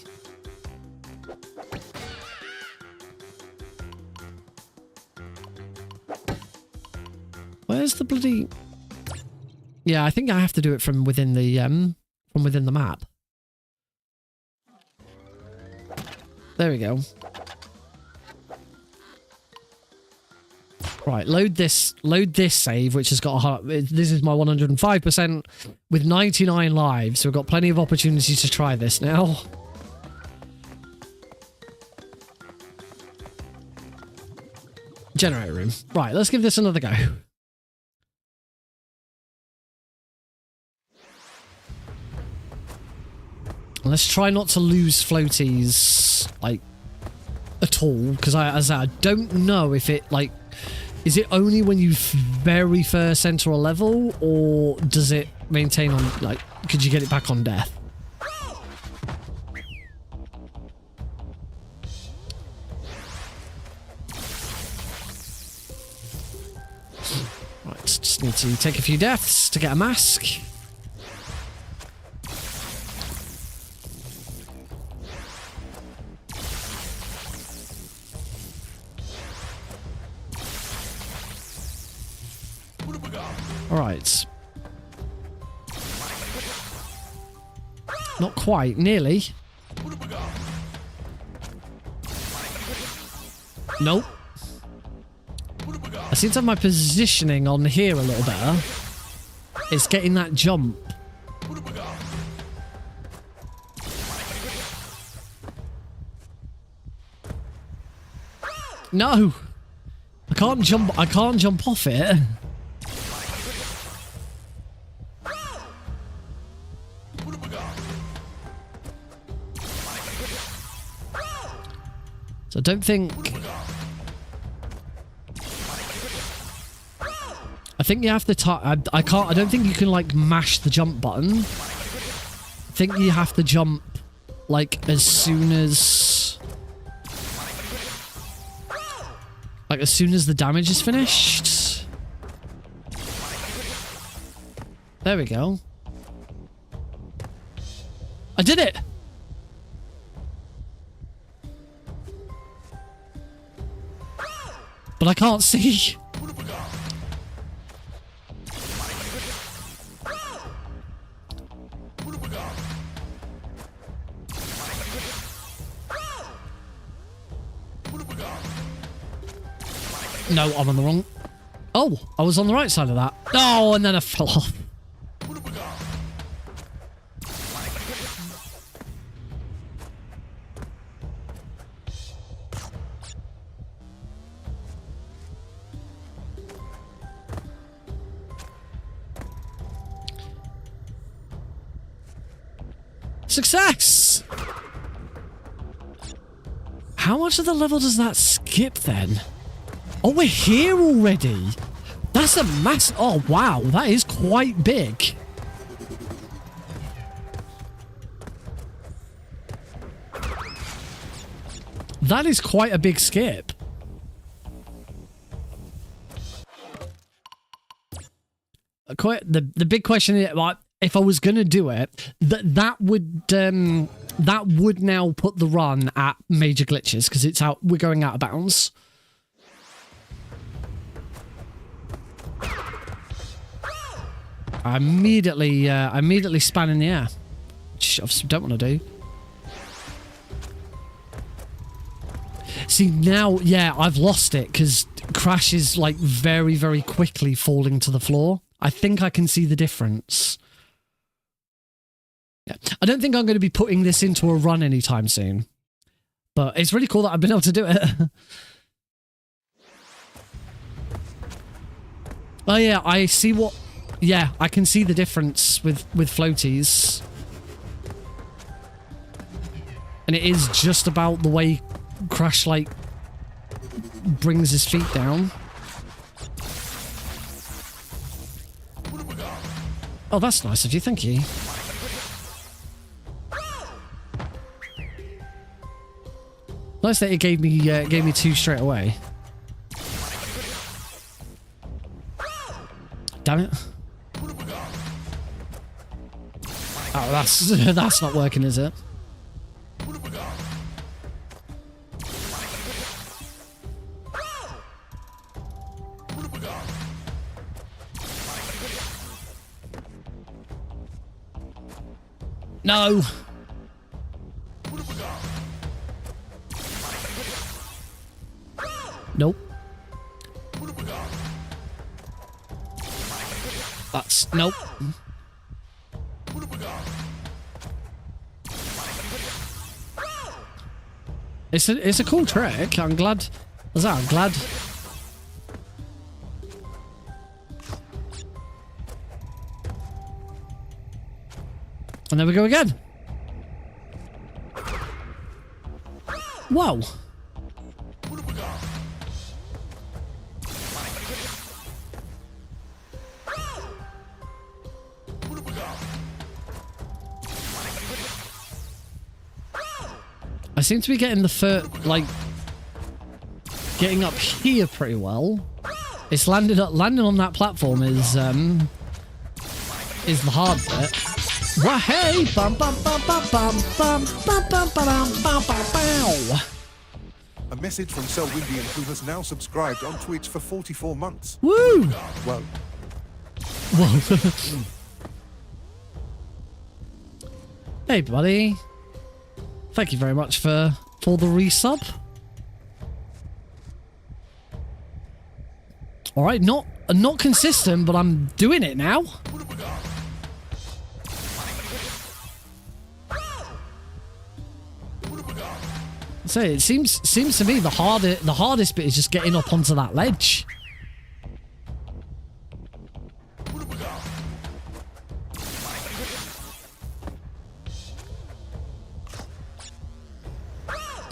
Where's the bloody... Yeah, I think I have to do it from within the map. There we go. Right, load this save, which has got this is my 105% with 99 lives, so we've got plenty of opportunities to try this now. Generator room. Right, let's give this another go. Let's try not to lose floaties, like, at all, because as I said, I don't know if it, like, Is it only when you very first enter a level, or does it maintain on, like, could you get it back on death? Right, just need to take a few deaths to get a mask. Alright. Not quite, nearly. Nope. I seem to have my positioning on here a little better. It's getting that jump. No! I can't jump off it. So I don't think... I think you have to... I don't think you can, like, mash the jump button. I think you have to jump, like, as soon as... Like, as soon as the damage is finished. There we go. I did it! But I can't see. No, I'm on the wrong... Oh, I was on the right side of that. Oh, and then I fell off. Success! How much of the level does that skip then? Oh, we're here already. That's a mass. Oh, wow. That is quite big. That is quite a big skip. The big question is, if I was going to do it, that would now put the run at major glitches because it's out. We're going out of bounds. I immediately span in the air, which I obviously don't want to do. See, now, yeah, I've lost it because Crash is like very, very quickly falling to the floor. I think I can see the difference. Yeah. I don't think I'm going to be putting this into a run anytime soon, but it's really cool that I've been able to do it. Oh yeah, I see what... Yeah, I can see the difference with floaties. And it is just about the way Crash, like, brings his feet down. Oh, that's nice of you, thank you. Nice that it gave me two straight away. Damn it. Oh, that's not working, is it? No. Nope. That's... Nope. It's a cool trick. I'm glad... I'm glad... And there we go again. Whoa. I seem to be getting the getting up here pretty well. It's landing on that platform is the hard bit. Well, hey, bum bum bum bum bum bum bum bum bum bum bum.
A message from Selwyndian, who has now subscribed on Twitch for 44 months.
Woo!
Well.
Hey, buddy. Thank you very much for the resub. All right, not consistent, but I'm doing it now. So it seems to me the hardest bit is just getting up onto that ledge.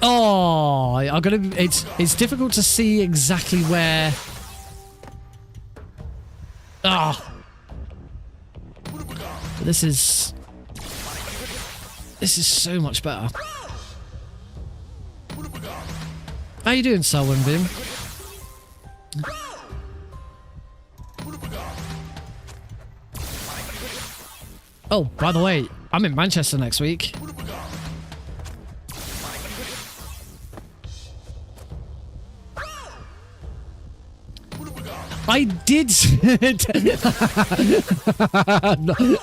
Oh, I'm gonna. It's difficult to see exactly where. Ah, this is so much better. How you doing, Selwyn Bim? Oh, by the way, I'm in Manchester next week. I did.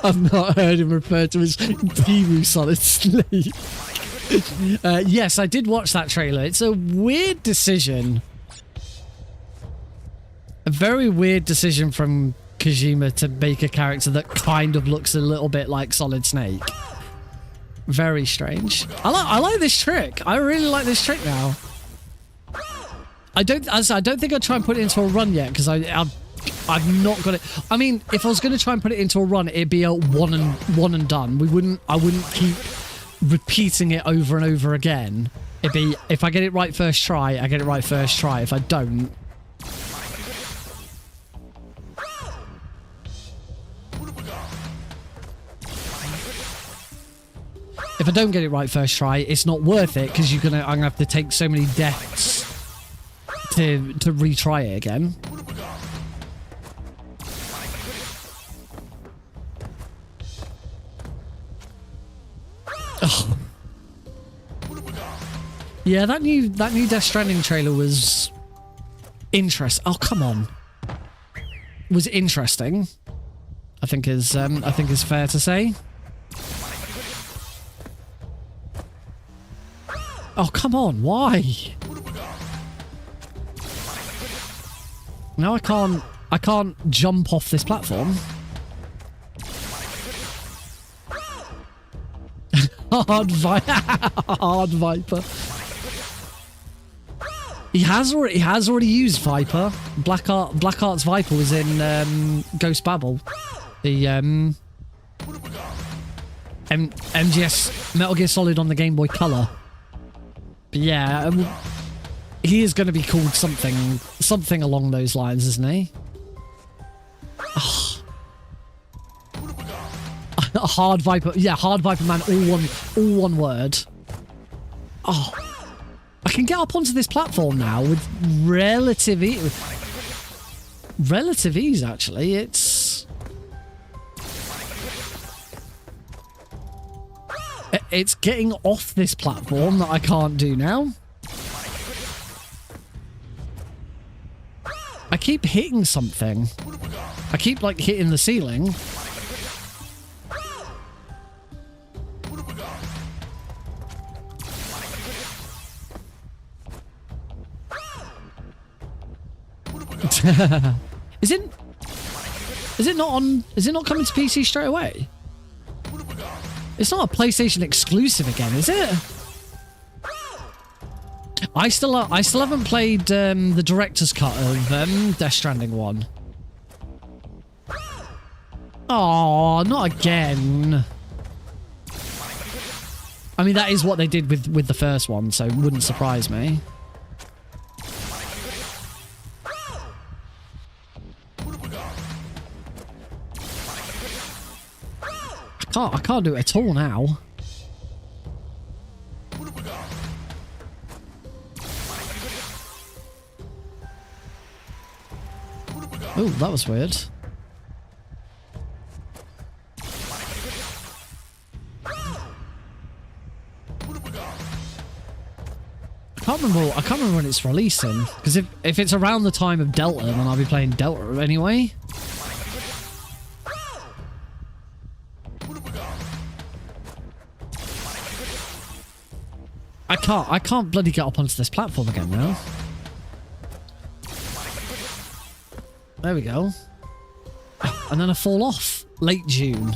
I've not heard him referred to as Timu Solid Snake. Yes, I did watch that trailer. It's a weird decision. A very weird decision from Kojima to make a character that kind of looks a little bit like Solid Snake. Very strange. I like this trick. I really like this trick now. I don't think I'd try and put it into a run yet because I've not got it. I mean, if I was going to try and put it into a run, it'd be a one and done. I wouldn't keep repeating it over and over again. It'd be, if I get it right first try, I get it right first try. If I don't, get it right first try, it's not worth it because I'm gonna have to take so many deaths to retry it again. Oh. Yeah, that new Death Stranding trailer was interesting. Oh, come on. Was interesting. I think is fair to say. Oh, come on, why? Now I can't jump off this platform. Hard Viper. He has already used Viper. Blackheart's Viper was in Ghost Babel. The MGS Metal Gear Solid on the Game Boy Color. But yeah, he is going to be called something along those lines, isn't he? Oh. Hard Viper, yeah, Hard Viper Man, all one word. Oh, I can get up onto this platform now with relative ease. Actually, it's getting off this platform that I can't do now. I keep hitting something. I keep like hitting the ceiling. Is it not coming to PC straight away? It's not a PlayStation exclusive again, is it? I still haven't played the director's cut of Death Stranding 1. Oh, not again. I mean, that is what they did with the first one, so it wouldn't surprise me. I can't do it at all now. Oh, that was weird. I can't remember when it's releasing. Because if it's around the time of Delta, then I'll be playing Delta anyway. I can't bloody get up onto this platform again now. There we go. And then I fall off. Late June.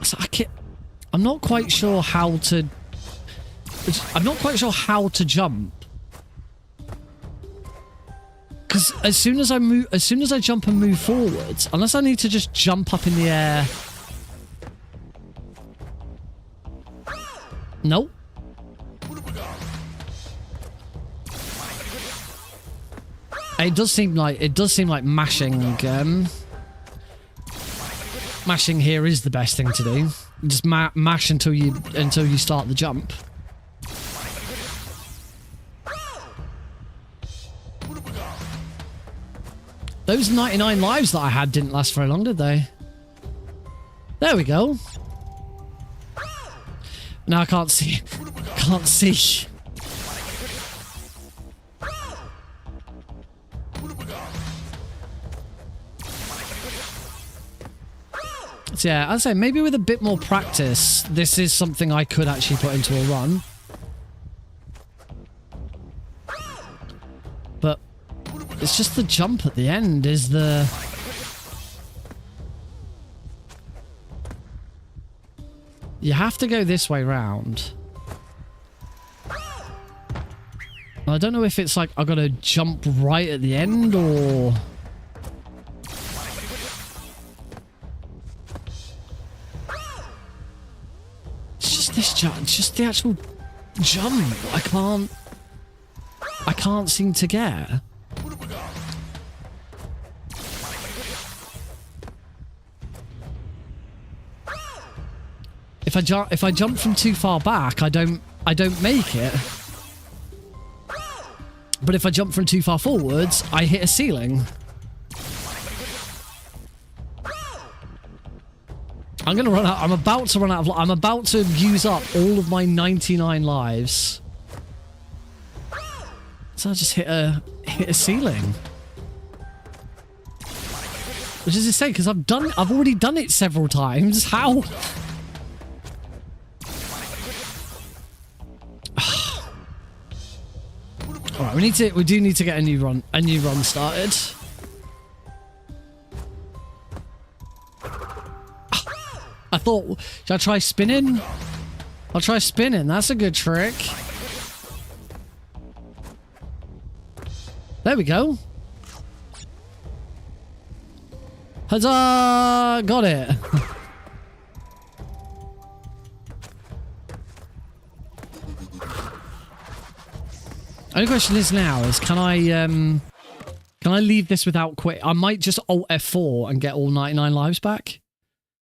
So I'm not quite sure how to... I'm not quite sure how to jump. Because as soon as I jump and move forwards, unless I need to just jump up in the air... Nope. It does seem like mashing mashing here is the best thing to do. Just mash until you start the jump. Those 99 lives that I had didn't last very long, did they? There we go. Now I can't see. Can't see. So yeah, I'd say maybe with a bit more practice, this is something I could actually put into a run. But it's just the jump at the end is the... You have to go this way round. I don't know if it's like I've got to jump right at the end or... It's just this jump, just the actual jump. I can't seem to get. If I jump from too far back, I don't make it. But if I jump from too far forwards, I hit a ceiling. I'm gonna run out. I'm about to run out of. I'm about to use up all of my 99 lives. So I just hit a ceiling. Which is insane because I've already done it several times. How? Alright, we do need to get a new run started. I thought, should I try spinning? I'll try spinning, that's a good trick. There we go. Huzzah! Got it. Only question is now is can I leave this without quit? I might just Alt F4 and get all 99 lives back.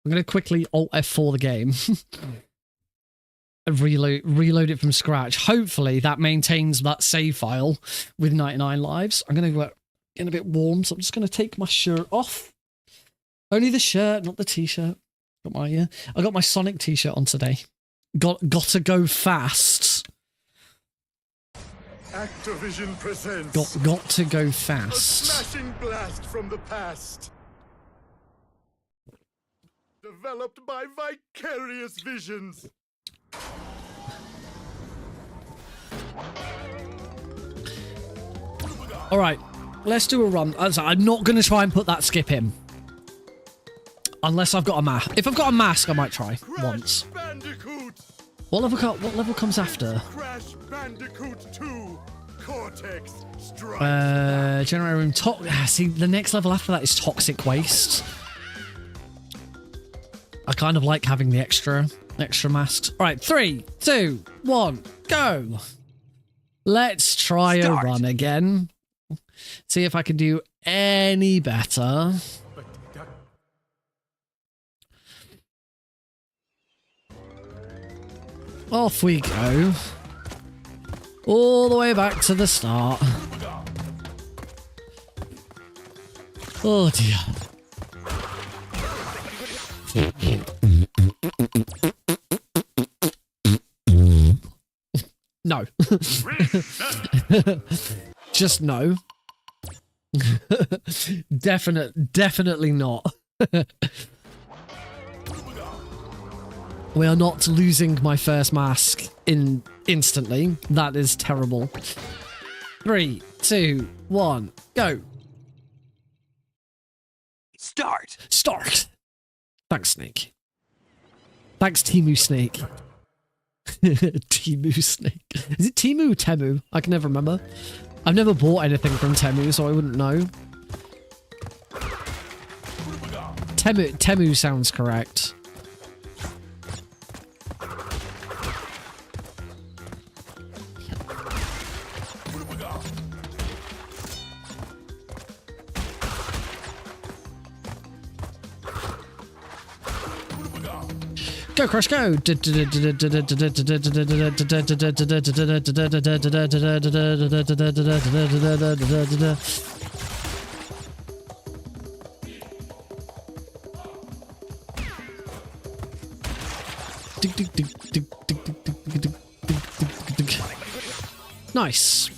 I'm gonna quickly Alt F4 the game. And reload it from scratch. Hopefully that maintains that save file with 99 lives. I'm gonna get a bit warm, so I'm just gonna take my shirt off. Only the shirt, not the t-shirt. I got my Sonic t-shirt on today. Got to go fast.
Activision presents
Got to go
a
fast.
smashing blast from the past. Developed by Vicarious Visions.
All right, let's do a run. I'm not going to try and put that skip in. Unless I've got a mask. If I've got a mask, I might try once.
Bandicoot.
What level comes after?
Crash Bandicoot 2. Cortex Strike.
Generator room. See, the next level after that is toxic waste. I kind of like having the extra masks. All right, 3, 2, 1, go. Let's try a run again. See if I can do any better. Off we go. All the way back to the start. Oh dear. No. Just no. Definitely not. We are not losing my first mask instantly. That is terrible. 3, 2, 1, go. Start. Thanks, Snake. Thanks, Timu Snake. Timu Snake. Is it Timu or Temu? I can never remember. I've never bought anything from Temu, so I wouldn't know. Temu sounds correct. Go, Crush, go! Nice.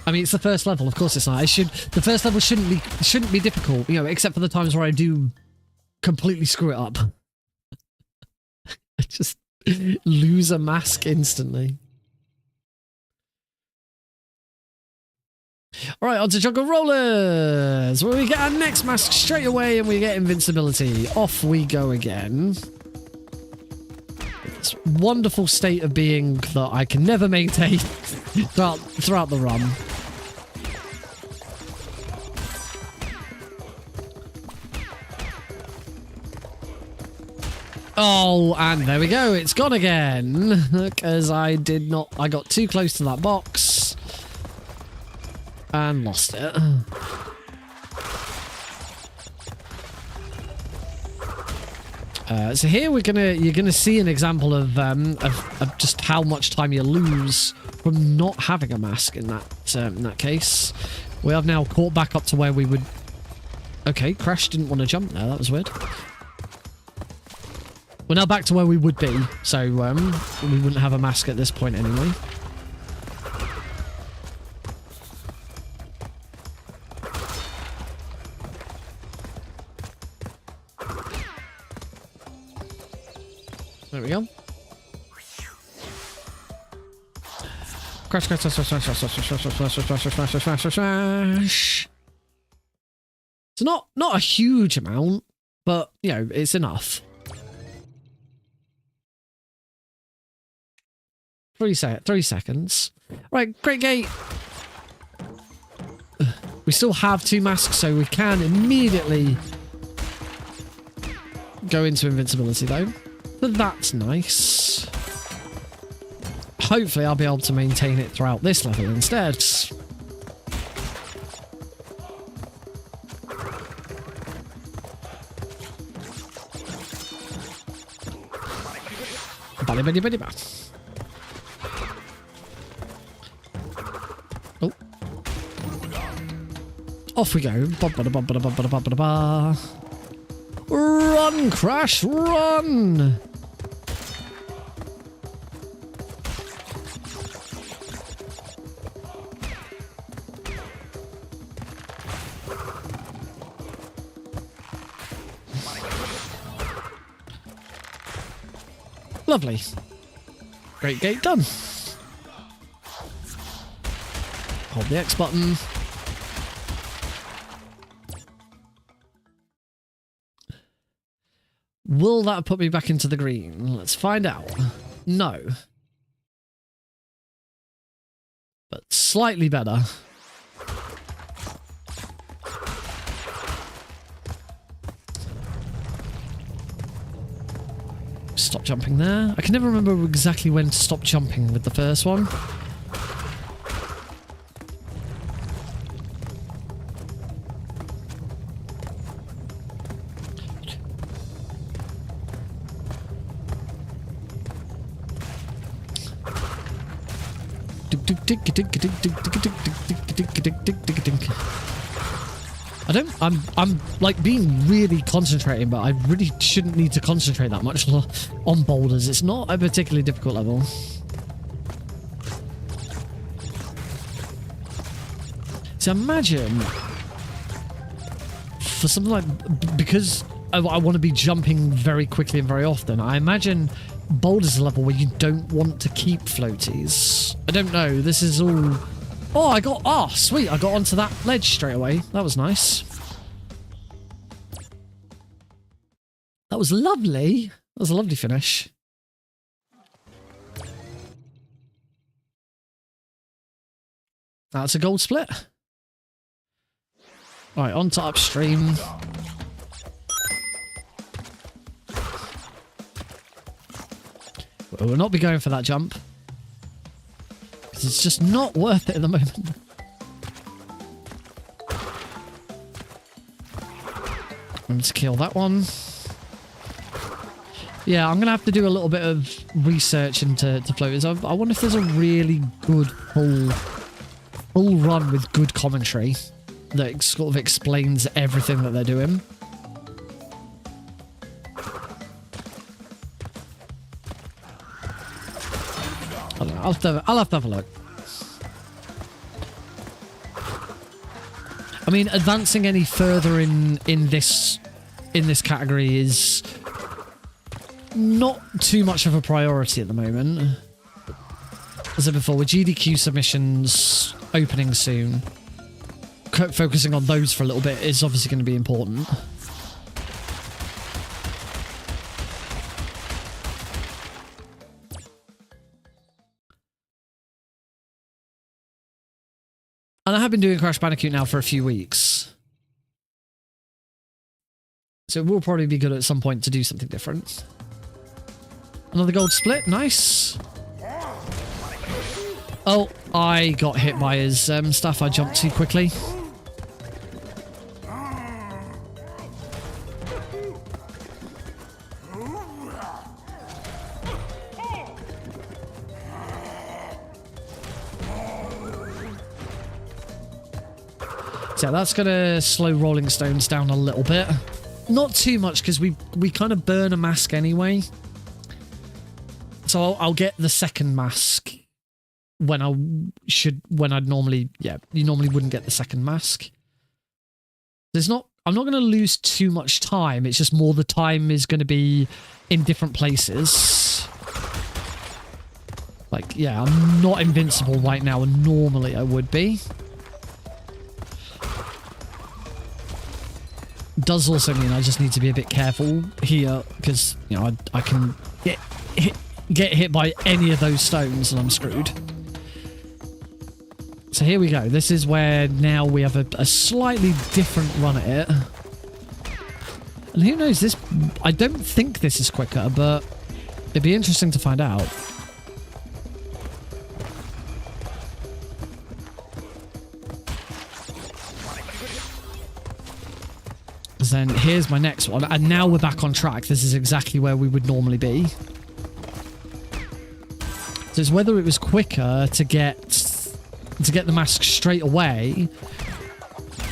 I mean, it's the first level. Of course, it's not. The first level shouldn't be difficult, you know, except for the times where I do completely screw it up. I just lose a mask instantly. Alright, on to Jungle Rollers, where we get our next mask straight away and we get invincibility. Off we go again. This wonderful state of being that I can never maintain throughout the run. Oh, and there we go. It's gone again. Because I got too close to that box. And lost it. So here you're gonna see an example of just how much time you lose from not having a mask in that case. We have now caught back up to where we would... Okay, Crash didn't want to jump there. That was weird. We're now back to where we would be, so we wouldn't have a mask at this point anyway. There we go. Crash, crash, crash, crash, crash, crash, crash, crash, crash, crash, crash, crash. It's not a huge amount, but you know, it's enough. 3 seconds. Right, Great Gate. We still have 2 masks, so we can immediately go into invincibility, though. But that's nice. Hopefully, I'll be able to maintain it throughout this level instead. Oh. Off we go. Run, Crash, run! Lovely. Great Gate done. Hold the X button. Will that put me back into the green? Let's find out. No. But slightly better. Stop jumping there. I can never remember exactly when to stop jumping with the first one. I'm like being really concentrating, but I really shouldn't need to concentrate that much on boulders. It's not a particularly difficult level. So imagine for something like, because I want to be jumping very quickly and very often, I imagine boulders a level where you don't want to keep floaties. I don't know. This is all... Oh, sweet. I got onto that ledge straight away. That was nice. That was lovely. That was a lovely finish. That's a gold split. Right, on to upstream. We'll not be going for that jump. Because it's just not worth it at the moment. Let's kill that one. Yeah, I'm going to have to do a little bit of research into floaters. I wonder if there's a really good full run with good commentary that sort of explains everything that they're doing. I don't know, I'll have to have a look. I mean, advancing any further in this category is not too much of a priority at the moment. As I said before, with GDQ submissions opening soon, focusing on those for a little bit is obviously going to be important. And I have been doing Crash Bandicoot now for a few weeks. So it will probably be good at some point to do something different. Another gold split, nice. Oh, I got hit by his stuff. I jumped too quickly. So that's going to slow Rolling Stones down a little bit. Not too much, because we kind of burn a mask anyway. So I'll get the second mask when I'd normally, yeah, you normally wouldn't get the second mask. I'm not going to lose too much time. It's just more the time is going to be in different places. Like, yeah, I'm not invincible right now, and normally I would be. Does also mean I just need to be a bit careful here, because, you know, I can get hit by any of those stones and I'm screwed. So here we go. This is where now we have a slightly different run at it. And who knows, this... I don't think this is quicker, but it'd be interesting to find out. Then here's my next one, and now we're back on track. This is exactly where we would normally be. So it's whether it was quicker to get the mask straight away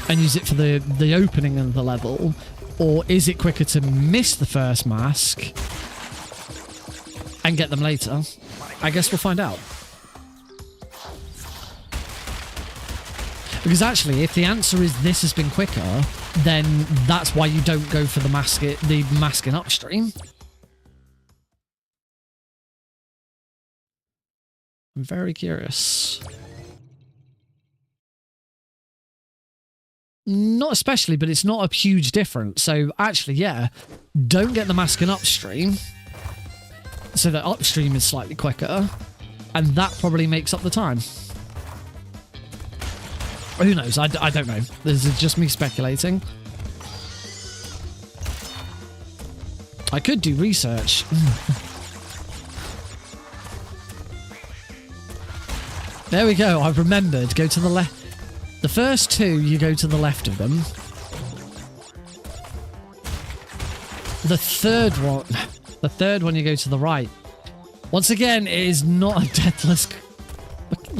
and use it for the opening of the level, or is it quicker to miss the first mask and get them later? I guess we'll find out. Because actually, if the answer is this has been quicker, then that's why you don't go for the mask in upstream. I'm very curious. Not especially, but it's not a huge difference. So actually, yeah, don't get the mask in upstream, so that upstream is slightly quicker, and that probably makes up the time. Who knows? I don't know. This is just me speculating. I could do research. There we go. I've remembered. Go to the left. The first two, you go to the left of them. The third one, you go to the right. Once again, it is not a deathless...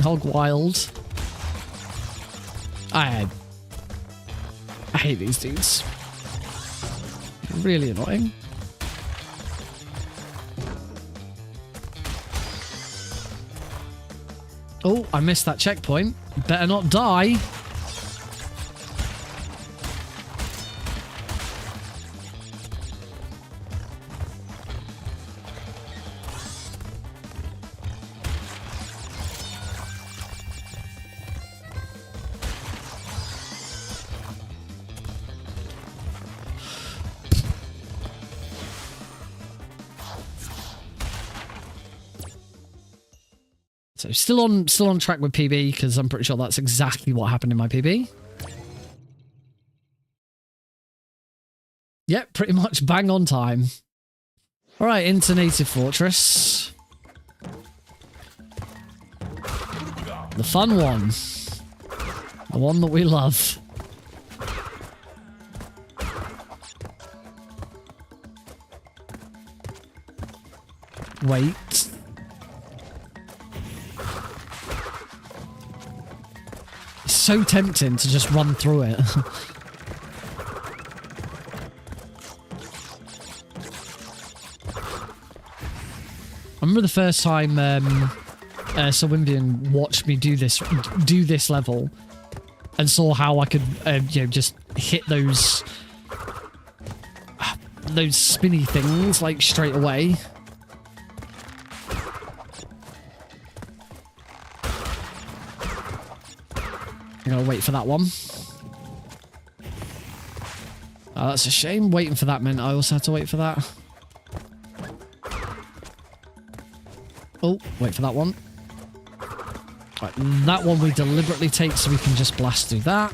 Hog wild. I hate these dudes. Really annoying. Oh, I missed that checkpoint. Better not die. So still on track with PB, because I'm pretty sure that's exactly what happened in my PB. Yep, pretty much bang on time. All right, into Native Fortress. The fun one. The one that we love. Wait. It's so tempting to just run through it. I remember the first time Sir Wimbian watched me do this level and saw how I could you know, just hit those spinny things like straight away. I'm gonna wait for that one. Oh, that's a shame. Waiting for that meant I also had to wait for that. Oh, wait for that one. Right, that one we deliberately take so we can just blast through that.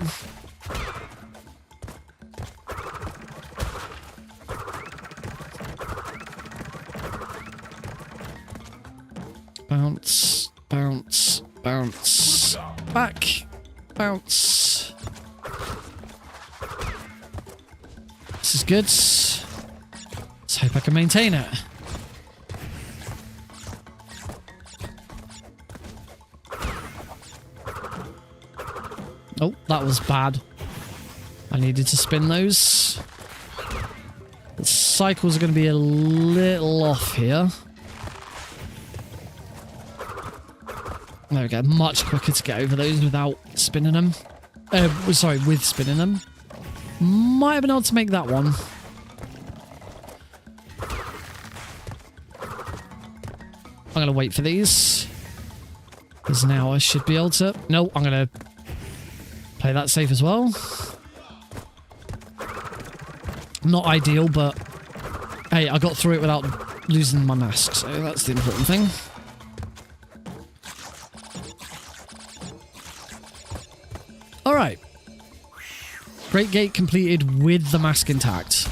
Bounce, bounce, bounce. Back, bounce. This is good. Let's hope I can maintain it. Oh, that was bad. I needed to spin those. The cycles are going to be a little off here. There we go. Much quicker to get over those without spinning them. Sorry, with spinning them. Might have been able to make that one. I'm going to wait for these. Because now I should be able to... No, I'm going to play that safe as well. Not ideal, but hey, I got through it without losing my mask, so that's the important thing. Alright. Great Gate completed with the mask intact.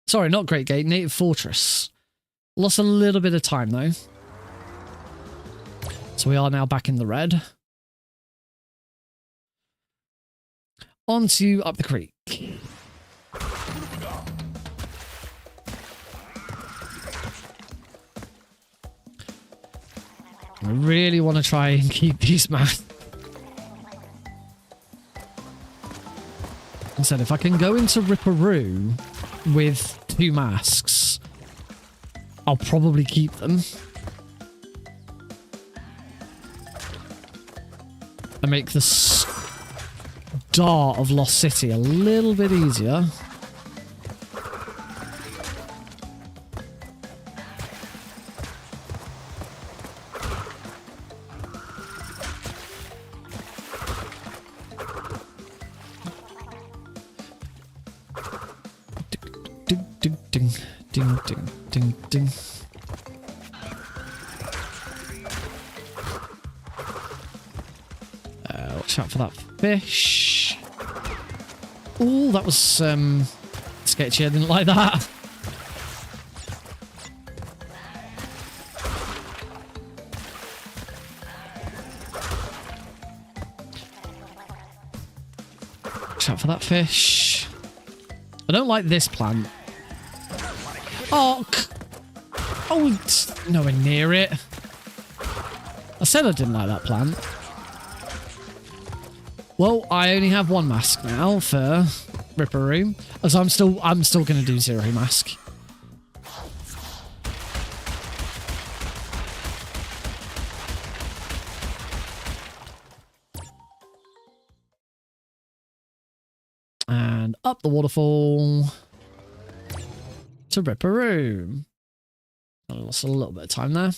Sorry, not Great Gate, Native Fortress. Lost a little bit of time though. So we are now back in the red. On to up the creek. I really want to try and keep these masks. Instead, if I can go into Ripperoo with 2 masks, I'll probably keep them. And make the start of Lost City a little bit easier. Ding, ding, ding, ding, ding, ding, ding. Watch out for that fish. Oh, that was sketchy. I didn't like that. Watch out for that fish. I don't like this plant. Oh, Oh, it's nowhere near it. I said I didn't like that plant. Well, I only have one mask now for Ripperoo, as I'm still going to do zero mask. And up the waterfall to Ripperoo. I lost a little bit of time there.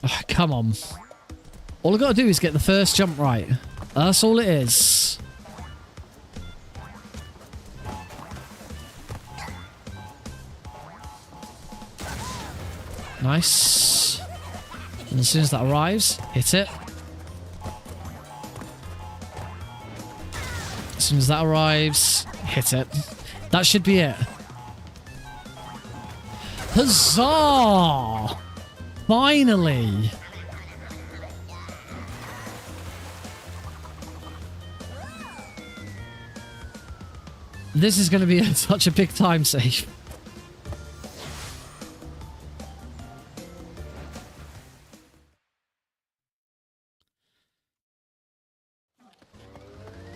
Oh, come on. All I've got to do is get the first jump right. That's all it is. Nice. And as soon as that arrives, hit it. As soon as that arrives, hit it. That should be it. Huzzah! Finally! This is going to be such a big time save.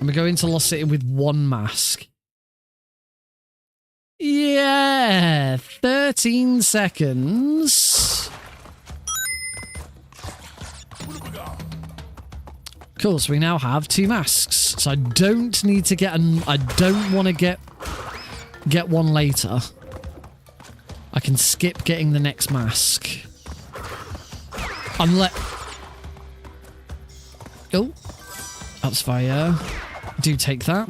I'm going to go into Lost City with one mask. Yeah, 13 seconds. Cool, so we now have 2 masks. So I don't need to get I don't want to get one later. I can skip getting the next mask. Unless... Oh. That's fire. Do take that.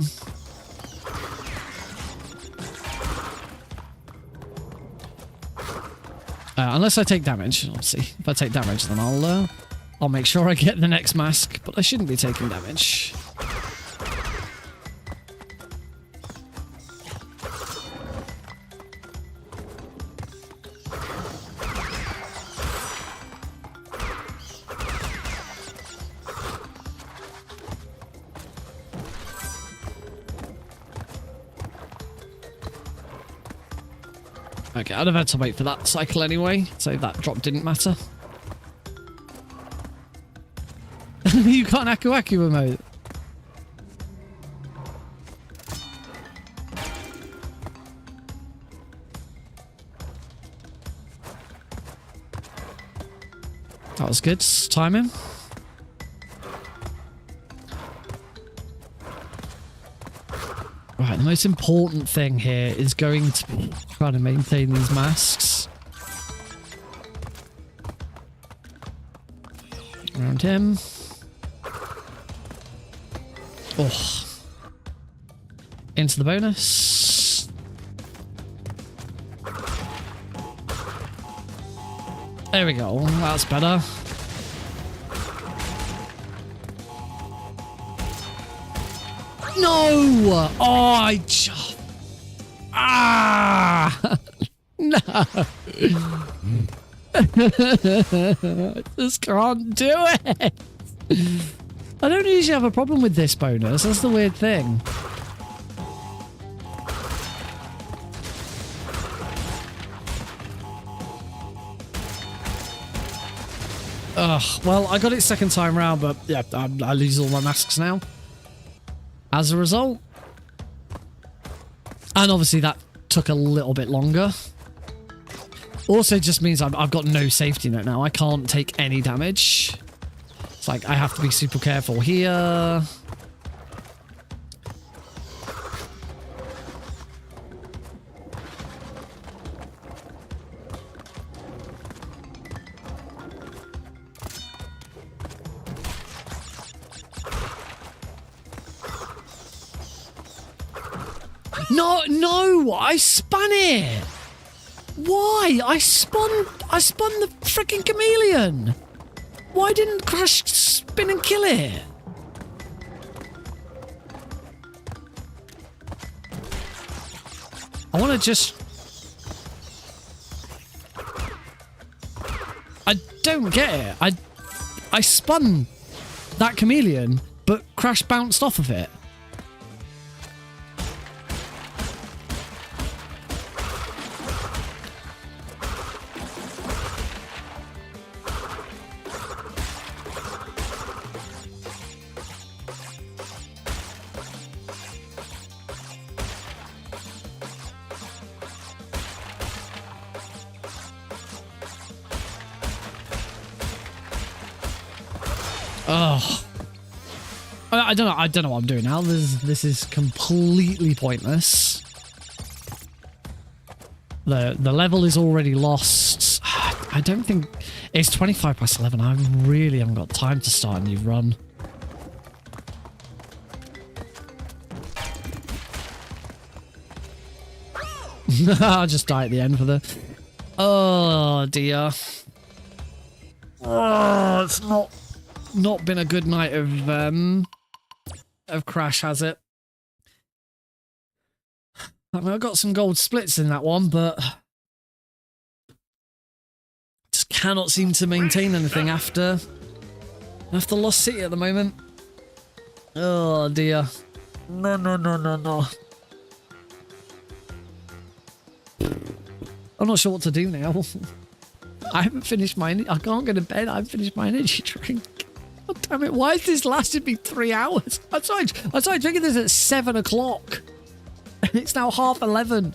Unless I take damage, obviously. If I take damage, then I'll make sure I get the next mask, but I shouldn't be taking damage. Okay, I'd have had to wait for that cycle anyway, so that drop didn't matter. You can't Aku Aku emote. That was good timing. Right, the most important thing here is going to be trying to maintain these masks. Around him. Oh. Into the bonus. There we go. That's better. No! Oh, I just... Ah! No! I just can't do it! I don't usually have a problem with this bonus. That's the weird thing. Ugh, well, I got it second time round, but yeah, I lose all my masks now. As a result. And obviously that took a little bit longer. Also just means I've got no safety net now. I can't take any damage. It's like I have to be super careful here. No, I spun it. Why? I spun the freaking chameleon. Why didn't Crash spin and kill it? I want to just... I don't get it. I spun that chameleon, but Crash bounced off of it. Oh. I don't know. I don't know what I'm doing now. This is completely pointless. The level is already lost. I don't think it's 25 past 11. I really haven't got time to start a new run. I'll just die at the end for the. Oh dear. Oh, it's not been a good night of Crash, has it? I mean, I got some gold splits in that one, but just cannot seem to maintain anything after Lost City at the moment. Oh dear. No. I'm not sure what to do now. I haven't finished my. I can't go to bed. I haven't finished my energy drink. God damn it! Why has this lasted me 3 hours? I started drinking this at 7 o'clock, and it's now 11:30.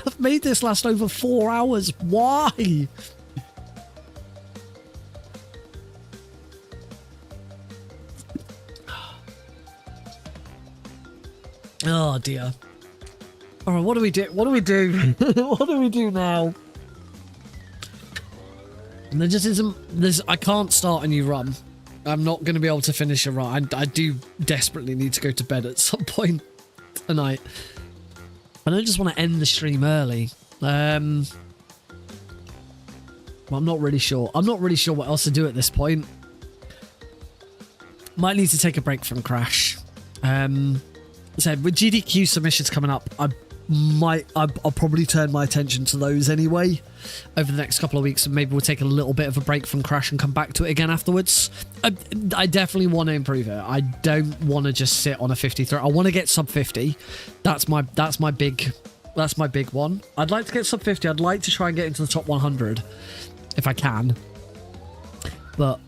I've made this last over 4 hours. Why? Oh dear. All right, what do we do? What do we do? What do we do now? And there just isn't. I can't start a new run. I'm not going to be able to finish a run. I do desperately need to go to bed at some point tonight. I don't just want to end the stream early. Well, I'm not really sure. I'm not really sure what else to do at this point. Might need to take a break from Crash. So with GDQ submissions coming up, I'll probably turn my attention to those anyway over the next couple of weeks, and maybe we'll take a little bit of a break from Crash and come back to it again afterwards. I definitely want to improve it. I don't want to just sit on a 53. I want to get sub 50. That's my big one. I'd like to get sub 50. I'd like to try and get into the top 100 if I can. But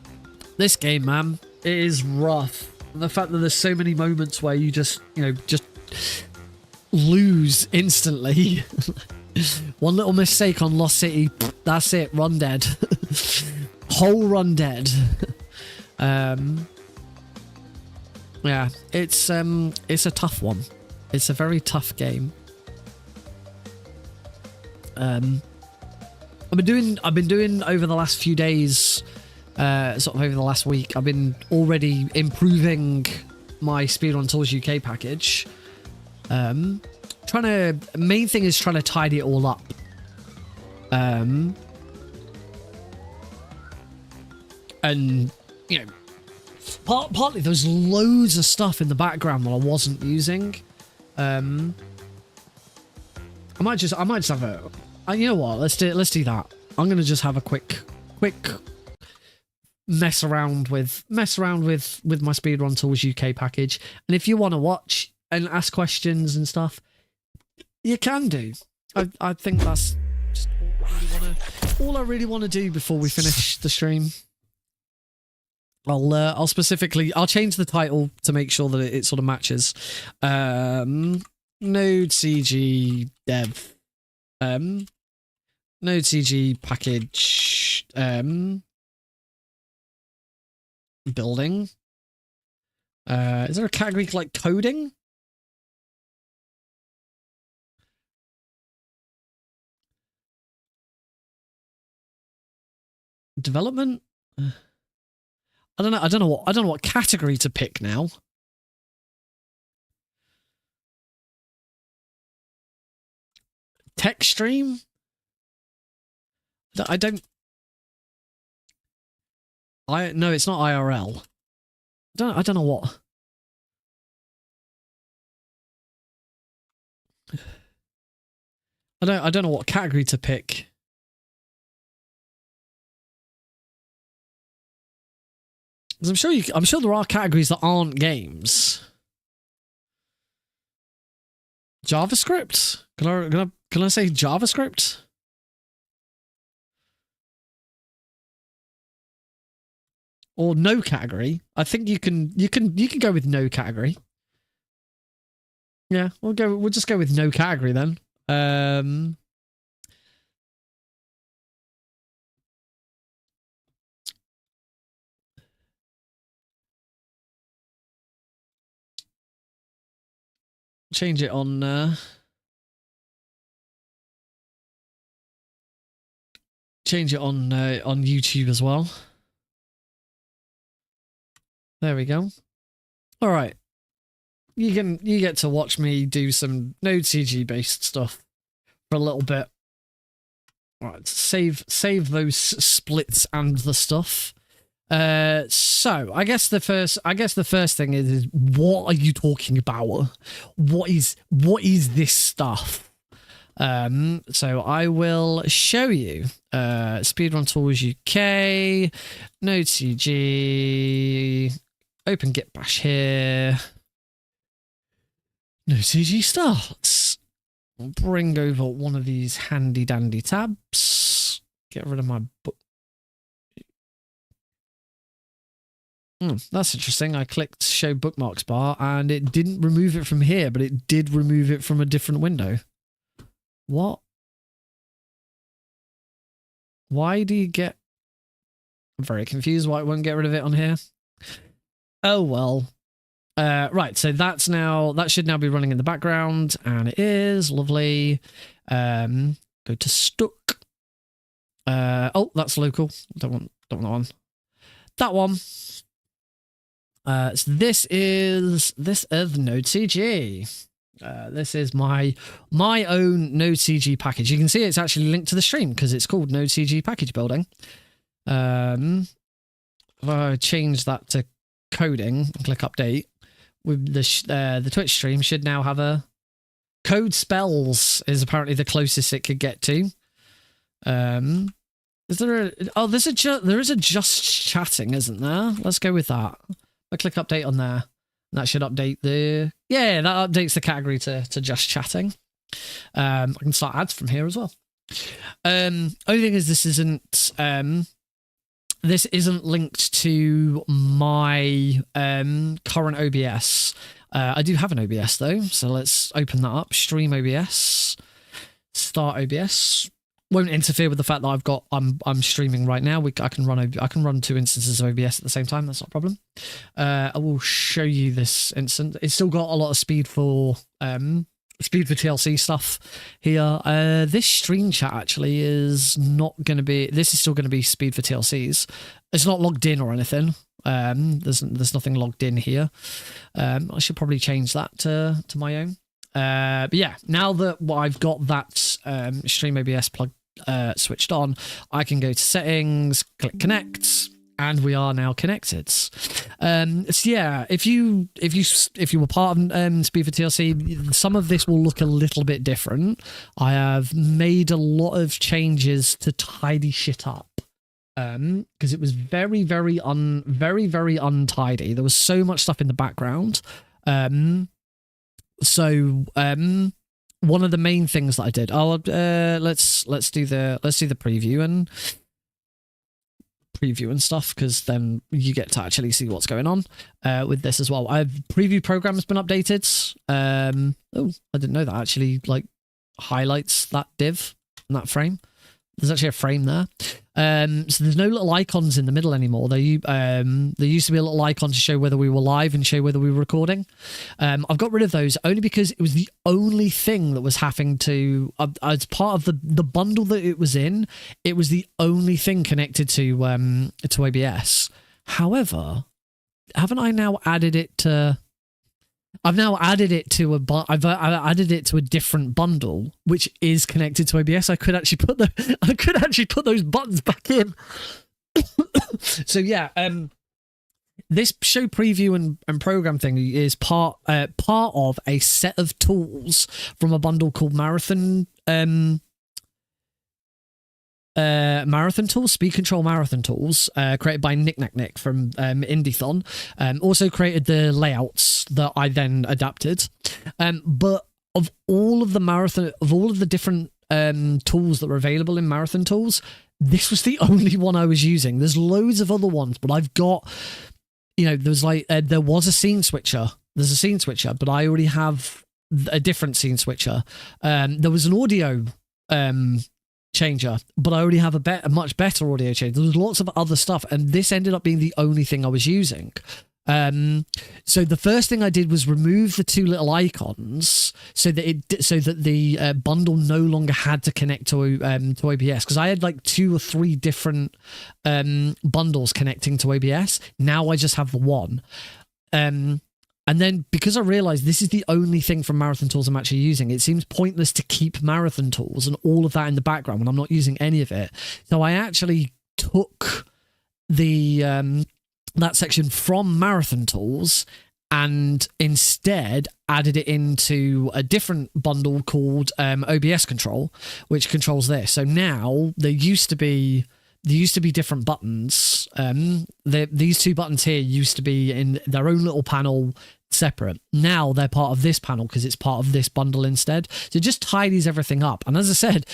this game, man, it is rough. And the fact that there's so many moments where you just lose instantly. One little mistake on Lost City, that's it, run dead. Whole run dead. Yeah, it's a tough one. It's a very tough game. I've been doing over the last few days, sort of over the last week, I've been already improving my Speedrun Tools UK package. Main thing is trying to tidy it all up. And partly there's loads of stuff in the background that I wasn't using. I might just have a. You know what? Let's do that. I'm gonna just have a quick mess around with my Speedrun Tools UK package. And if you want to watch and ask questions and stuff, you can do. I think that's just all I really want to do before we finish the stream. I'll change the title to make sure that it sort of matches. NodeCG dev. NodeCG package. Building. Is there a category like coding? Development? I don't know what category to pick now. Tech stream? No, it's not IRL. I don't know what. I don't know what category to pick. I'm sure there are categories that aren't games. JavaScript? Can I say JavaScript? Or no category? I think you can go with no category. Yeah, we'll just go with no category then. change it on on YouTube as well. There we go. All right. You get to watch me do some NodeCG based stuff for a little bit. All right, save those splits and the stuff. So I guess the first thing is what are you talking about? What is this stuff? So I will show you. Speedrun Tools UK, NodeCG, open Git bash here. NodeCG starts. I'll bring over one of these handy dandy tabs. Get rid of my book. That's interesting. I clicked show bookmarks bar and it didn't remove it from here, but it did remove it from a different window. What? Why do you get... I'm very confused why it won't get rid of it on here. Oh, well. Right, so that should now be running in the background, and it is. Lovely. Go to stuck. Oh, that's local. Don't want that one. That one. So this is NodeCG. This is my own NodeCG package. You can see it's actually linked to the stream because it's called NodeCG package building. If I change that to coding and click update, with the Twitch stream should now have a code spells is apparently the closest it could get to. Is there there is a just chatting, isn't there? Let's go with that. I click update on there. That should update that updates the category to just chatting. I can start ads from here as well. Only thing is this isn't linked to my current OBS. I do have an OBS though, so let's open that up. Stream OBS, start OBS. Won't interfere with the fact that I'm streaming right now. I can run two instances of OBS at the same time. That's not a problem. I will show you this instance. It's still got a lot of speed for TLC stuff here. This stream chat actually is not going to be. This is still going to be speed for TLCs. It's not logged in or anything. There's nothing logged in here. I should probably change that to my own. But yeah, now that I've got that stream OBS plug switched on, I can go to settings, click connect, and we are now connected. So yeah, if you were part of Speed for TLC, some of this will look a little bit different. I have made a lot of changes to tidy shit up because it was very untidy. There was so much stuff in the background. One of the main things that I did. Let's do the preview and stuff, because then you get to actually see what's going on with this as well. Preview program has been updated. Oh, I didn't know that actually like highlights that div in that frame. There's actually a frame there. So there's no little icons in the middle anymore. There used to be a little icon to show whether we were live and show whether we were recording. I've got rid of those only because it was the only thing that was having to, as part of the bundle that it was in, it was the only thing connected to OBS. However, haven't I now added it to... I've added it to a different bundle which is connected to OBS. I could actually put those buttons back in. So yeah, this show preview and program thing is part of a set of tools from a bundle called Marathon tools, speed control marathon tools, created by Nick from Indiethon. Also created the layouts that I then adapted. But of all of the different tools that were available in Marathon tools, this was the only one I was using. There's loads of other ones, but I've got, there was a scene switcher. There's a scene switcher, but I already have a different scene switcher. There was an audio changer, but I already have a much better audio changer. There was lots of other stuff, and this ended up being the only thing I was using. So the first thing I did was remove the two little icons so that the bundle no longer had to connect to OBS, because I had like 2 or 3 different bundles connecting to OBS. Now I just have the one. And then because I realized this is the only thing from Marathon Tools I'm actually using, it seems pointless to keep Marathon Tools and all of that in the background when I'm not using any of it. So I actually took the that section from Marathon Tools and instead added it into a different bundle called OBS Control, which controls this. So now there used to be different buttons. These 2 buttons here used to be in their own little panel separate. Now they're part of this panel because it's part of this bundle instead. So it just tidies everything up. And as I said,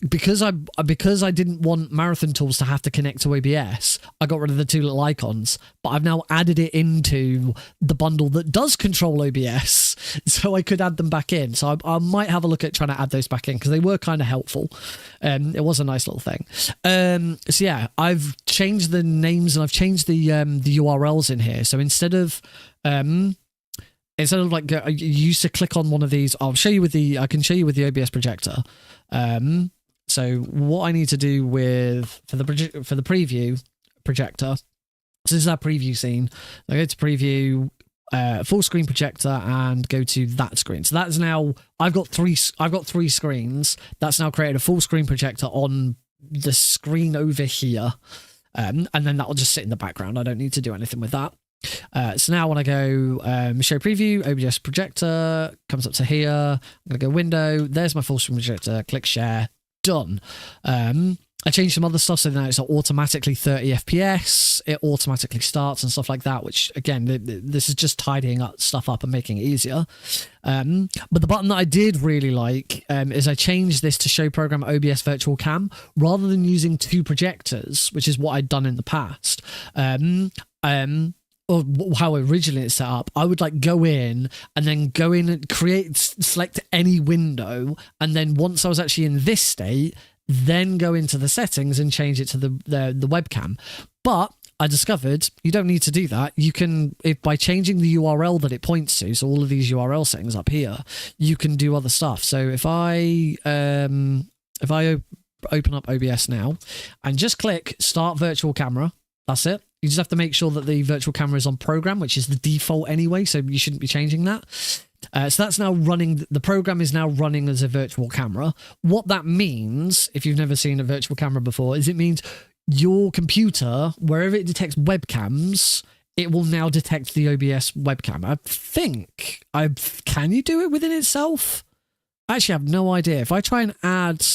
because I didn't want Marathon Tools to have to connect to OBS, I got rid of the 2 little icons, but I've now added it into the bundle that does control OBS, so I could add them back in. So I might have a look at trying to add those back in because they were kind of helpful. It was a nice little thing. So yeah, I've changed the names and I've changed the URLs in here. So instead of like you used to click on one of these, I can show you with the OBS projector. So what I need to do for the preview projector, so this is our preview scene. I go to preview, full screen projector, and go to that screen. So that's now I've got three screens. That's now created a full screen projector on the screen over here, and then that will just sit in the background. I don't need to do anything with that. So now when I go show preview, OBS projector comes up to here. I'm going to go window. There's my full screen projector. Click share. Done. I changed some other stuff so now it's automatically 30 FPS. It automatically starts and stuff like that, which again, this is just tidying up stuff up and making it easier. But the button that I did really like is I changed this to show program OBS virtual cam rather than using 2 projectors, which is what I'd done in the past. Or how originally it's set up, I would like go in and select any window, and then once I was actually in this state, then go into the settings and change it to the webcam. But I discovered you don't need to do that. You can, by changing the URL that it points to, so all of these URL settings up here, you can do other stuff. So if I open up OBS now and just click Start Virtual Camera, that's it. You just have to make sure that the virtual camera is on program, which is the default anyway, so you shouldn't be changing that. So that's now running. The program is now running as a virtual camera. What that means, if you've never seen a virtual camera before, is it means your computer, wherever it detects webcams, it will now detect the OBS webcam. I think, can you do it within itself? I actually have no idea. If I try and add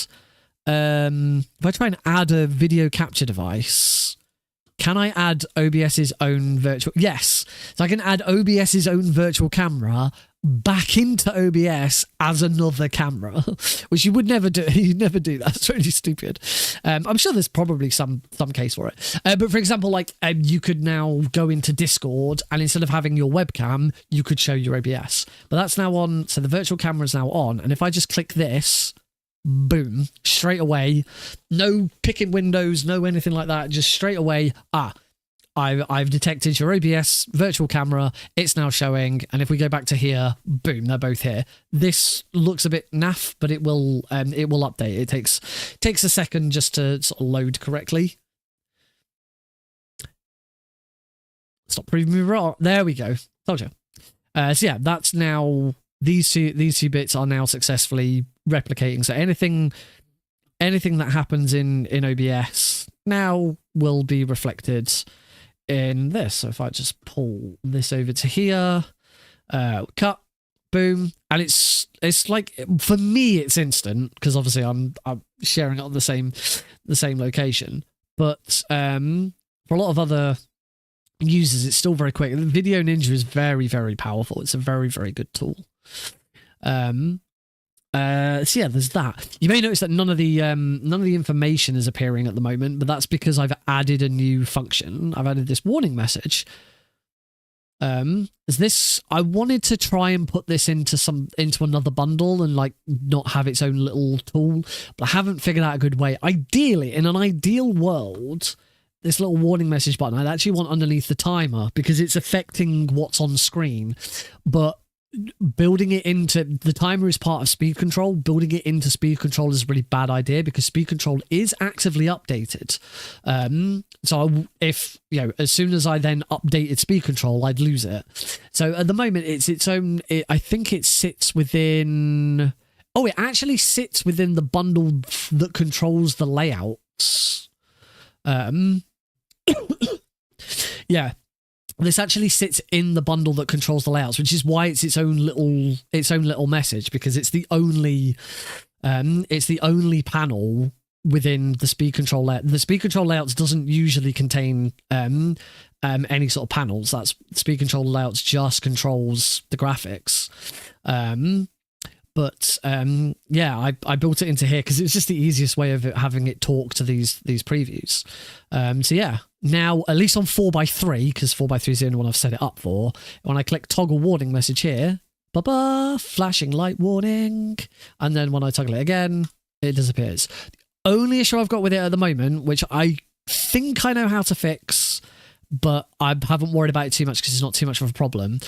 a video capture device, can I add OBS's own virtual? Yes. So I can add OBS's own virtual camera back into OBS as another camera, which you would never do. You'd never do that. It's really stupid. I'm sure there's probably some case for it. But for example, like you could now go into Discord and instead of having your webcam, you could show your OBS. But that's now on. So the virtual camera is now on. And if I just click this, boom, straight away, no picking windows, no anything like that, just straight away, I've detected your OBS virtual camera, it's now showing, and if we go back to here, boom, they're both here. This looks a bit naff, but it will update. It takes a second just to sort of load correctly. Stop proving me wrong. There we go. Told you. So yeah, that's now, these two bits are now successfully replicating. So anything that happens in OBS now will be reflected in this. So if I just pull this over to here, cut, boom, and it's like, for me it's instant because obviously I'm sharing it on the same location, but for a lot of other users it's still very quick. Video Ninja is very, very powerful. It's a very, very good tool. So yeah, there's that. You may notice that none of the information is appearing at the moment, but that's because I've added a new function. I've added this warning message. I wanted to try and put this into another bundle and like not have its own little tool, but I haven't figured out a good way. Ideally, in an ideal world, this little warning message button, I'd actually want underneath the timer because it's affecting what's on screen. But building it into the timer is part of speed control. Building it into speed control is a really bad idea because speed control is actively updated. So if, as soon as I then updated speed control, I'd lose it. So at the moment, it's its own. I think it sits within. Oh, it actually sits within the bundle that controls the layouts. Yeah. This actually sits in the bundle that controls the layouts, which is why it's its own little message, because it's the only panel within the speed control layout. The speed control layouts doesn't usually contain any sort of panels. That's speed control layouts just controls the graphics. But I built it into here because it's just the easiest way of having it talk to these previews. So yeah, now at least on 4x3, because 4x3 is the only one I've set it up for. When I click toggle warning message here, flashing light warning, and then when I toggle it again, it disappears. The only issue I've got with it at the moment, which I think I know how to fix, but I haven't worried about it too much because it's not too much of a problem,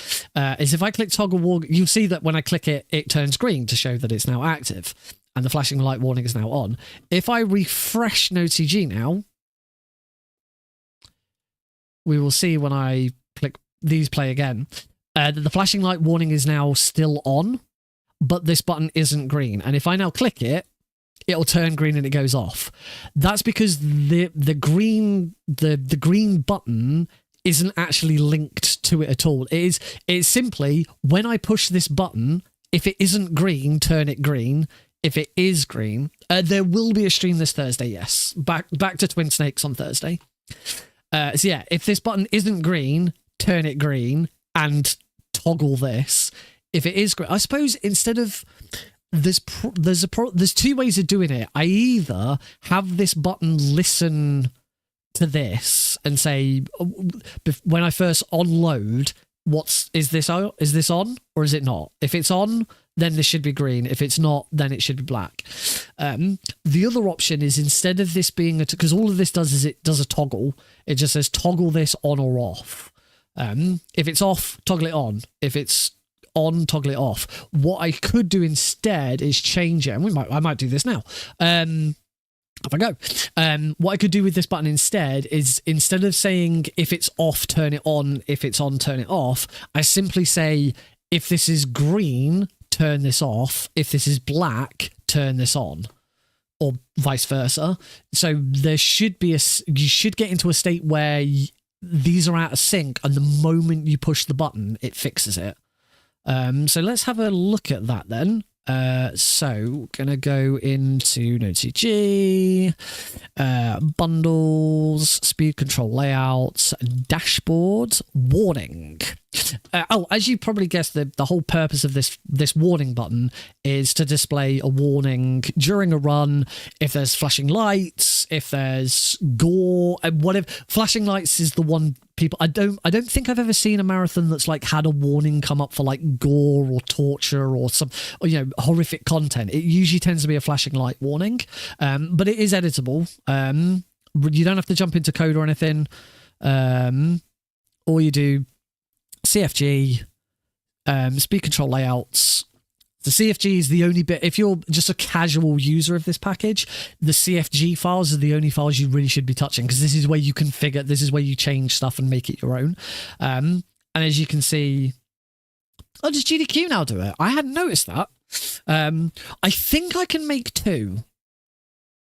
is if I click toggle warning, you'll see that when I click it, it turns green to show that it's now active and the flashing light warning is now on. If I refresh NodeCG now, we will see when I click these play again, that the flashing light warning is now still on, but this button isn't green. And if I now click it, it'll turn green and it goes off. That's because the green button isn't actually linked to it at all. It's simply when I push this button, if it isn't green, turn it green. If it is green, there will be a stream this Thursday. Yes, back to Twin Snakes on Thursday. So yeah, if this button isn't green, turn it green and toggle this. If it is green, I suppose instead of there's two ways of doing it. I either have this button listen to this and say when I first unload, is this on or is it not? If it's on, then this should be green. If it's not, then it should be black. The other option is instead of this being because all of this does is it does a toggle. It just says toggle this on or off. If it's off, toggle it on. If it's on, toggle it off. What I could do instead is change it, and I might do this now. Off I go. What I could do with this button instead is instead of saying if it's off, turn it on, if it's on, turn it off, I simply say if this is green, turn this off, if this is black, turn this on, or vice versa. So there should be you should get into a state where these are out of sync, and the moment you push the button, it fixes it. So let's have a look at that then. So gonna go into NodeCG, bundles, speed control layouts, dashboard, warning. As you probably guessed, the whole purpose of this warning button is to display a warning during a run if there's flashing lights, if there's gore, and whatever. Flashing lights is the one people I don't think I've ever seen a marathon that's like had a warning come up for like gore or torture or some horrific content. It usually tends to be a flashing light warning, but it is editable. You don't have to jump into code or anything. All you do CFG, speed control layouts. The CFG is the only bit, if you're just a casual user of this package, the CFG files are the only files you really should be touching, because this is where you configure, this is where you change stuff and make it your own. And as you can see, does GDQ now do it? I hadn't noticed that. I think I can make two.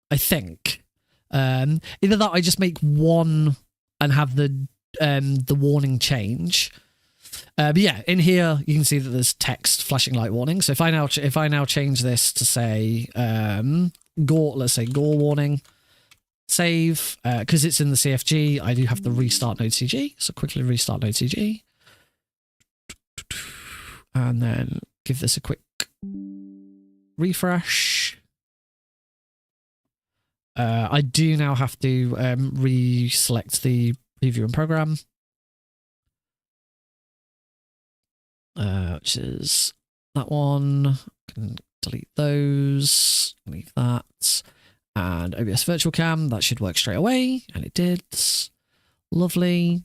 I think. Either that, I just make one and have the warning change. But yeah, in here you can see that there's text flashing light warning. So if I now change this to say gore, let's say gore warning, save, because it's in the CFG, I do have to restart NodeCG. So quickly restart NodeCG, and then give this a quick refresh. I do now have to reselect the preview and program. Which is that one. Can delete those, leave that, And OBS Virtual Cam, that should work straight away. And it did. Lovely.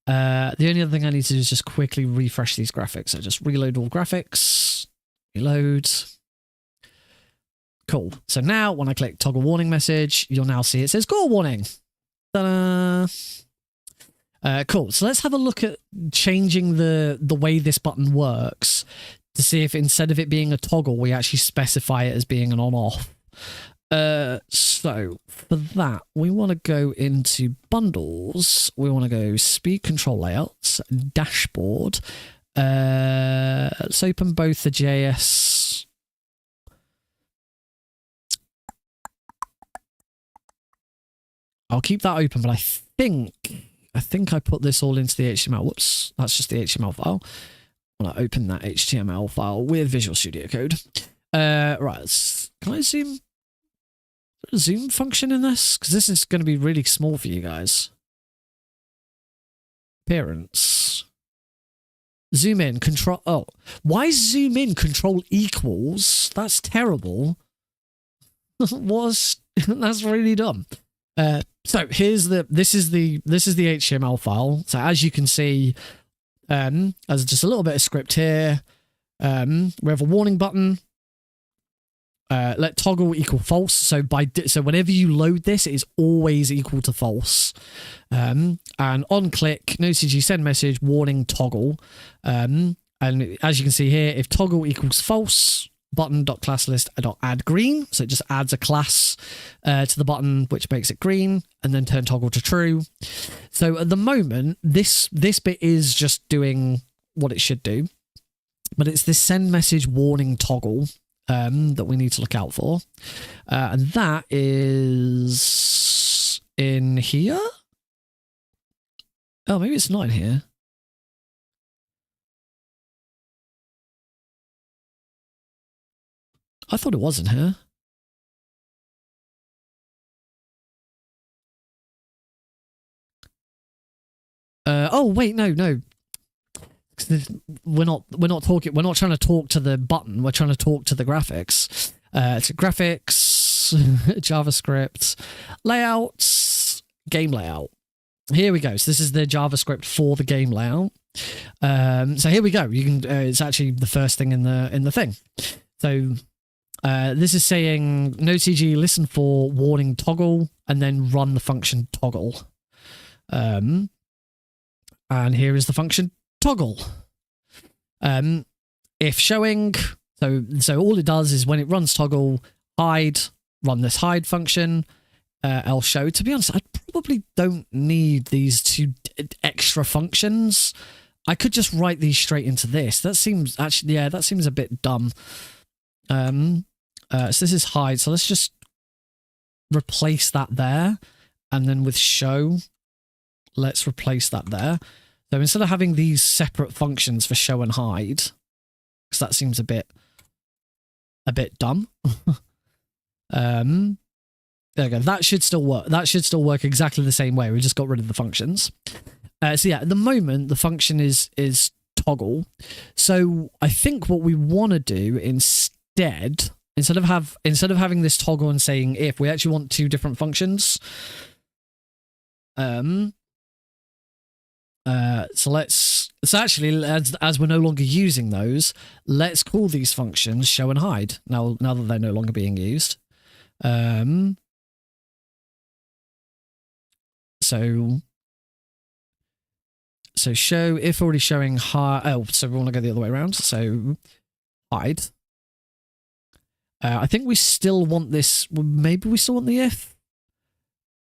The only other thing I need to do is just quickly refresh these graphics. So just reload all graphics. Reload. Cool. So now when I click toggle warning message, you'll now see it says call warning. Ta-da! Cool. So let's have a look at changing the way this button works to see if instead of it being a toggle, we actually specify it as being an on-off. So for that, we want to go into bundles. We want to go speed control layouts, dashboard. Let's open both the JS. I'll keep that open, but I think I put this all into the HTML. Whoops, that's just the HTML file. I want to open that HTML file with Visual Studio Code. Right, can I zoom function in this? Because this is going to be really small for you guys. Appearance. Zoom in, control. Oh, why zoom in control equals? That's terrible. That's really dumb. So here's this is the HTML file. So as you can see, as just a little bit of script here, we have a warning button. Let toggle equal false. So whenever you load this, it is always equal to false. And on click, NodeCG send message warning toggle. And as you can see here, if toggle equals false, button.classlist.add green. So it just adds a class to the button, which makes it green, and then turn toggle to true. So at the moment, this bit is just doing what it should do, but it's this send message warning toggle that we need to look out for. And that is in here. Oh, maybe it's not in here. I thought it was in here. Oh wait, no. We're not trying to talk to the button. We're trying to talk to the graphics. It's graphics, JavaScript, layouts, game layout. Here we go. So this is the JavaScript for the game layout. So here we go. You can. It's actually the first thing in the thing. So. This is saying NodeCG listen for warning toggle and then run the function toggle. And here is the function toggle. If showing, so all it does is when it runs toggle, hide, run this hide function, else show. To be honest, I probably don't need these two extra functions. I could just write these straight into this. That seems actually, yeah, that seems a bit dumb. So this is hide. So let's just replace that there. And then with show, let's replace that there. So instead of having these separate functions for show and hide, because that seems a bit dumb. There we go. That should still work. That should still work exactly the same way. We just got rid of the functions. So yeah, at the moment, the function is toggle. So I think what we want to do instead of having this toggle and saying if, we actually want two different functions. So actually, as we're no longer using those, let's call these functions show and hide now that they're no longer being used. So show if already showing hide. Oh, so we want to go the other way around. So hide. I think we still want this. Maybe we still want the if.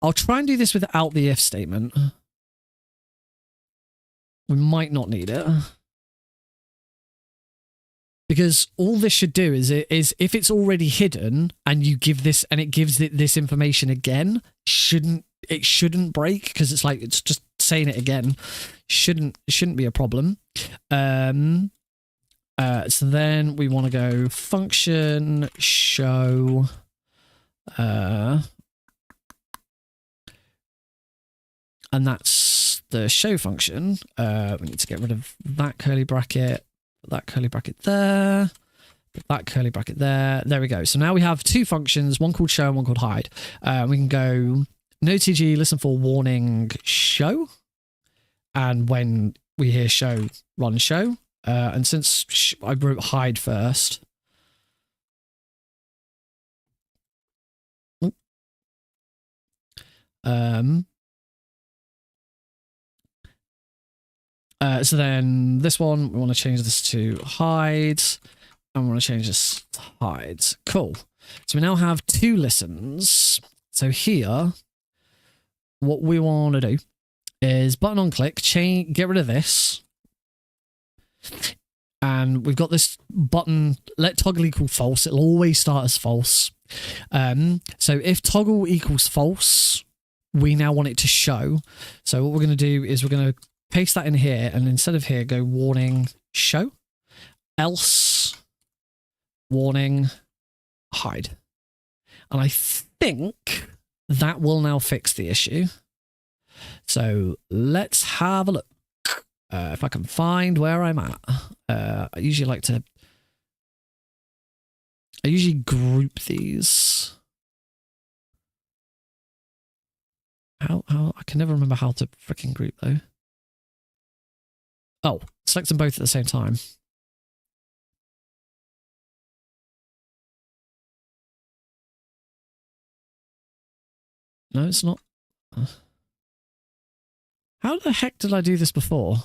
I'll try and do this without the if statement. We might not need it. Because all this should do is if it's already hidden and you give this and it gives it this information again, it shouldn't break, because it's like it's just saying it again. Shouldn't be a problem. So then we want to go function show and that's the show function. We need to get rid of that curly bracket, there. Put that curly bracket there. There we go. So now we have two functions, one called show and one called hide. We can go NodeCG, listen for warning show. And when we hear show, run show. And since I wrote hide first. So then this one, we want to change this to hide. And we want to change this to hide. Cool. So we now have two listens. So here, what we want to do is button on click, get rid of this. And we've got this button, let toggle equal false. It'll always start as false. So if toggle equals false, we now want it to show. So what we're going to do is we're going to paste that in here, and instead of here, go warning show, else warning hide. And I think that will now fix the issue. So let's have a look. If I can find where I'm at. I usually group these. How I can never remember how to freaking group though. Oh, select them both at the same time. No, it's not. How the heck did I do this before?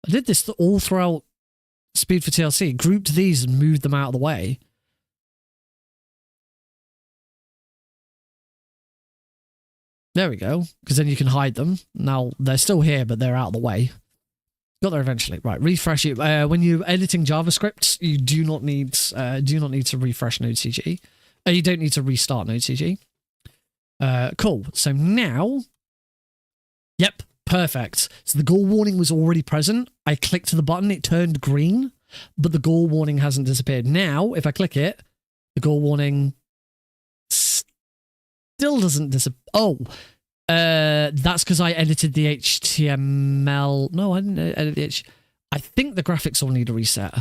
I did this all throughout Speed for TLC. Grouped these and moved them out of the way. There we go. Because then you can hide them. Now, they're still here, but they're out of the way. Got there eventually. Right, refresh it. When you're editing JavaScript, you do not need to refresh NodeCG. You don't need to restart NodeCG. Cool. So now... Yep, perfect. So the gore warning was already present. I clicked the button, it turned green, but the gore warning hasn't disappeared. Now, if I click it, the gore warning still doesn't disappear. Oh, that's because I edited the HTML. No, I didn't edit the I think the graphics will need a reset.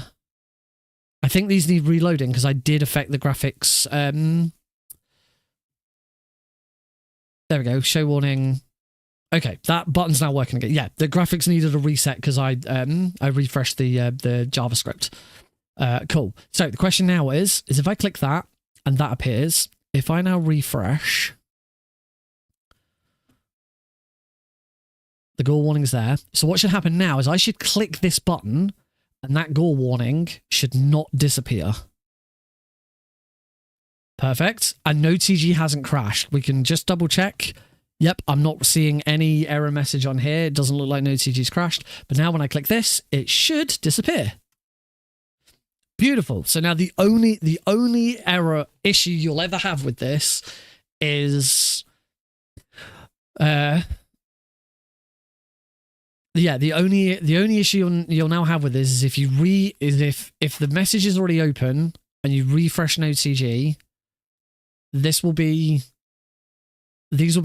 I think these need reloading because I did affect the graphics. There we go, show warning. Okay, that button's now working again. Yeah, the graphics needed a reset because I refreshed the JavaScript. Cool. So the question now is if I click that and that appears, if I now refresh, the gore warning's there. So what should happen now is I should click this button and that gore warning should not disappear. Perfect. And NodeCG hasn't crashed. We can just double check. Yep, I'm not seeing any error message on here. It doesn't look like NodeCG's crashed. But now when I click this, it should disappear. Beautiful. So now the only error issue you'll ever have with this is the only issue you'll now have with this is if the message is already open and you refresh NodeCG, these will be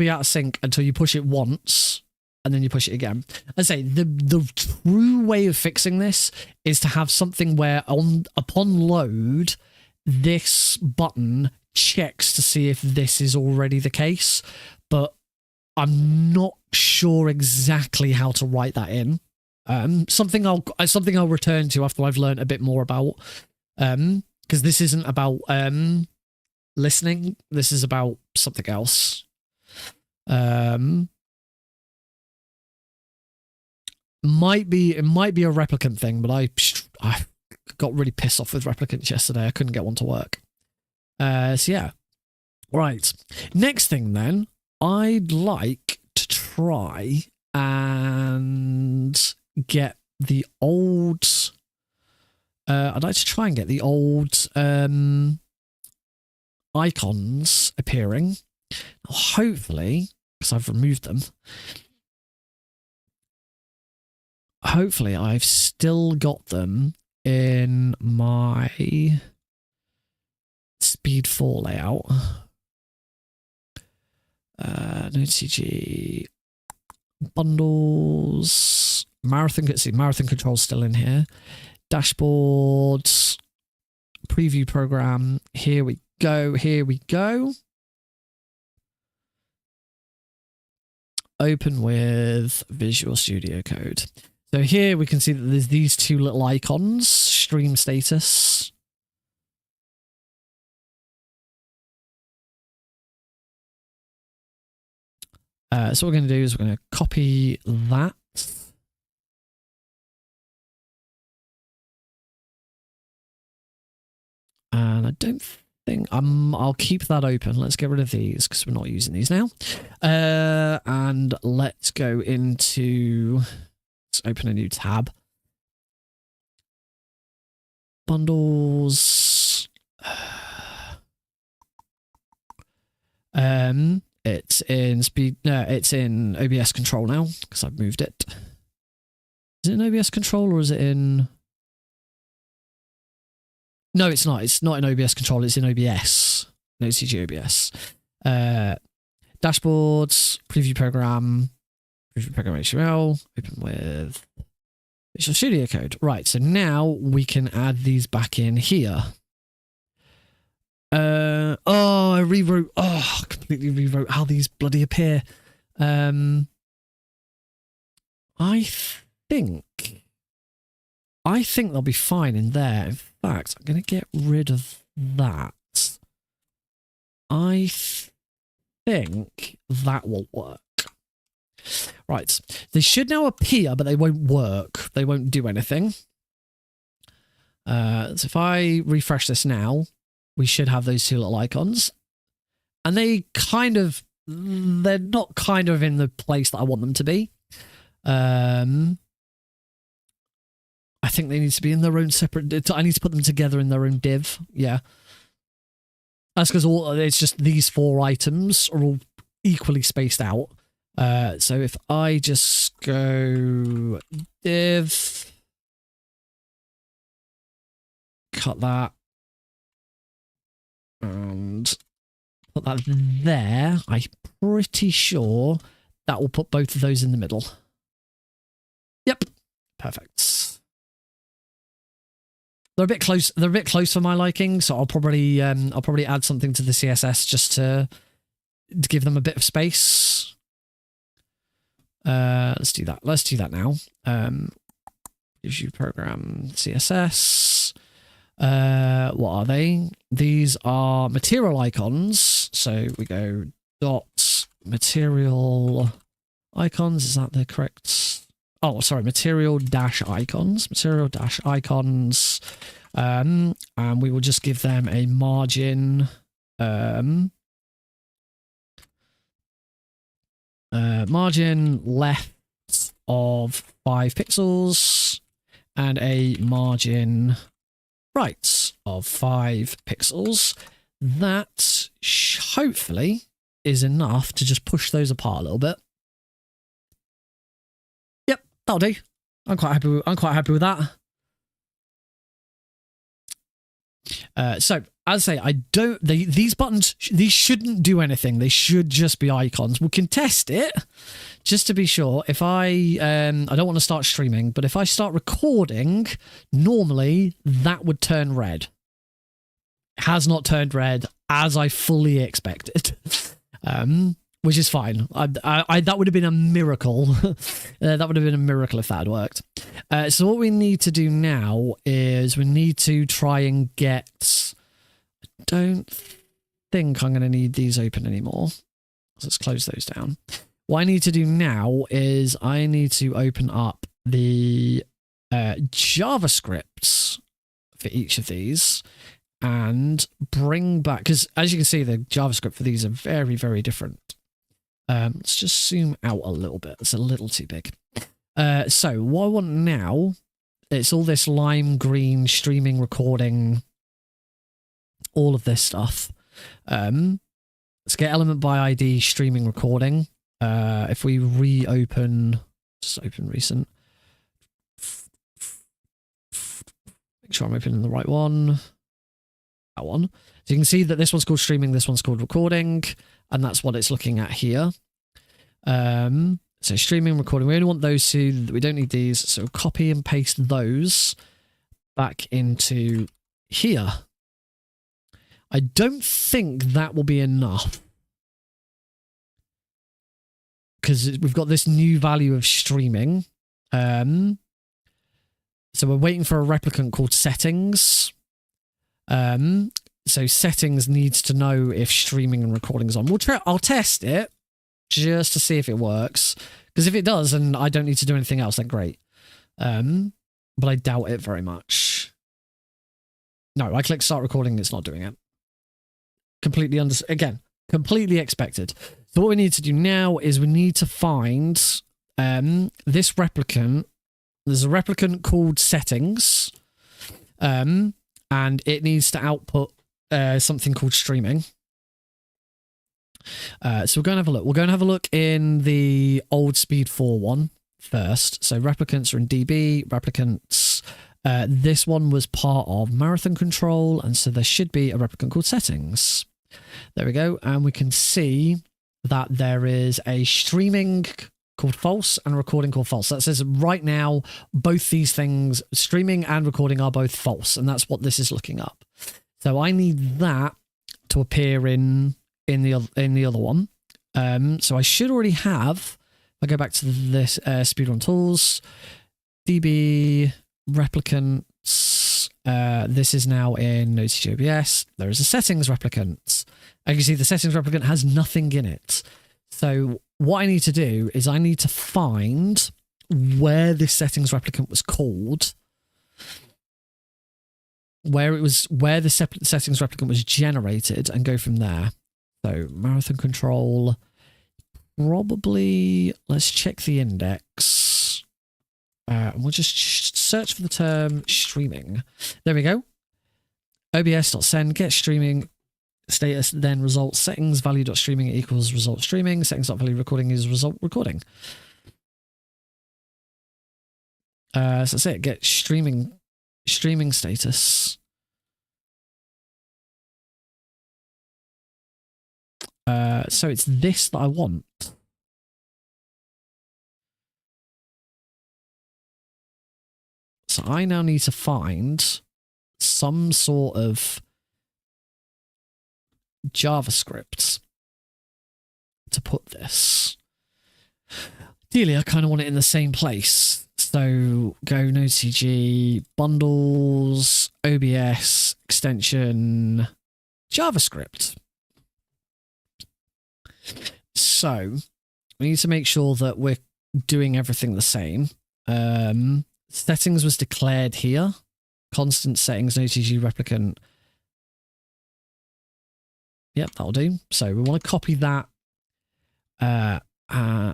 out of sync until you push it once and then you push it again. I say the true way of fixing this is to have something where upon load, this button checks to see if this is already the case, but I'm not sure exactly how to write that in. Something I'll return to after I've learned a bit more about, because this isn't about listening. This is about something else. Might be a replicant thing, but I got really pissed off with replicants yesterday. I couldn't get one to work. So yeah. Right. Next thing then, I'd like to try and get the old icons appearing. Hopefully, because I've removed them. Hopefully, I've still got them in my Speed 4 layout. NodeCG bundles. Marathon control's still in here. Dashboards, preview program. Here we go. Here we go. Open with Visual Studio Code. So here we can see that there's these two little icons, stream status. So what we're going to do is we're going to copy that. And I don't think I'll keep that open. Let's get rid of these because we're not using these now. And let's go into, let's open a new tab. Bundles. It's in it's in OBS control now because I've moved it. Is it in OBS control or is it in? No, it's not. It's not in OBS control. It's in OBS. NodeCG OBS. Dashboards, preview program HTML, open with Visual Studio Code. Right, so now we can add these back in here. I rewrote. Oh, I completely rewrote how these bloody appear. I think they'll be fine in there. In fact, I'm going to get rid of that. I think that will work. Right. They should now appear, but they won't work. They won't do anything. So if I refresh this now, we should have those two little icons. And they're not kind of in the place that I want them to be. I think they need to be in their own separate. I need to put them together in their own div. Yeah. That's because it's just these four items are all equally spaced out. So if I just go div, cut that, and put that there, I'm pretty sure that will put both of those in the middle. Yep. Perfect. They're a bit close. They're a bit close for my liking, so I'll probably add something to the CSS just to give them a bit of space. Let's do that. Let's do that now. Gives you program CSS. What are they? These are material icons. So we go dot material icons. Is that the correct? Oh, sorry, material dash icons. Material dash icons. And we will just give them a margin. Margin left of 5 pixels and a margin right of 5 pixels. That hopefully is enough to just push those apart a little bit. Yep, that'll do. I'm quite happy with that. So as I say, these buttons, these shouldn't do anything. They should just be icons. We can test it just to be sure. If I don't want to start streaming, but if I start recording, normally that would turn red. It has not turned red as I fully expected, which is fine. That would have been a miracle. That would have been a miracle if that had worked. So what we need to do now is we need to try and get... I don't think I'm going to need these open anymore. So let's close those down. What I need to do now is I need to open up the JavaScript for each of these and bring back... Because as you can see, the JavaScript for these are very, very different. Let's just zoom out a little bit. It's a little too big. So what I want now, it's all this lime green streaming, recording, all of this stuff. Let's get element by ID streaming recording. If we reopen, just open recent. Make sure I'm opening the right one. That one. So you can see that this one's called streaming, this one's called recording, and that's what it's looking at here. So streaming, recording, we only want those two, we don't need these, so copy and paste those, back into here. I don't think that will be enough. Because we've got this new value of streaming. So we're waiting for a replicant called settings. So settings needs to know if streaming and recording is on. I'll test it just to see if it works. Because if it does and I don't need to do anything else, then great. But I doubt it very much. No, I click start recording and it's not doing it. Completely expected. So what we need to do now is we need to find this replicant. There's a replicant called settings. And it needs to output something called streaming. So we're going to have a look. We're going to have a look in the old Speed 4 one first. So replicants are in DB. Replicants. This one was part of marathon control, and so there should be a replicant called settings. There we go, and we can see that there is a streaming called false and a recording called false. That says right now both these things, streaming and recording, are both false, and that's what this is looking up. So I need that to appear in the other one. So I should already have. I go back to this speedrun tools, DB replicants. This is now in NodeCG OBS. There is a settings replicant. And you can see the settings replicant has nothing in it. So what I need to do is I need to find where this settings replicant was called, where the settings replicant was generated, and go from there. So marathon control, probably, let's check the index. And we'll just search for the term streaming. There we go. OBS.send, get streaming status, then result settings, value.streaming equals result streaming, settings.value recording is result recording. So that's it, get streaming status. So it's this that I want. So I now need to find some sort of JavaScript to put this. Ideally, I kind of want it in the same place. So go NodeCG, bundles, OBS, extension, JavaScript. So we need to make sure that we're doing everything the same. Settings was declared here. Constant settings, NodeCG replicant. Yep, that'll do. So we want to copy that. The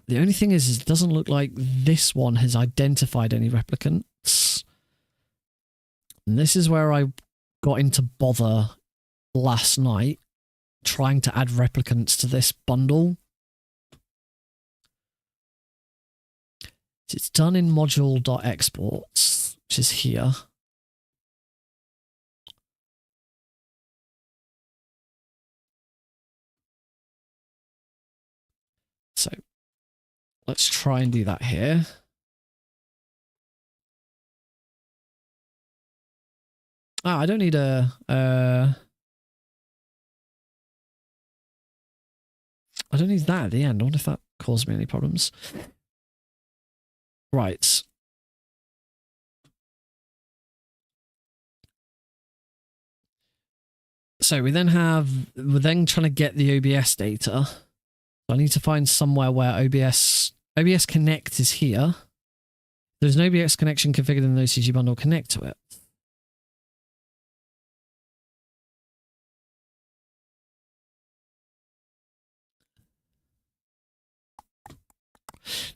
only thing is it doesn't look like this one has identified any replicants. And this is where I got into bother last night, trying to add replicants to this bundle. It's done in module.exports, which is here. So let's try and do that here. I don't need a I don't need that at the end. I wonder if that caused me any problems. Right. So we're then trying to get the OBS data. I need to find somewhere where OBS Connect is here. There's an OBS connection configured in the NodeCG bundle. Connect to it.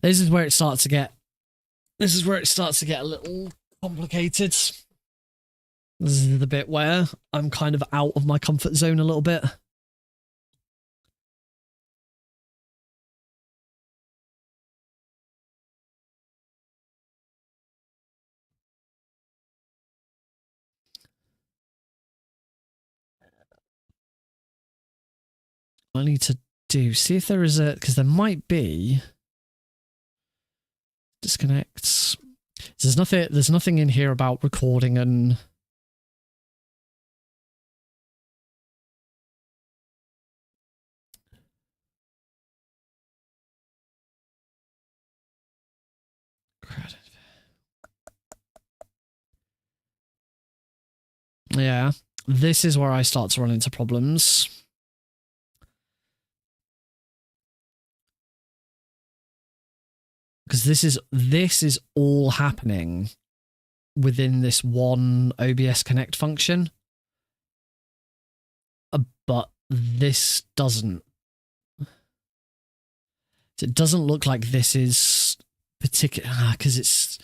This is where it starts to get a little complicated. This is the bit where I'm kind of out of my comfort zone a little bit. I need to see if there is because there might be disconnects. So there's nothing in here about recording and yeah, this is where I start to run into problems. Because this is all happening within this one OBS Connect function. But this doesn't. It doesn't look like this is particular because it's.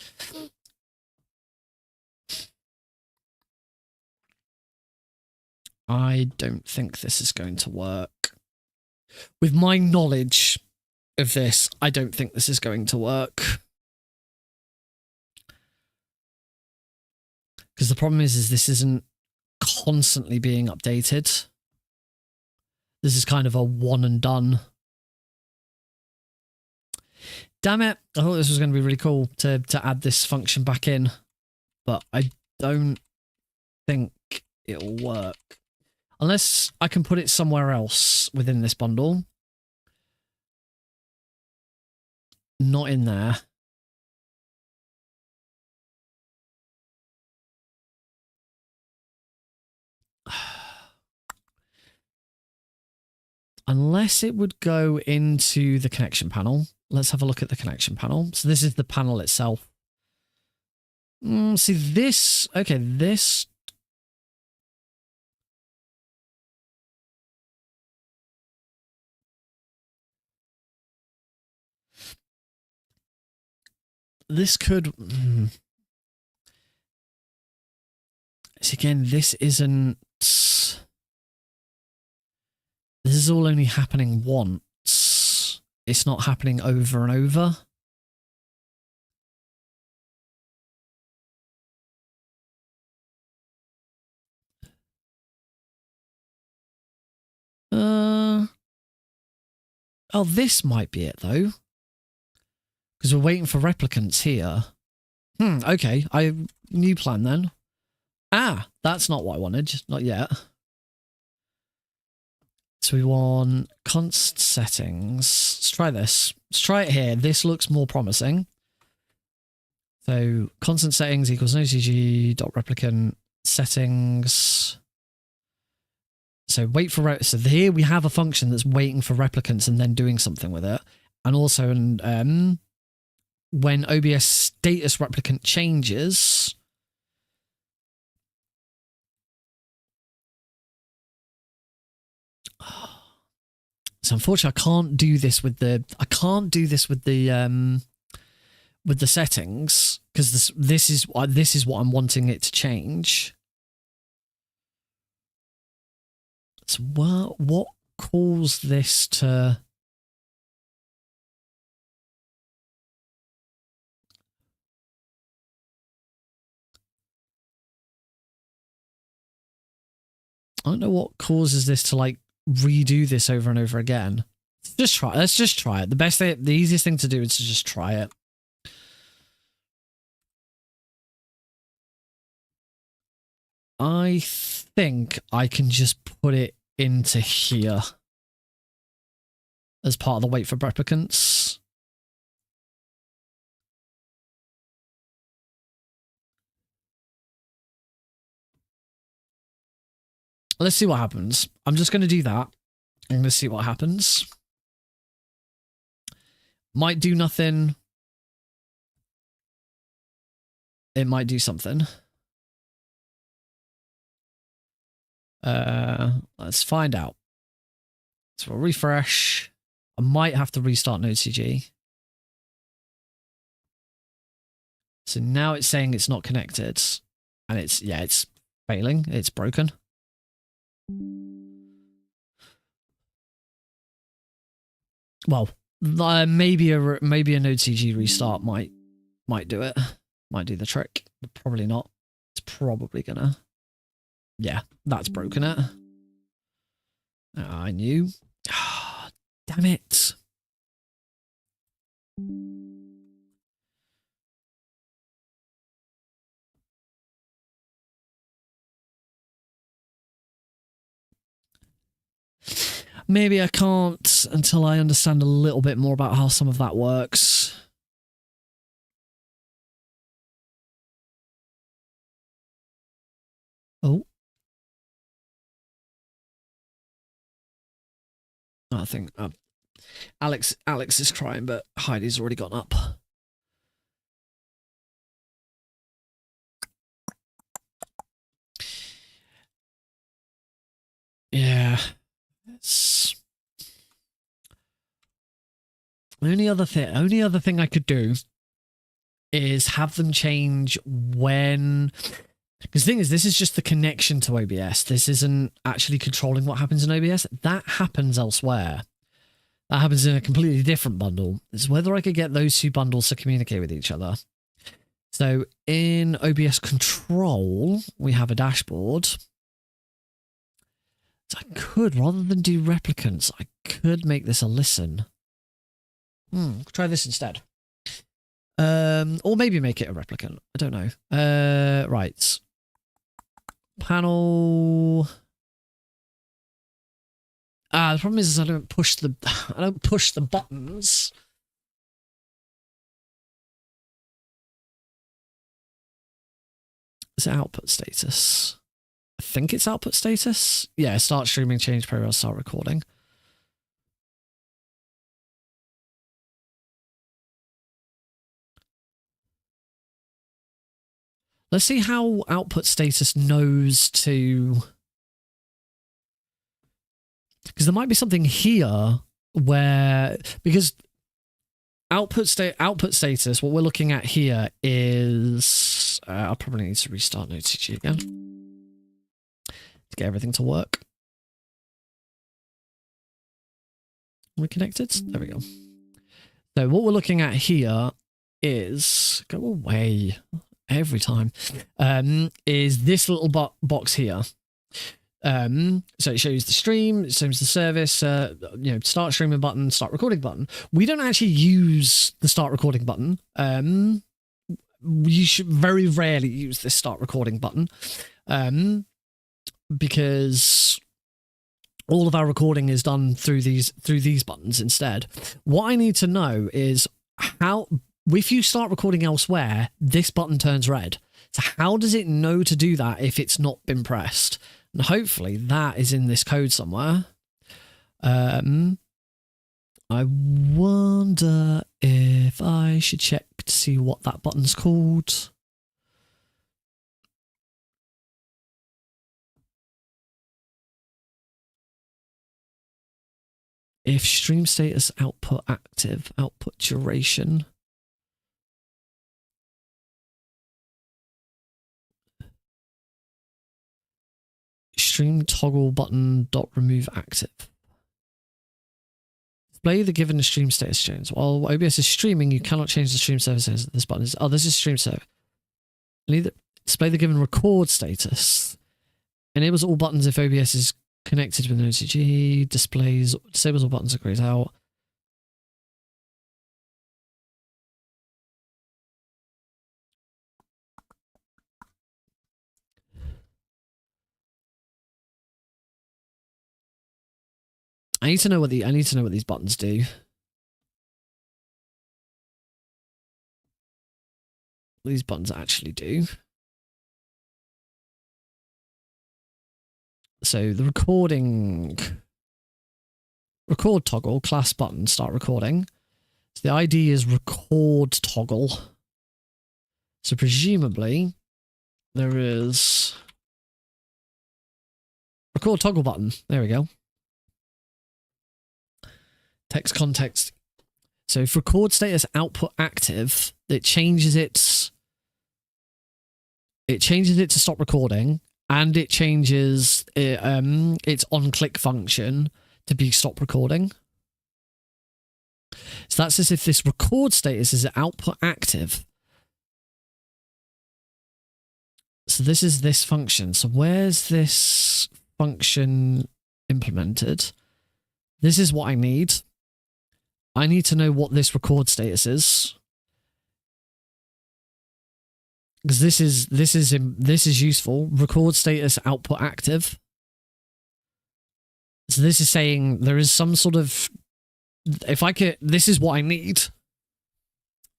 I don't think this is going to work. With my knowledge of this, I don't think this is going to work. Because the problem is this isn't constantly being updated. This is kind of a one and done. Damn it. I thought this was going to be really cool to add this function back in. But I don't think it'll work. Unless I can put it somewhere else within this bundle. Not in there. Unless it would go into the connection panel. Let's have a look at the connection panel. So this is the panel itself. See this, okay, this. This could, so again, this isn't, this is all only happening once. It's not happening over and over. Oh, this might be it though. Because we're waiting for replicants here. Okay. New plan then. Ah, that's not what I wanted. Not yet. So we want const settings. Let's try this. Let's try it here. This looks more promising. So constant settings equals NodeCG.replicant settings. So wait for so here we have a function that's waiting for replicants and then doing something with it. And also when OBS status replicant changes, so unfortunately I can't do this with the settings because this is what I'm wanting it to change. So what caused this to? I don't know what causes this to like redo this over and over again. Let's just try it. The easiest thing to do is to just try it. I think I can just put it into here as part of the wait for replicants. Let's see what happens. I'm just going to do that. I'm going to see what happens. Might do nothing. It might do something. Let's find out. So we'll refresh. I might have to restart NodeCG. So now it's saying it's not connected. And it's failing. It's broken. Well, maybe a NodeCG restart might do it. Might do the trick. But probably not. It's probably gonna. Yeah, that's broken it. I knew. Damn it. maybe I can't until I understand a little bit more about how some of that works. Oh. I think Alex is crying, but Heidi's already gone up. Yeah. It's... Only other thing I could do is have them change when... Because the thing is, this is just the connection to OBS. This isn't actually controlling what happens in OBS. That happens elsewhere. That happens in a completely different bundle. It's whether I could get those two bundles to communicate with each other. So in OBS control, we have a dashboard. So I could, rather than do replicants, I could make this a listen. Try this instead. Or maybe make it a replicant. I don't know. Right. Panel. The problem is I don't push the buttons. Is it output status? I think it's output status. Yeah, start streaming, change profile, start recording. Let's see how output status knows to... Because there might be something here where... Because output status, what we're looking at here is... I'll probably need to restart NodeCG again to get everything to work. Are we connected? There we go. So what we're looking at here is... Go away every time. Is this little box here. So it shows the stream, it shows the service, start streaming button, start recording button. We don't actually use the start recording button. You should very rarely use this start recording button, because all of our recording is done through these buttons instead. What I need to know is how, if you start recording elsewhere, this button turns red. So how does it know to do that if it's not been pressed? And hopefully that is in this code somewhere. I wonder if I should check to see what that button's called. If stream status output active, output duration. Stream toggle button dot remove active. Display the given stream status change. While OBS is streaming, you cannot change the stream services. This button is, this is stream server. Display the given record status. Enables all buttons if OBS is connected with NodeCG. Disables all buttons that grays out. I need to know what these buttons do. What these buttons actually do. So the record toggle, class button, start recording. So the ID is record toggle. So presumably there is record toggle button. There we go. Text context. So if record status output active, it changes it to stop recording, and it changes its on click function to be stop recording. So that's as if this record status is output active. So this is this function. So where's this function implemented? This is what I need. I need to know what this record status is, because this is useful. Record status output active. So this is saying there is some sort of, if I could, this is what I need.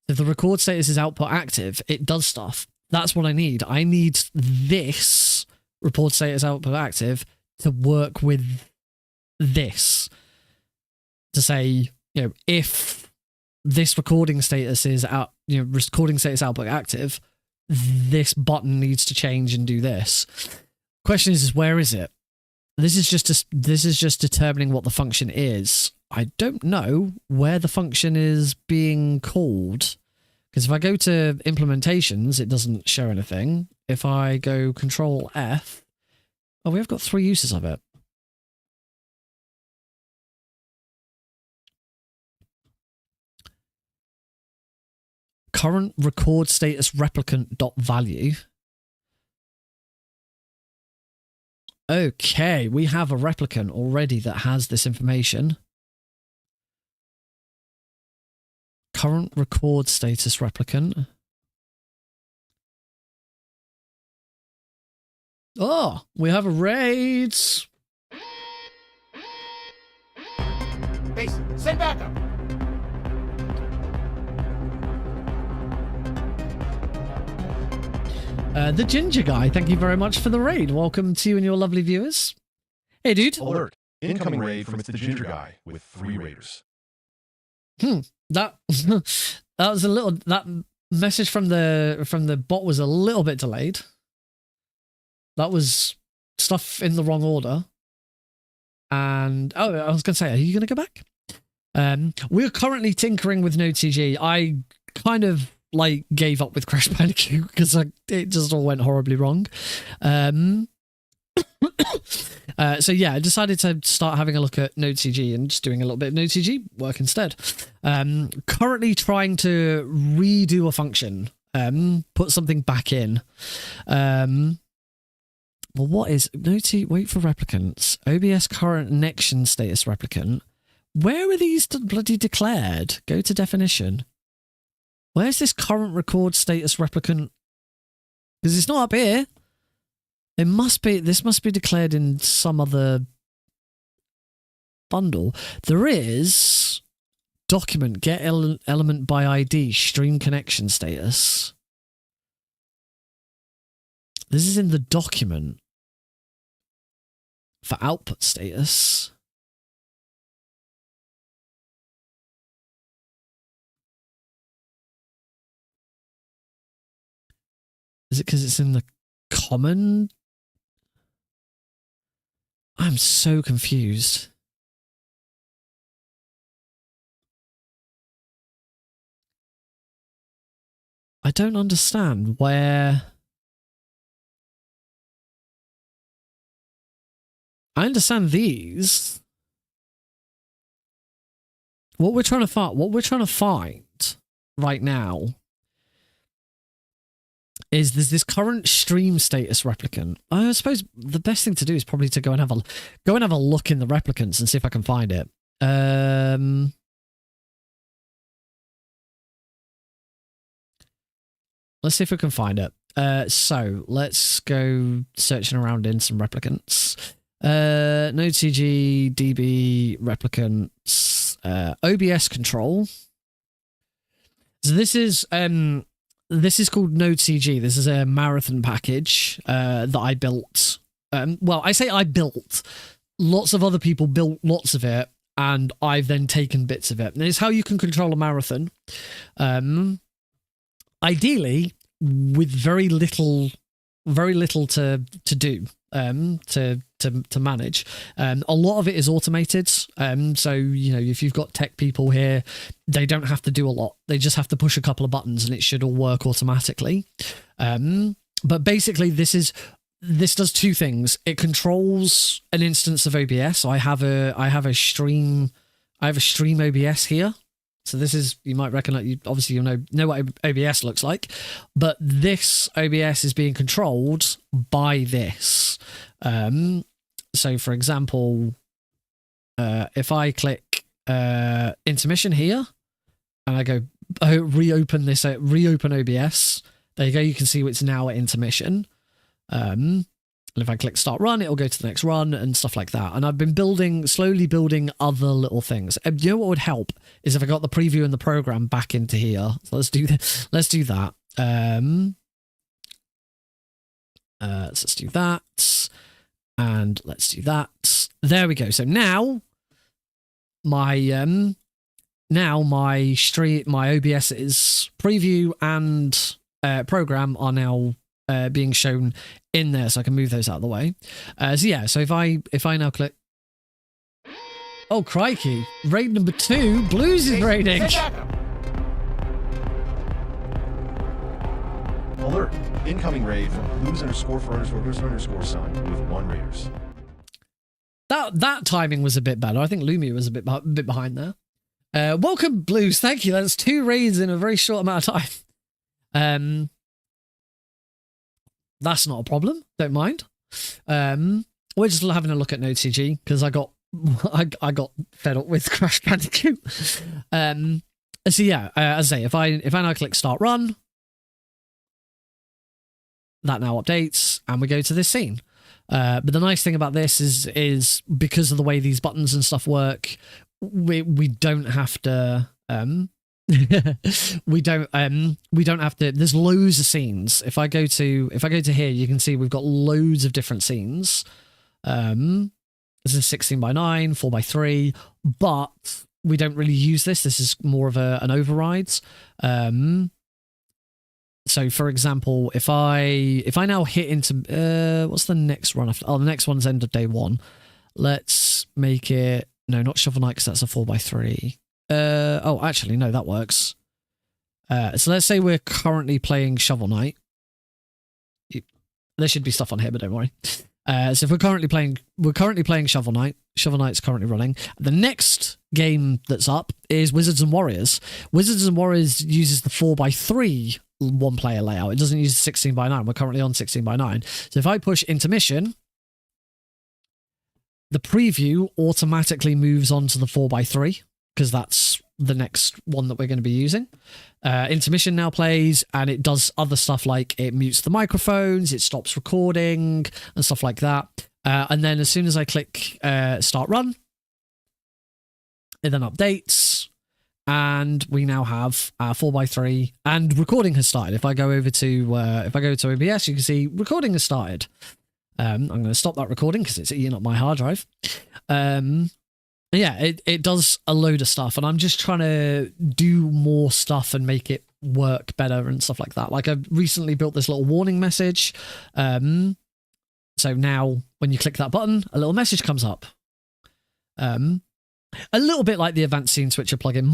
If the record status is output active, it does stuff. That's what I need. I need this record status output active to work with this. To say, if this recording status is out, recording status output active, this button needs to change and do this. Question is where is it? This is just determining what the function is. I don't know where the function is being called, because if I go to implementations, it doesn't show anything. If I go Control F, oh, we have got 3 uses of it. Current record status replicant dot value. Okay, we have a replicant already that has this information. Current record status replicant. Oh, we have a raid.
Base, send backup.
The Ginger Guy, thank you very much for the raid. Welcome to you and your lovely viewers. Hey, dude.
Alert. Incoming raid from It's the Ginger Guy with 3 raiders.
That that was a little, that message from the bot was a little bit delayed. That was stuff in the wrong order. And oh, I was gonna say, are you gonna go back? We're currently tinkering with NodeCG. I kind of gave up with Crash Bandicoot because it just all went horribly wrong. So yeah, I decided to start having a look at NodeCG and just doing a little bit of NodeCG work instead. Currently trying to redo a function, put something back in. Well, what is NodeCG? Wait for replicants. OBS current connection status replicant. Where are these bloody declared? Go to definition. Where's this current record status replicant? Because it's not up here. It must be, this must be declared in some other bundle. There is document, get element by ID, stream connection status. This is in the document for output status. Is it because it's in the common? I'm so confused. I don't understand where... I understand these. What we're trying to find right now is there's this current stream status replicant. I suppose the best thing to do is probably to go and have a look in the replicants and see if I can find it. Let's see if we can find it. So let's go searching around in some replicants. NodeCG, DB, replicants, OBS control. So this is called NodeCG. This is a marathon package that I built. Well, I say I built. Lots of other people built lots of it, and I've then taken bits of it. And it's how you can control a marathon. Ideally, with very little to do. To manage. A lot of it is automated. So, if you've got tech people here, they don't have to do a lot. They just have to push a couple of buttons and it should all work automatically. But basically this does 2 things. It controls an instance of OBS. So I have a stream OBS here. So this is, you might reckon, you'll know what OBS looks like, but this OBS is being controlled by this. So for example, if I click intermission here and I go reopen OBS, there you go. You can see it's now at intermission. And if I click start run, it'll go to the next run and stuff like that. And I've been slowly building other little things. You know what would help is if I got the preview and the program back into here. So let's do that. Let's do that. Let's do that. And let's do that. There we go. So now my OBS's preview and program are now being shown in there, so I can move those out of the way. So yeah, so if I now click, oh crikey, raid number 2, Blues is raiding.
Alert! Incoming raid from Blues_for_son with 1 Raiders.
That timing was a bit better. I think Lumia was a bit behind there. Welcome, Blues. Thank you. That's 2 raids in a very short amount of time. That's not a problem. Don't mind. We're just having a look at NodeCG because I got fed up with Crash Bandicoot. So yeah, as I say, if I now click start run, that now updates and we go to this scene. But the nice thing about this is because of the way these buttons and stuff work, we don't have to we don't have to. There's loads of scenes. If I go to here, you can see we've got loads of different scenes. This is 16:9, 4:3, but we don't really use this. This is more of an overrides. So for example, if I now hit into what's the next run after? Oh, the next one's end of day 1. Let's make it, no, not Shovel Knight, because that's a 4:3. Oh, actually, no, that works. So let's say we're currently playing Shovel Knight. There should be stuff on here, but don't worry. So if we're currently playing Shovel Knight. Shovel Knight's currently running. The next game that's up is Wizards and Warriors. Wizards and Warriors uses the 4:3 one-player layout. It doesn't use 16:9. We're currently on 16:9. So if I push intermission, the preview automatically moves on to the 4:3 because that's the next one that we're going to be using. Intermission now plays, and it does other stuff like it mutes the microphones, it stops recording, and stuff like that. And then as soon as I click start run, it then updates, and we now have 4:3, and recording has started. If I go over to OBS, you can see recording has started. I'm going to stop that recording because it's eating up my hard drive. Yeah, it does a load of stuff, and I'm just trying to do more stuff and make it work better and stuff like that. Like I've recently built this little warning message. So now when you click that button, a little message comes up. A little bit like the advanced scene switcher plugin.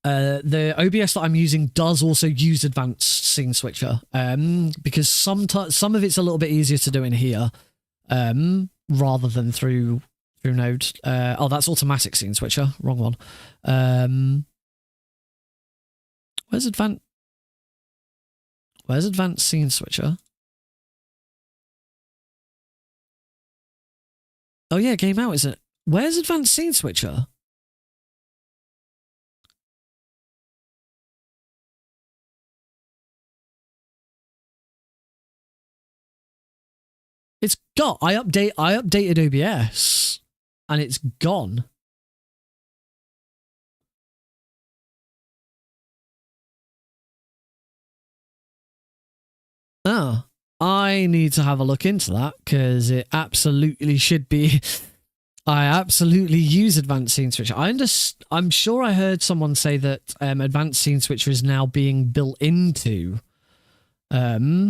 The OBS that I'm using does also use advanced scene switcher. Because some of it's a little bit easier to do in here. Rather than through Node. Oh, that's automatic scene switcher. Wrong one. Where's advanced scene switcher? Oh yeah, game out, is it? Where's advanced scene switcher? It's got. I updated OBS, and it's gone. Oh, I need to have a look into that because it absolutely should be. I absolutely use advanced scene switcher. I'm sure I heard someone say that advanced scene switcher is now being built into OBS,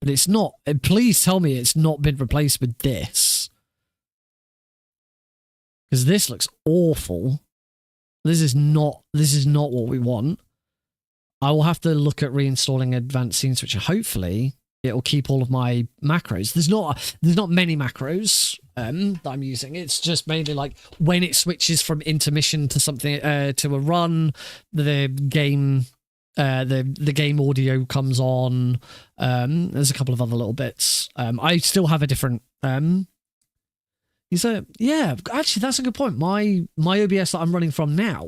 but it's not. Please tell me it's not been replaced with this, because this looks awful. This is not what we want. I will have to look at reinstalling advanced scene switcher. Hopefully it'll keep all of my macros. There's not many macros that I'm using. It's just mainly like when it switches from intermission to something to a run, the game audio comes on. There's a couple of other little bits. I still have a different yeah, actually that's a good point. My OBS that I'm running from now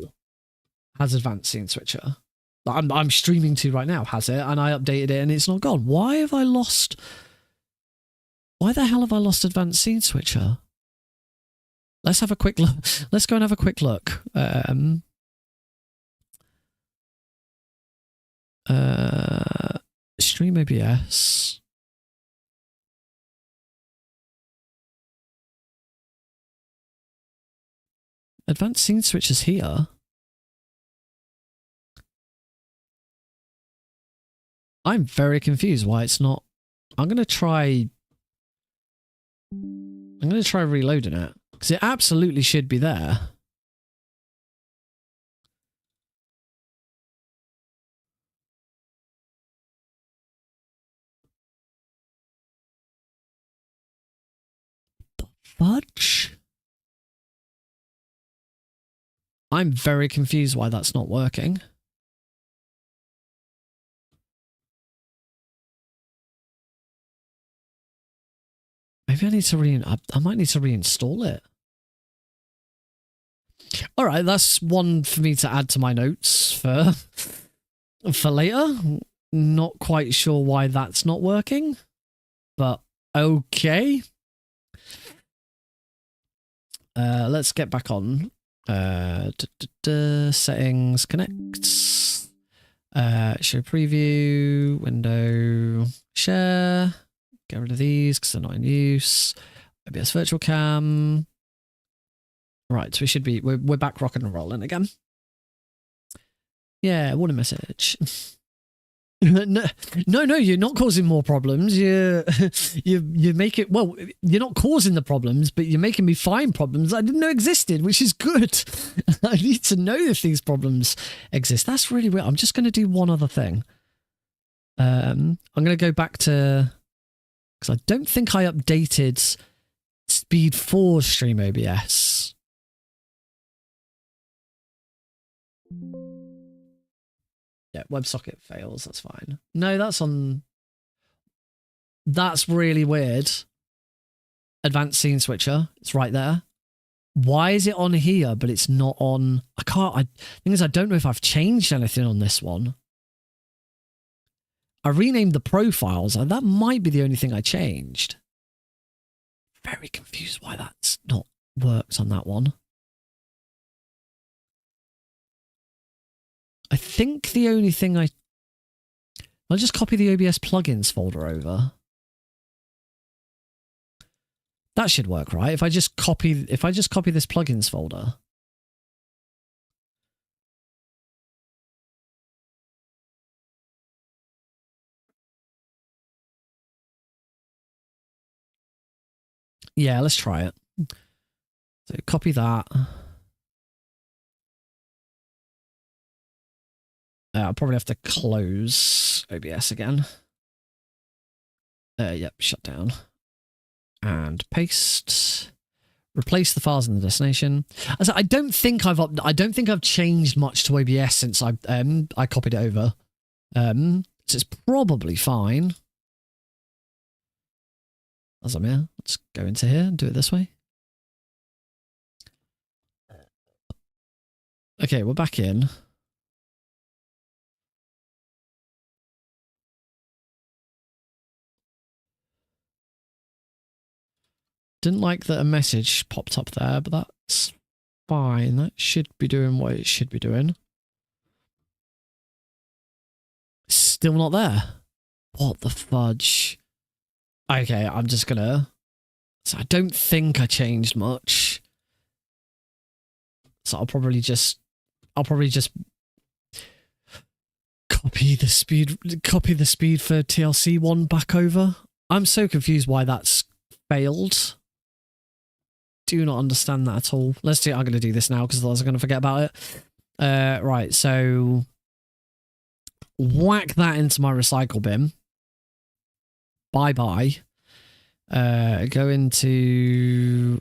has advanced scene switcher. I'm streaming to right now has it, and I updated it and it's not gone. Why have I lost? Why the hell have I lost advanced scene switcher? Let's have a quick look. Let's go and have a quick look. Stream OBS. Advanced scene switchers here. I'm very confused why it's not. I'm gonna try reloading it because it absolutely should be there. The fudge? I'm very confused why that's not working. Maybe I need to I might need to reinstall it. All right, that's one for me to add to my notes for later. Not quite sure why that's not working, but okay. Let's get back on. Settings, connect. Show preview, window, share. Get rid of these because they're not in use. OBS virtual cam. Right, so we're back rocking and rolling again. Yeah, what a message. No, you're not causing more problems. You make it, well, you're not causing the problems, but you're making me find problems I didn't know existed, which is good. I need to know if these problems exist. That's really weird. I'm just going to do one other thing. I'm going to go back to, because I don't think I updated Speed 4 Stream OBS. Yeah, WebSocket fails, that's fine. No, that's on... That's really weird. Advanced Scene Switcher, it's right there. Why is it on here, but it's not on... The thing is, I don't know if I've changed anything on this one. I renamed the profiles, and that might be the only thing I changed. Very confused why that's not worked on that one. I think the only thing I'll just copy the OBS plugins folder over. That should work, right? If I just copy this plugins folder. Yeah, let's try it. So copy that. I'll probably have to close OBS again. Yep, shut down. And paste. Replace the files in the destination. So I don't think I've changed much to OBS since I copied it over. So it's probably fine. As I'm here, let's go into here and do it this way. Okay, we're back in. Didn't like that a message popped up there, but that's fine. That should be doing what it should be doing. Still not there. What the fudge? Okay, I'm just gonna... So I don't think I changed much. So I'll probably just copy the speed for TLC 1 back over. I'm so confused why that's failed. Do not understand that at all. Let's do. I'm going to do this now because otherwise I'm going to forget about it. Right, so whack that into my recycle bin. Bye-bye. Go into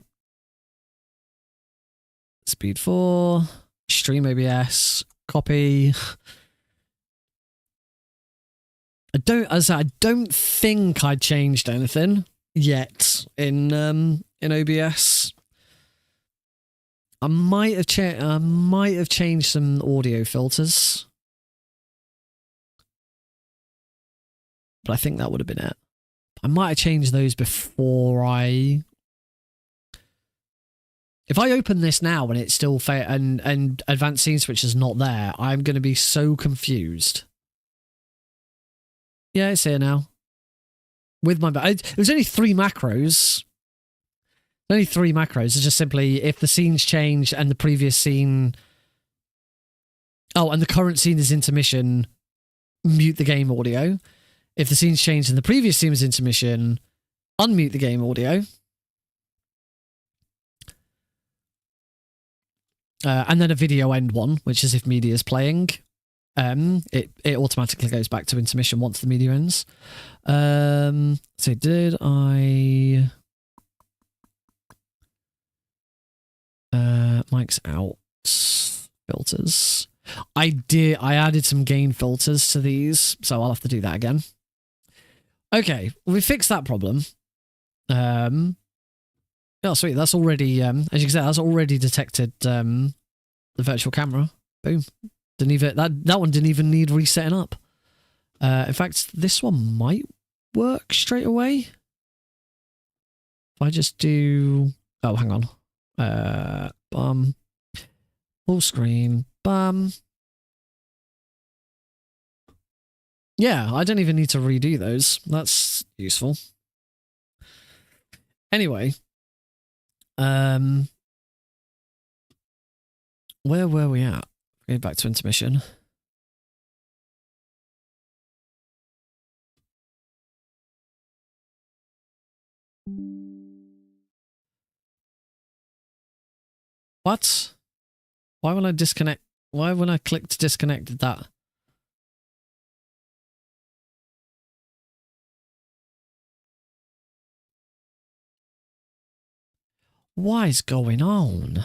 Speed 4, Stream OBS, copy. I don't think I changed anything yet in OBS. I might have changed some audio filters. but I think that would have been it. I might have changed those before I... If I open this now and it's still and advanced scene switch is not there, I'm going to be so confused. Yeah, it's here now. With my... It was only 3 macros. Only 3 macros. It's just simply if the scene's changed and the previous scene... Oh, and the current scene is intermission, mute the game audio. If the scene's changed and the previous scene was intermission, unmute the game audio. And then a video end one, which is if media is playing. It automatically goes back to intermission once the media ends. So did I... Mic's out. Filters. I added some gain filters to these, so I'll have to do that again. Okay, we fixed that problem. Oh, sweet. That's already, as you can see, that's already detected the virtual camera. Boom. Didn't even that one didn't even need resetting up. In fact, this one might work straight away. If I just do, oh, hang on. Bum. Full screen. Bum. Yeah, I don't even need to redo those. That's useful. Anyway. Where were we at? Go back to intermission. What? Why will I disconnect? Why when I click to disconnect did that? What is going on?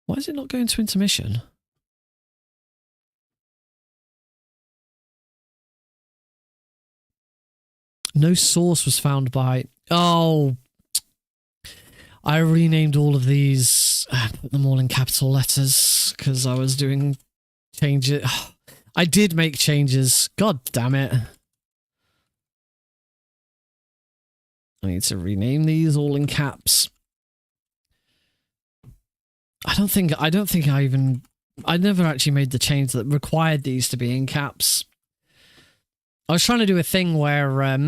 Why is it not going to intermission? No source was found by... Oh! I renamed all of these, put them all in capital letters, because I was doing changes. I did make changes. God damn it. I need to rename these all in caps. I never actually made the change that required these to be in caps. I was trying to do a thing where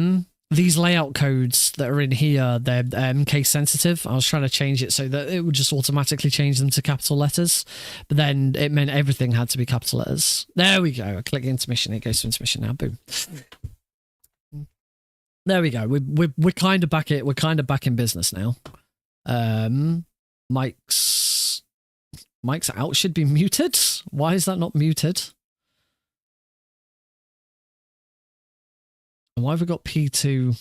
these layout codes that are in here, they're case sensitive. I was trying to change it so that it would just automatically change them to capital letters, but then it meant everything had to be capital letters. There we go. I click intermission, it goes to intermission now. Boom. There we go. We're kind of back in business now. Mike's out should be muted. Why is that not muted? And why have we got P2?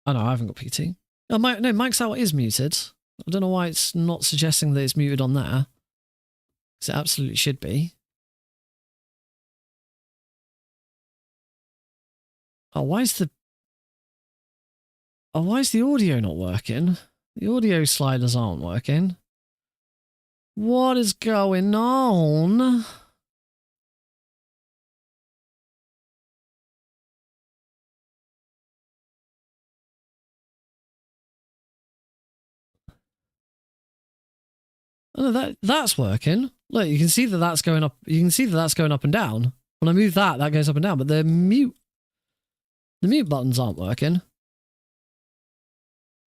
Oh no, I haven't got P2. Oh, Mike's out is muted. I don't know why it's not suggesting that it's muted on there. Because it absolutely should be. Oh, why is the audio not working? The audio sliders aren't working. What is going on? Oh, that's working. Look, you can see that that's going up. You can see that that's going up and down. When I move that, that goes up and down. But the mute buttons aren't working.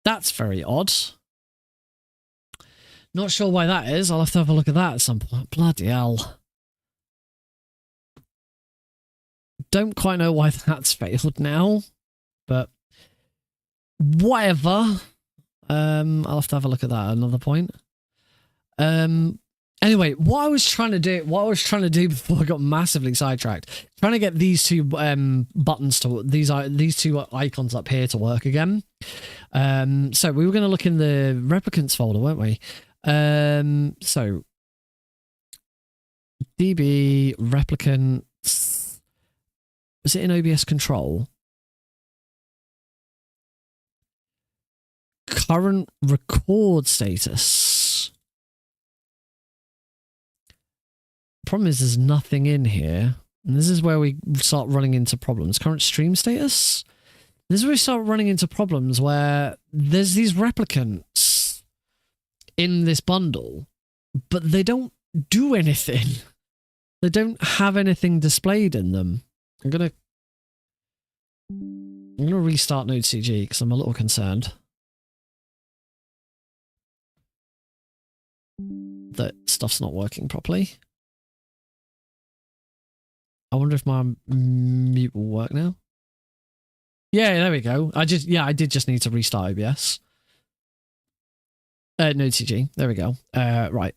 That's very odd. Not sure why that is. I'll have to have a look at that at some point. Bloody hell. Don't quite know why that's failed now, but whatever. I'll have to have a look at that at another point. Anyway, what I was trying to do before I got massively sidetracked, trying to get these two buttons to these two icons up here to work again. So we were going to look in the replicants folder, weren't we? So DB replicants, was it in OBS control? current record status. Problem is there's nothing in here. And this is where we start running into problems. Current stream status? This is where we start running into problems where there's these replicants in this bundle, but they don't do anything. They don't have anything displayed in them. I'm gonna restart NodeCG because I'm a little concerned that stuff's not working properly. I wonder if my mute will work now. Yeah, there we go. I did just need to restart OBS. NodeCG. There we go. Right.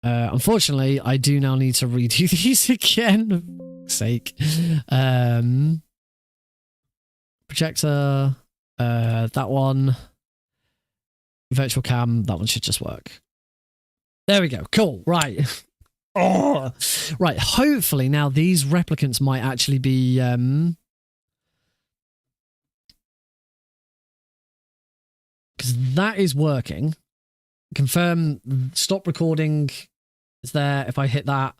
Unfortunately, I do now need to redo these again. For fuck's sake. Projector. That one. Virtual cam. That one should just work. There we go. Cool. Right. Oh, right. Hopefully now these replicants might actually be because that is working. Confirm stop recording is there. If I hit that,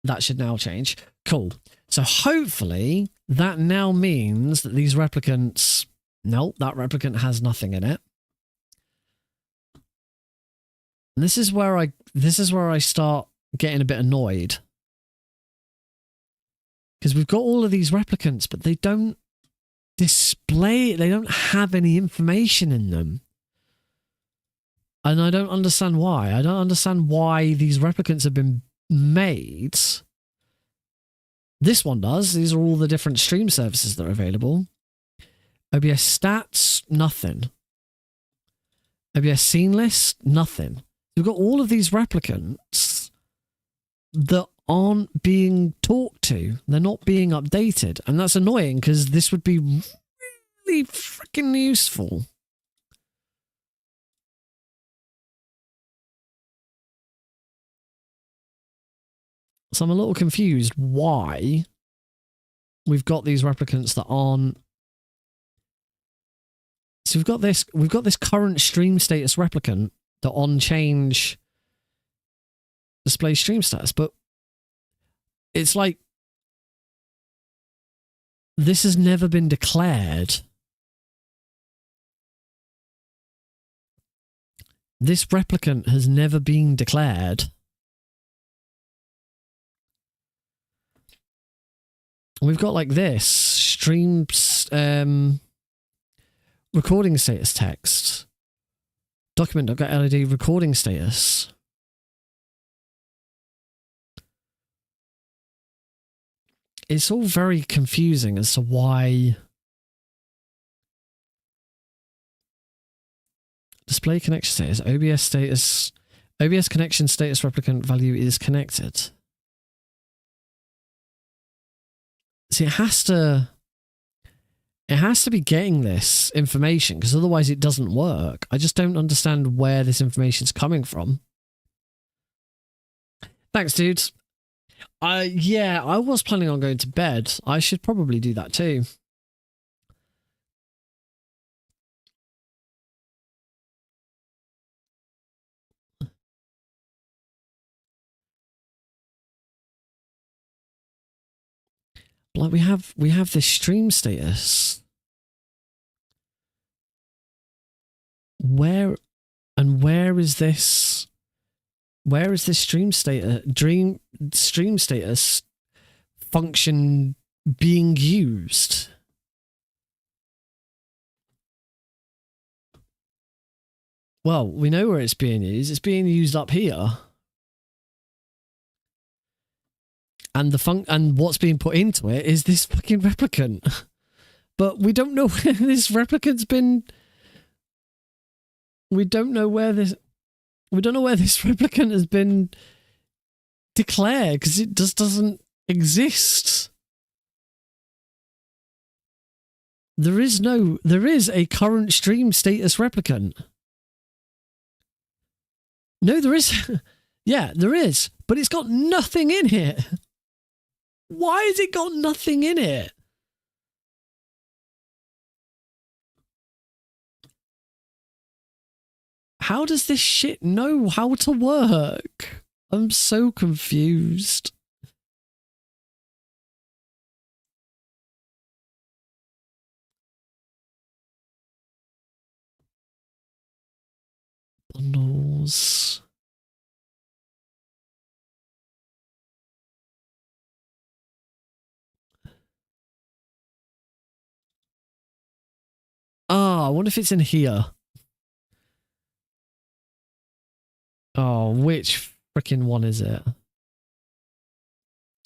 that should now change. Cool. So hopefully that now means that these replicants, no, that replicant has nothing in it. And this is where I start getting a bit annoyed. Because we've got all of these replicants, but they don't display, they don't have any information in them. And I don't understand why. I don't understand why these replicants have been made. This one does. These are all the different stream services that are available. OBS stats, nothing. OBS scene list, nothing. We've got all of these replicants that aren't being talked to. They're not being updated. And that's annoying because this would be really freaking useful. So I'm a little confused why we've got these replicants that aren't. So we've got this current stream status replicant that on change displays stream status, but it's like this has never been declared. This replicant has never been declared. We've got like this streams recording status text. Document.get.led recording status. It's all very confusing as to why display connection status, OBS connection status replicant value is connected. See, it has to be getting this information because otherwise it doesn't work. I just don't understand where this information's coming from. Thanks, dudes. Yeah, I was planning on going to bed. I should probably do that too. Like we have this stream status. Where is this? Where is this stream status function being used? Well, we know where it's being used. It's being used up here. And and what's being put into it is this fucking replicant. But we don't know where this replicant's been. We don't know where this replicant has been declared because it just doesn't exist. There is a current stream status replicant. No, there is. Yeah, there is, but it's got nothing in it. Why has it got nothing in it? How does this shit know how to work? I'm so confused. Bundles. Ah, I wonder if it's in here. Oh, which freaking one is it?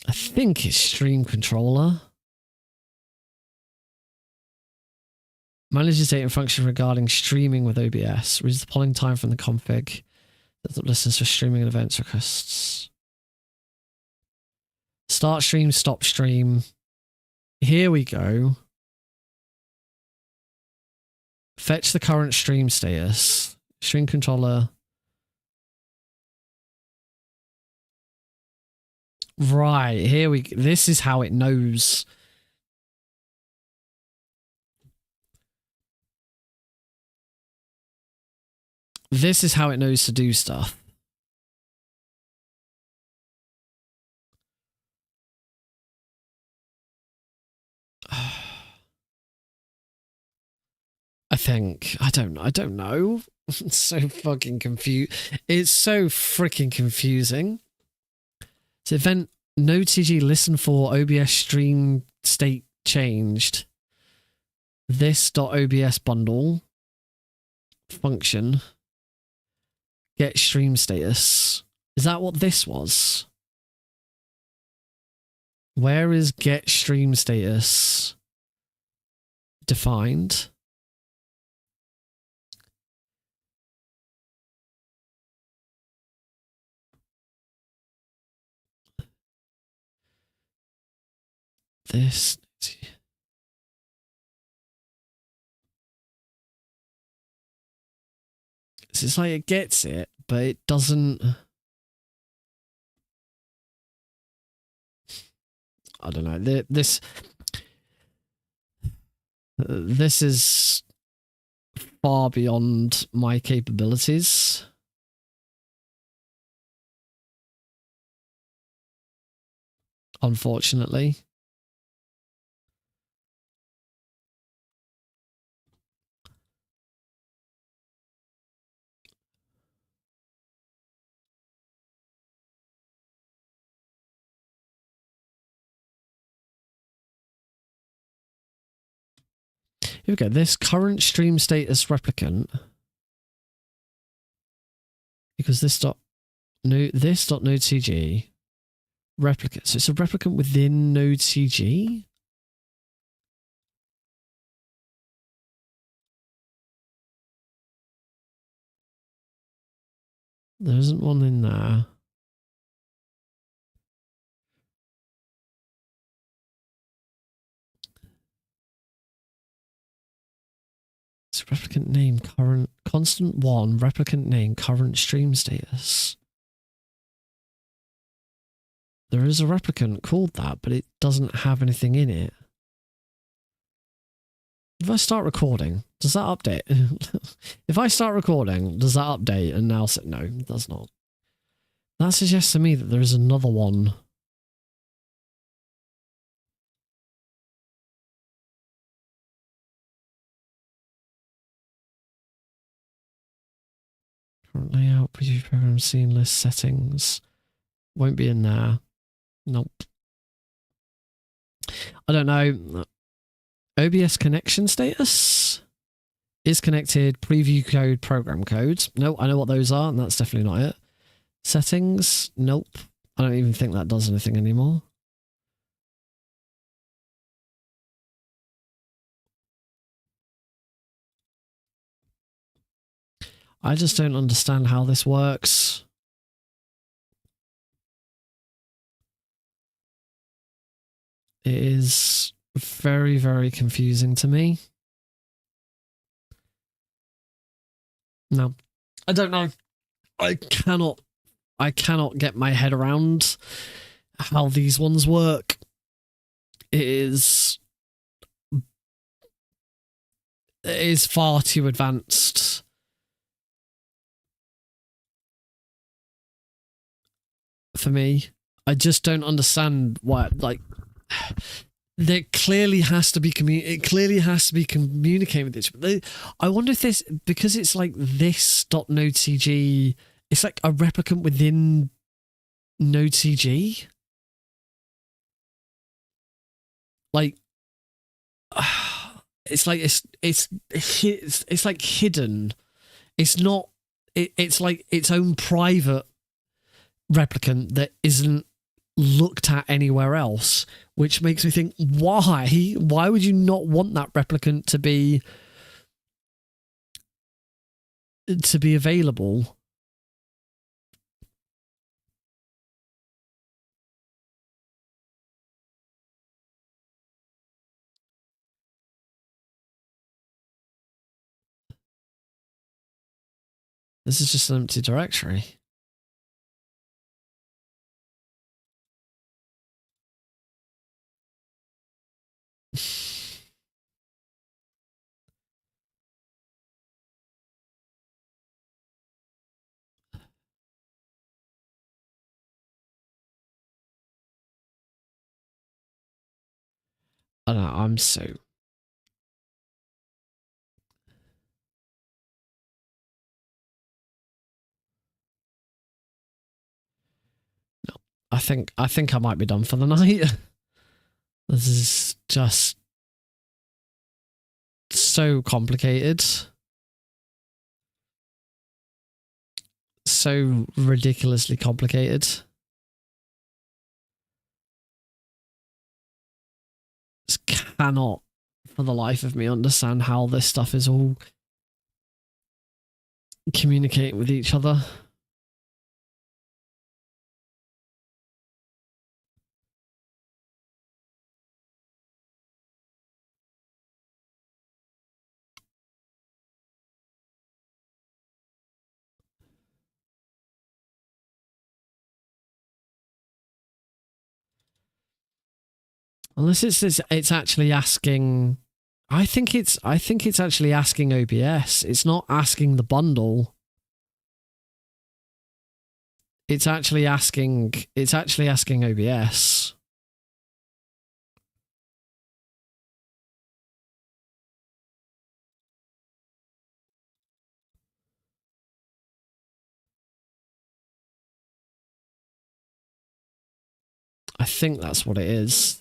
I think it's Stream Controller. Manages data function regarding streaming with OBS. Reads the polling time from the config. Listens for streaming and events requests. Start stream, stop stream. Here we go. Fetch the current stream status. Stream controller. Right, here we go. This is how it knows. This is how it knows to do stuff. I think. I don't know. It's so fucking confused. It's so freaking confusing. So event NodeCG listen for OBS stream state changed. This.obs bundle function. Get stream status. Is that what this was? Where is get stream status defined? This. It's like it gets it, but it doesn't. I don't know. This is far beyond my capabilities. Unfortunately. Here we go. This current stream status replicant, because this .NodeCG replicant. So it's a replicant within NodeCG. There isn't one in there. It's replicant name current constant one replicant name current stream status. There is a replicant called that, but it doesn't have anything in it. If I start recording, does that update? If I start recording, does that update? And now no, it does not. That suggests to me that there is another one. Current layout, preview program, scene list, settings. Won't be in there. Nope. I don't know. OBS connection status is connected. Preview code, program code. No, I know what those are, and that's definitely not it. Settings. Nope. I don't even think that does anything anymore. I just don't understand how this works. It is very, very confusing to me. No, I don't know. I cannot get my head around how these ones work. It is far too advanced for me. I just don't understand why. Like, there clearly has to be communicating with this. I wonder if this, because it's like this .NodeCG, it's like a replicant within NodeCG. Like, it's like it's like hidden. It's not. It's like its own private replicant that isn't looked at anywhere else, which makes me think, why would you not want that replicant to be available? This is just an empty directory. I don't know, I'm so... No, I think I might be done for the night. This is just so complicated. So ridiculously complicated. Just cannot, for the life of me, understand how this stuff is all communicating with each other. Unless it's actually asking, I think it's actually asking OBS. It's not asking the bundle. It's actually asking OBS. I think that's what it is.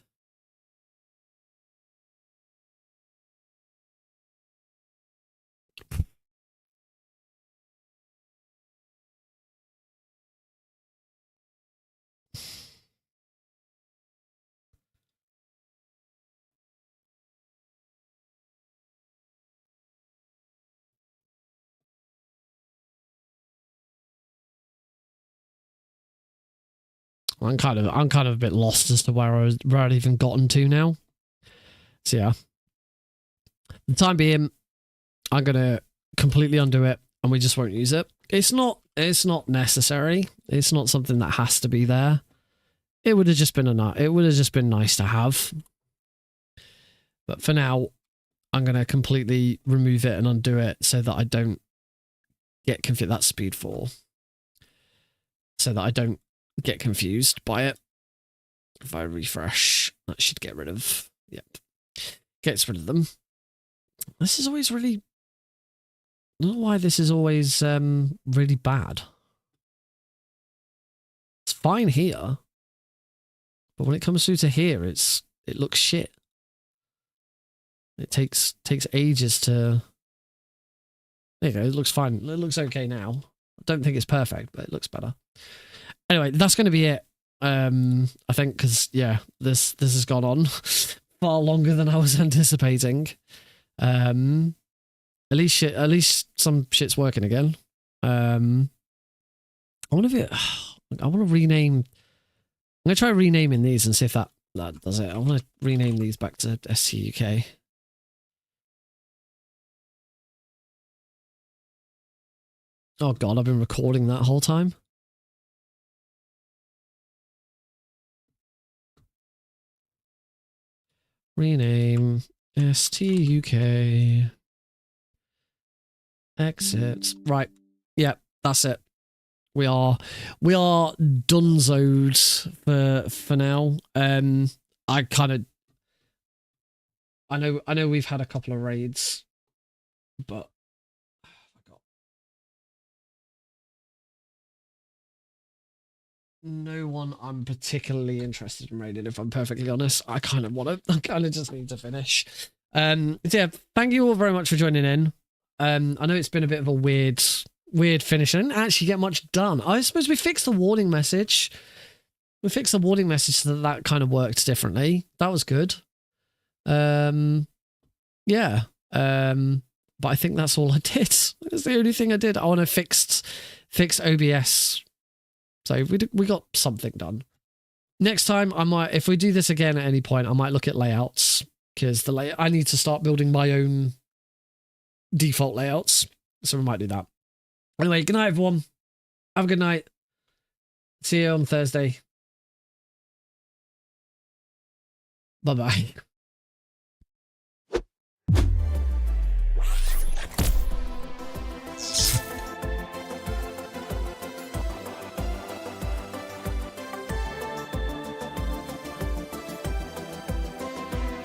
I'm kind of a bit lost as to where I'd even gotten to now. So yeah, for the time being, I'm gonna completely undo it, and we just won't use it. It's not necessary. It's not something that has to be there. It would have just been nice to have. But for now, I'm gonna completely remove it and undo it so that I don't get confused. That's speed 4. So that I don't get confused by it. If I refresh, that should get rid of. Yep, gets rid of them. This is always really... I don't know why this is always really bad. It's fine here, but when it comes through to here, it looks shit. It takes ages to... There you go, it looks fine. It looks okay now. I don't think it's perfect, but it looks better. Anyway, that's going to be it. I think, because yeah, this has gone on far longer than I was anticipating. At least some shit's working again. I want to rename. I'm gonna try renaming these and see if that does it. I want to rename these back to STUK. Oh god, I've been recording that whole time. Rename STUK. Exit. Right. Yep, that's it. We are dunzoed for now. I know we've had a couple of raids, but no one I'm particularly interested in raiding, if I'm perfectly honest. I kind of just need to finish. So yeah, thank you all very much for joining in. I know it's been a bit of a weird finish. I didn't actually get much done. I suppose we fixed the warning message. We fixed the warning message so that kind of worked differently. That was good. Yeah. But I think that's all I did. That's the only thing I did. I want to fix OBS. So we got something done. Next time, I might, if we do this again at any point, I might look at layouts, because I need to start building my own default layouts. So we might do that. Anyway, good night, everyone. Have a good night. See you on Thursday. Bye-bye.